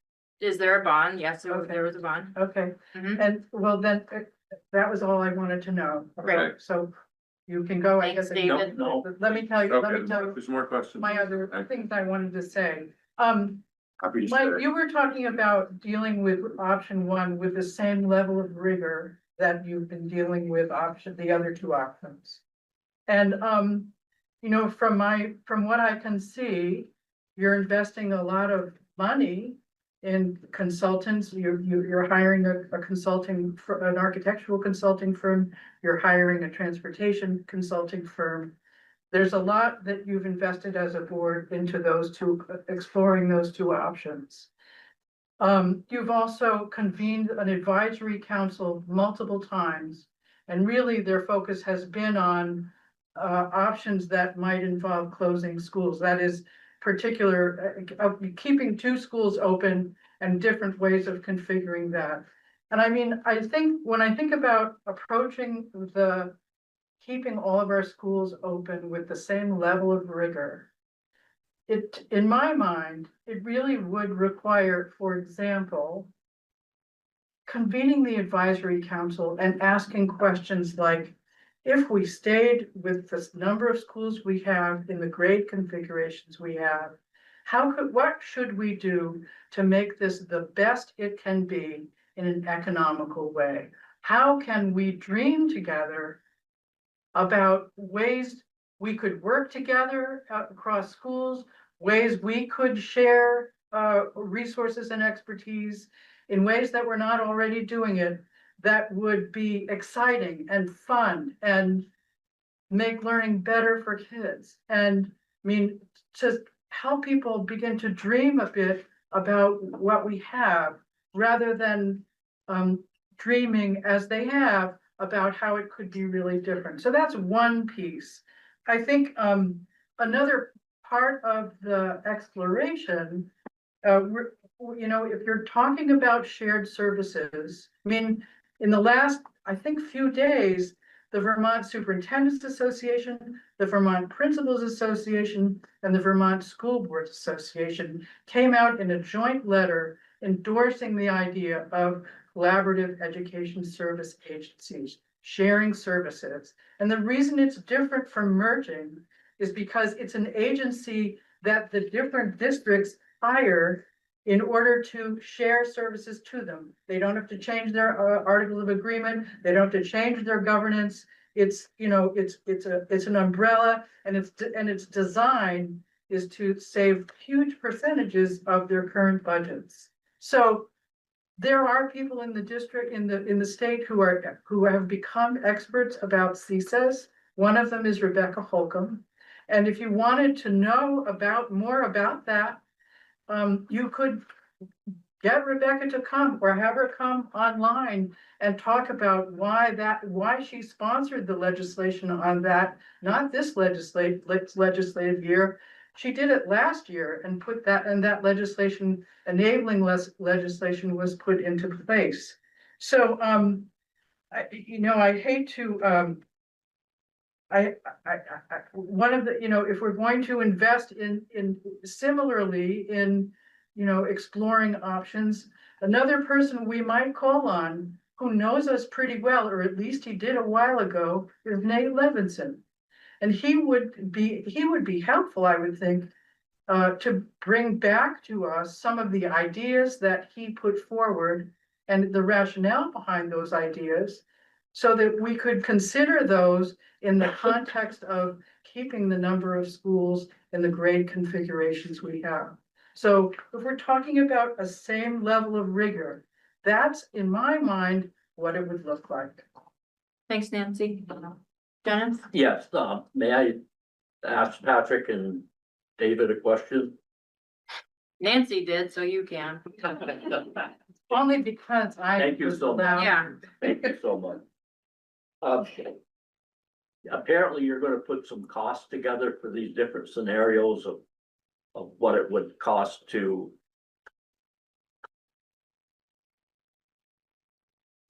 S1: there a bond? Yes, there was a bond.
S4: Okay,
S1: Mhm.
S4: and well, then, that was all I wanted to know.
S1: Great.
S4: So you can go, I
S1: Thanks,
S4: guess.
S1: David.
S5: No.
S4: Let me tell you,
S5: Okay, there's more questions.
S4: my other things I wanted to say.
S5: Happy to
S4: Mike,
S5: stay.
S4: you were talking about dealing with option one with the same level of rigor that you've been dealing with the other two options. And, you know, from what I can see, you're investing a lot of money in consultants. You're hiring an architectural consulting firm. You're hiring a transportation consulting firm. There's a lot that you've invested as a board into exploring those two options. You've also convened an advisory council multiple times And really, their focus has been on options that might involve closing schools. That is particular, keeping two schools open and different ways of configuring that. And I mean, I think when I think about approaching the keeping all of our schools open with the same level of rigor, it, in my mind, it really would require, for example, convening the advisory council and asking questions like, if we stayed with this number of schools we have in the grade configurations we have, what should we do to make this the best it can be in an economical way? How can we dream together about ways we could work together across schools, ways we could share resources and expertise in ways that we're not already doing it, that would be exciting and fun and make learning better for kids. And I mean, to help people begin to dream a bit about what we have, rather than dreaming as they have about how it could be really different. So that's one piece. I think another part of the exploration, you know, if you're talking about shared services, I mean, in the last, I think, few days, the Vermont Superintendents Association, the Vermont Principals Association, and the Vermont School Boards Association came out in a joint letter endorsing the idea of collaborative education service agencies, sharing services. And the reason it's different from merging is because it's an agency that the different districts hire in order to share services to them. They don't have to change their articles of agreement. They don't have to change their governance. It's, you know, it's an umbrella, and its design is to save huge percentages of their current budgets. So there are people in the district, in the state, who have become experts about CSAS. One of them is Rebecca Holcomb. And if you wanted to know more about that, you could get Rebecca to come, or have her come online and talk about why she sponsored the legislation on that, not this legislative year. She did it last year and put that, and that legislation, enabling legislation, was put into place. So, I hate to, one of the, if we're going to invest in similarly in, exploring options, another person we might call on who knows us pretty well, or at least he did a while ago, is Nate Levinson. And he would be helpful, I would think, to bring back to us some of the ideas that he put forward and the rationale behind those ideas, so that we could consider those in the context of keeping the number of schools and the grade configurations we have. So if we're talking about a same level of rigor, that's, in my mind, what it would look like.
S1: Thanks, Nancy. Dennis?
S10: Yes, may I ask Patrick and David a question?
S1: Nancy did, so you can.
S4: Only because
S10: Thank you so much.
S1: Yeah.
S10: Thank you so much. Apparently you're gonna put some costs together for these different scenarios of what it would cost to,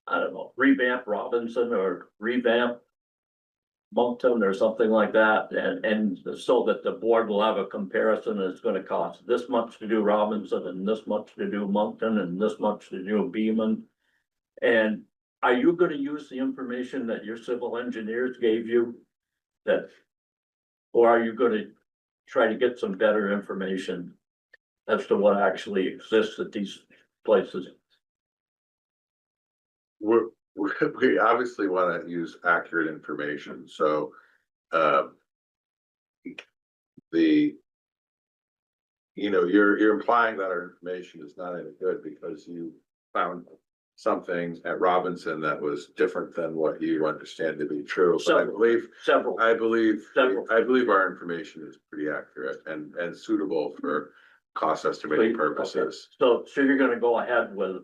S10: I don't know, revamp Robinson or revamp Moncton or something like that, and so that the board will have a comparison. It's gonna cost this much to do Robinson, and this much to do Moncton, and this much to do Beaman. And are you gonna use the information that your civil engineers gave you? Or are you gonna try to get some better information as to what actually exists at these places?
S5: We obviously want to use accurate information, so you're implying that our information is not any good because you found something at Robinson that was different than what you understand to be true. But I believe our information is pretty accurate and suitable for cost estimating purposes.
S10: So you're gonna go ahead with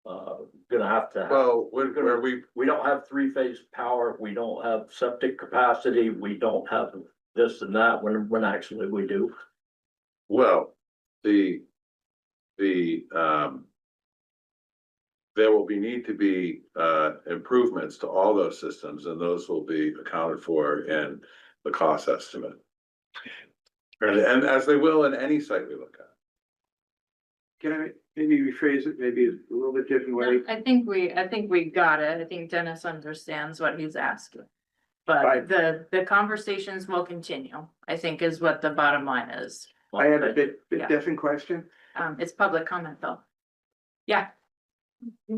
S10: Gonna have to have.
S5: Well, where
S10: We don't have three-phase power, we don't have septic capacity, we don't have this and that, when actually we do.
S5: well, there will need to be, improvements to all those systems, and those will be accounted for in the cost estimate. And as they will in any site we look at.
S13: Can I maybe rephrase it, maybe a little bit different way?
S1: I think we got it. I think Dennis understands what he's asking.
S13: Right.
S1: But the conversations will continue, I think is what the bottom line is.
S13: I have a bit
S1: Yeah.
S13: different question.
S1: It's public comment though. Yeah.
S6: Two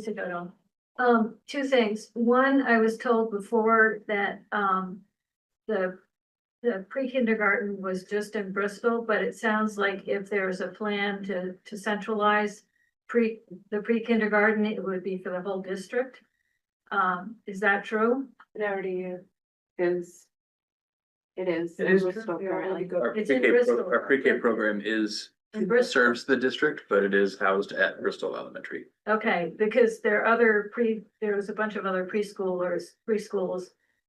S6: things. One, I was told before that, the pre-kindergarten was just in Bristol, but it sounds like if there's a plan to centralize the pre-kindergarten, it would be for the whole district. Is that true?
S18: It already is. It is.
S4: It is
S18: Bristol
S4: true.
S18: currently.
S15: Our
S6: It's in
S15: pre-K
S6: Bristol.
S15: our pre-K program
S6: In Bristol.
S15: serves the district, but it is housed at Bristol Elementary.
S6: Okay, because there was a bunch of other preschools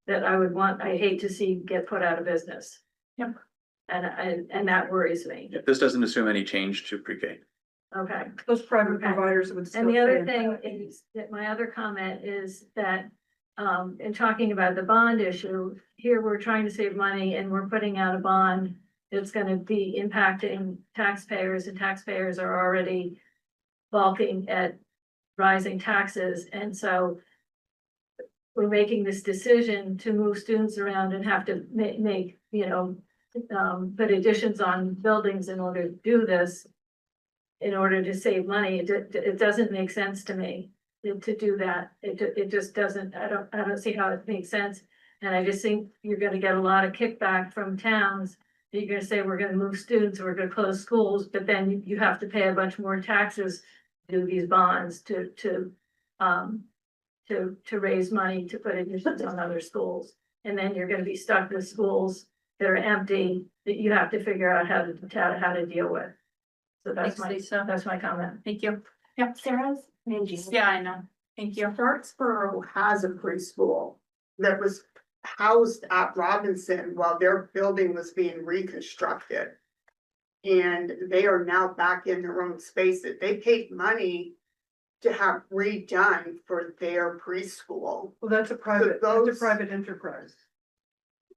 S6: that I hate to see get put out of business.
S1: Yep.
S6: And that worries me.
S15: This doesn't assume any change to pre-K.
S6: Okay.
S4: Those private
S6: Okay.
S4: providers would still.
S6: And the other
S4: pay.
S6: thing is that my other comment is that, in talking about the bond issue, here we're trying to save money and we're putting out a bond that's gonna be impacting taxpayers, and taxpayers are already balking at rising taxes, and so we're making this decision to move students around and have to make, put additions on buildings in order to do this. In order to save money, it doesn't make sense to me to do that. It just doesn't, I don't see how it makes sense. And I just think you're gonna get a lot of kickback from towns. You're gonna say, we're gonna move students, we're gonna close schools, but then you have to pay a bunch more taxes to do these bonds to raise money to put additions on other schools. And then you're gonna be stuck with schools that are empty, that you have to figure out how to deal with. So
S1: Thanks, Lisa.
S6: that's my comment.
S1: Thank you.
S17: Sarah's Minji.
S1: Yeah, I know. Thank you.
S3: Starksboro has a preschool that was housed at Robinson while their building was being reconstructed. And they are now back in their own spaces. They paid money to have redone for their preschool.
S4: Well, that's a private enterprise.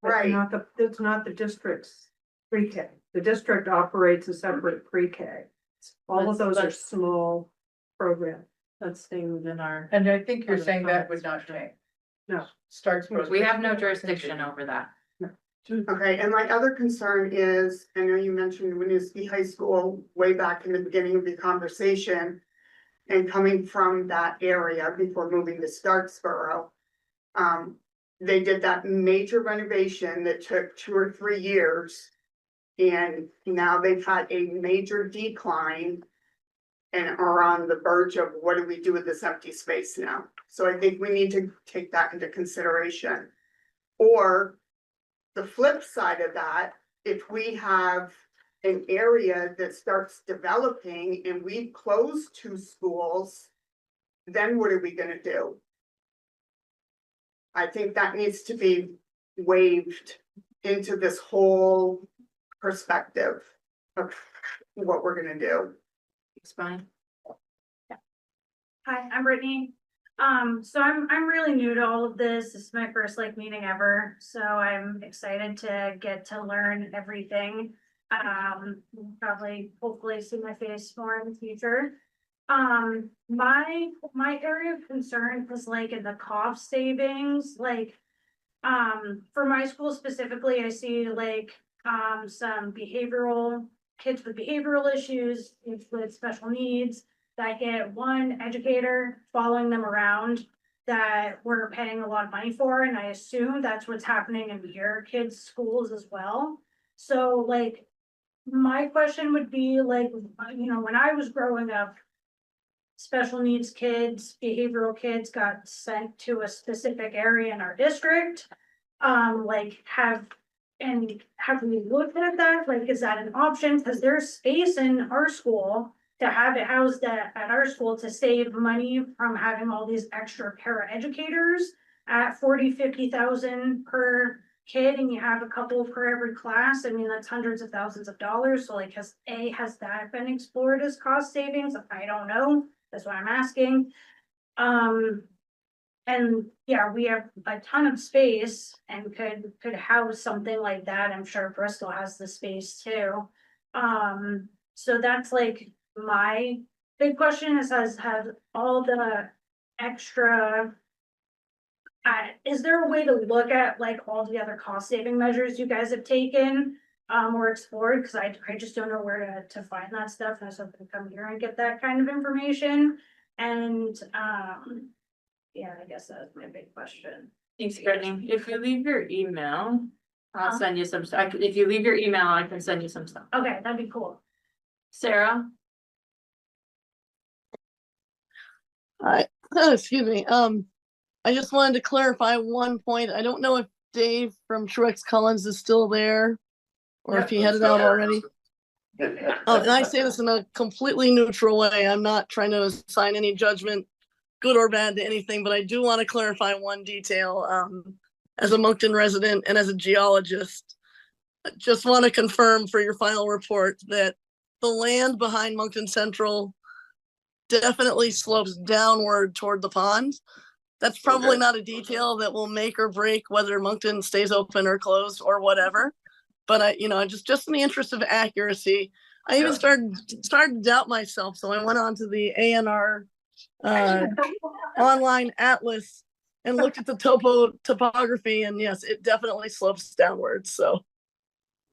S4: That's
S3: Right.
S4: That's not the district's pre-K. The district operates a separate pre-K. All of those are small programs.
S1: Let's stay within our.
S4: And I think you're saying that would not change. No. Starts.
S1: We have no jurisdiction over that.
S3: Okay, and my other concern is, I know you mentioned Winooski High School way back in the beginning of the conversation. And coming from that area before moving to Starksboro. They did that major renovation that took 2 or 3 years. And now they've had a major decline. And are on the verge of what do we do with this empty space now? So I think we need to take that into consideration. Or the flip side of that, if we have an area that starts developing and we close 2 schools, then what are we gonna do? I think that needs to be waived into this whole perspective of what we're gonna do.
S1: It's fine.
S14: Hi, I'm Brittany. So I'm really new to all of this. This is my first meeting ever, so I'm excited to get to learn everything. Probably hopefully see my face more in the future. My area of concern is in the cost savings, for my school specifically, I see some kids with behavioral issues, kids with special needs, that get one educator following them around that we're paying a lot of money for, and I assume that's what's happening in your kids' schools as well. So my question would be when I was growing up, special needs kids, behavioral kids got sent to a specific area in our district. Have we looked at that? Is that an option? Because there's space in our school to have it housed at our school to save money from having all these extra para educators at 40-50,000 per kid, and you have a couple per every class. I mean, that's hundreds of thousands of dollars. So like, has that been explored as cost savings? I don't know. That's why I'm asking. And yeah, we have a ton of space and could house something like that. I'm sure Bristol has the space too. So that's like my big question has all the extra. Is there a way to look at like all the other cost saving measures you guys have taken or explored? Because I just don't know where to find that stuff. And I was hoping to come here and get that kind of information. And yeah, I guess that's my big question.
S1: Thanks, Brittany. If you leave your email, I'll send you some stuff. If you leave your email, I can send you some stuff.
S14: Okay, that'd be cool.
S1: Sarah?
S2: Excuse me. I just wanted to clarify one point. I don't know if Dave from Truex Collins is still there or if he headed out already. And I say this in a completely neutral way. I'm not trying to assign any judgment, good or bad, to anything, but I do want to clarify one detail. As a Moncton resident and as a geologist, I just want to confirm for your final report that the land behind Moncton Central definitely slopes downward toward the pond. That's probably not a detail that will make or break whether Moncton stays open or closed or whatever. But I, just in the interest of accuracy, I even started to doubt myself. So I went on to the ANR online atlas and looked at the topography, and yes, it definitely slopes downwards. So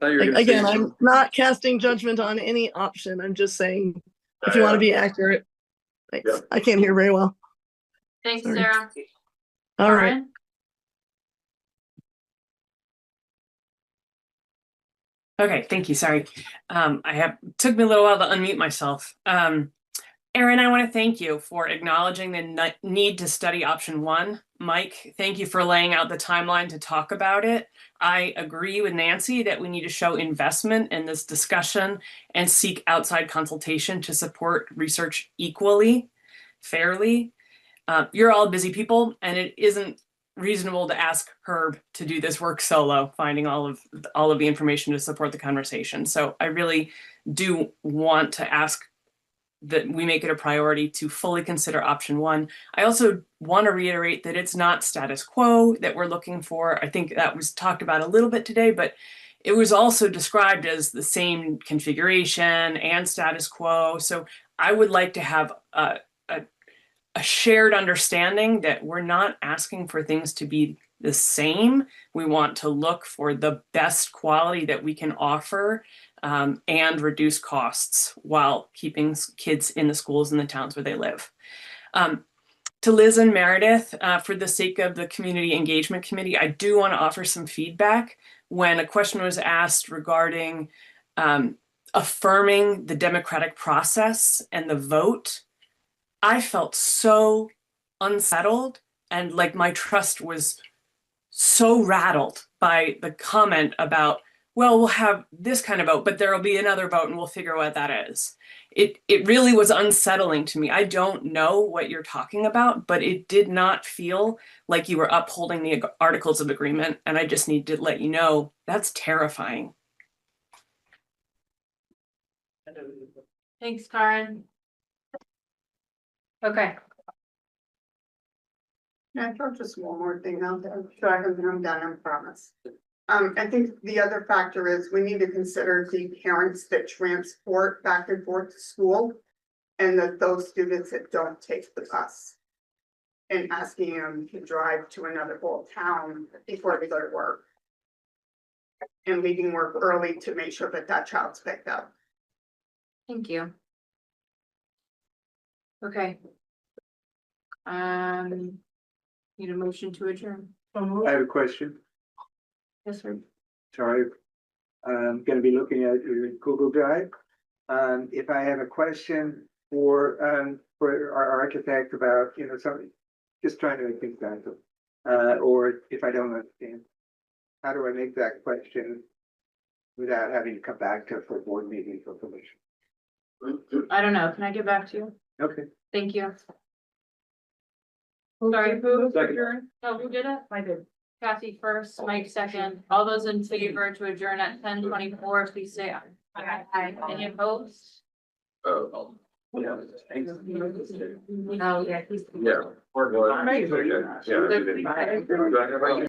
S2: again, I'm not casting judgment on any option. I'm just saying if you want to be accurate. Thanks. Yeah. I can't hear very well.
S1: Thanks,
S2: Sorry.
S1: Sarah.
S2: All right.
S22: Okay, thank you. Sorry. Took me a little while to unmute myself. Erin, I want to thank you for acknowledging the need to study option one. Mike, thank you for laying out the timeline to talk about it. I agree with Nancy that we need to show investment in this discussion and seek outside consultation to support research equally, fairly. You're all busy people, and it isn't reasonable to ask Herb to do this work solo, finding all of the information to support the conversation. So I really do want to ask that we make it a priority to fully consider option one. I also want to reiterate that it's not status quo that we're looking for. I think that was talked about a little bit today, but it was also described as the same configuration and status quo. So I would like to have a shared understanding that we're not asking for things to be the same. We want to look for the best quality that we can offer and reduce costs while keeping kids in the schools in the towns where they live. To Liz and Meredith, for the sake of the Community Engagement Committee, I do want to offer some feedback. When a question was asked regarding affirming the democratic process and the vote, I felt so unsettled and like my trust was so rattled by the comment about, well, we'll have this kind of vote, but there'll be another vote and we'll figure what that is. It really was unsettling to me. I don't know what you're talking about, but it did not feel like you were upholding the Articles of Agreement. And I just need to let you know that's terrifying.
S1: Thanks, Karen. Okay.
S23: Yeah, I throw just one more thing out there, so I haven't come down, I promise. I think the other factor is we need to consider the parents that transport back and forth to school. And that those students that don't take the bus. And asking them to drive to another whole town before they go to work. And leaving work early to make sure that that child's picked up.
S1: Thank you. Okay. Need a motion to adjourn.
S13: I have a question.
S1: Yes, sir.
S13: Sorry. I'm gonna be looking at your Google Drive. If I have a question for our architect about, something, just trying to make things simple. Or if I don't understand, how do I make that question without having to come back to for board meeting for permission?
S1: I don't know, can I get back to you?
S13: Okay.
S1: Thank you. Sorry, who?
S21: Second.
S1: Oh, who did it?
S4: I did.
S1: Kathy first, Mike second. All those in favor to adjourn at 10:24, please say aye. Aye. Any opposed?
S5: Yeah.
S1: Oh, yeah.
S5: Yeah. We're good.
S4: Amazing.
S5: Okay. Yeah.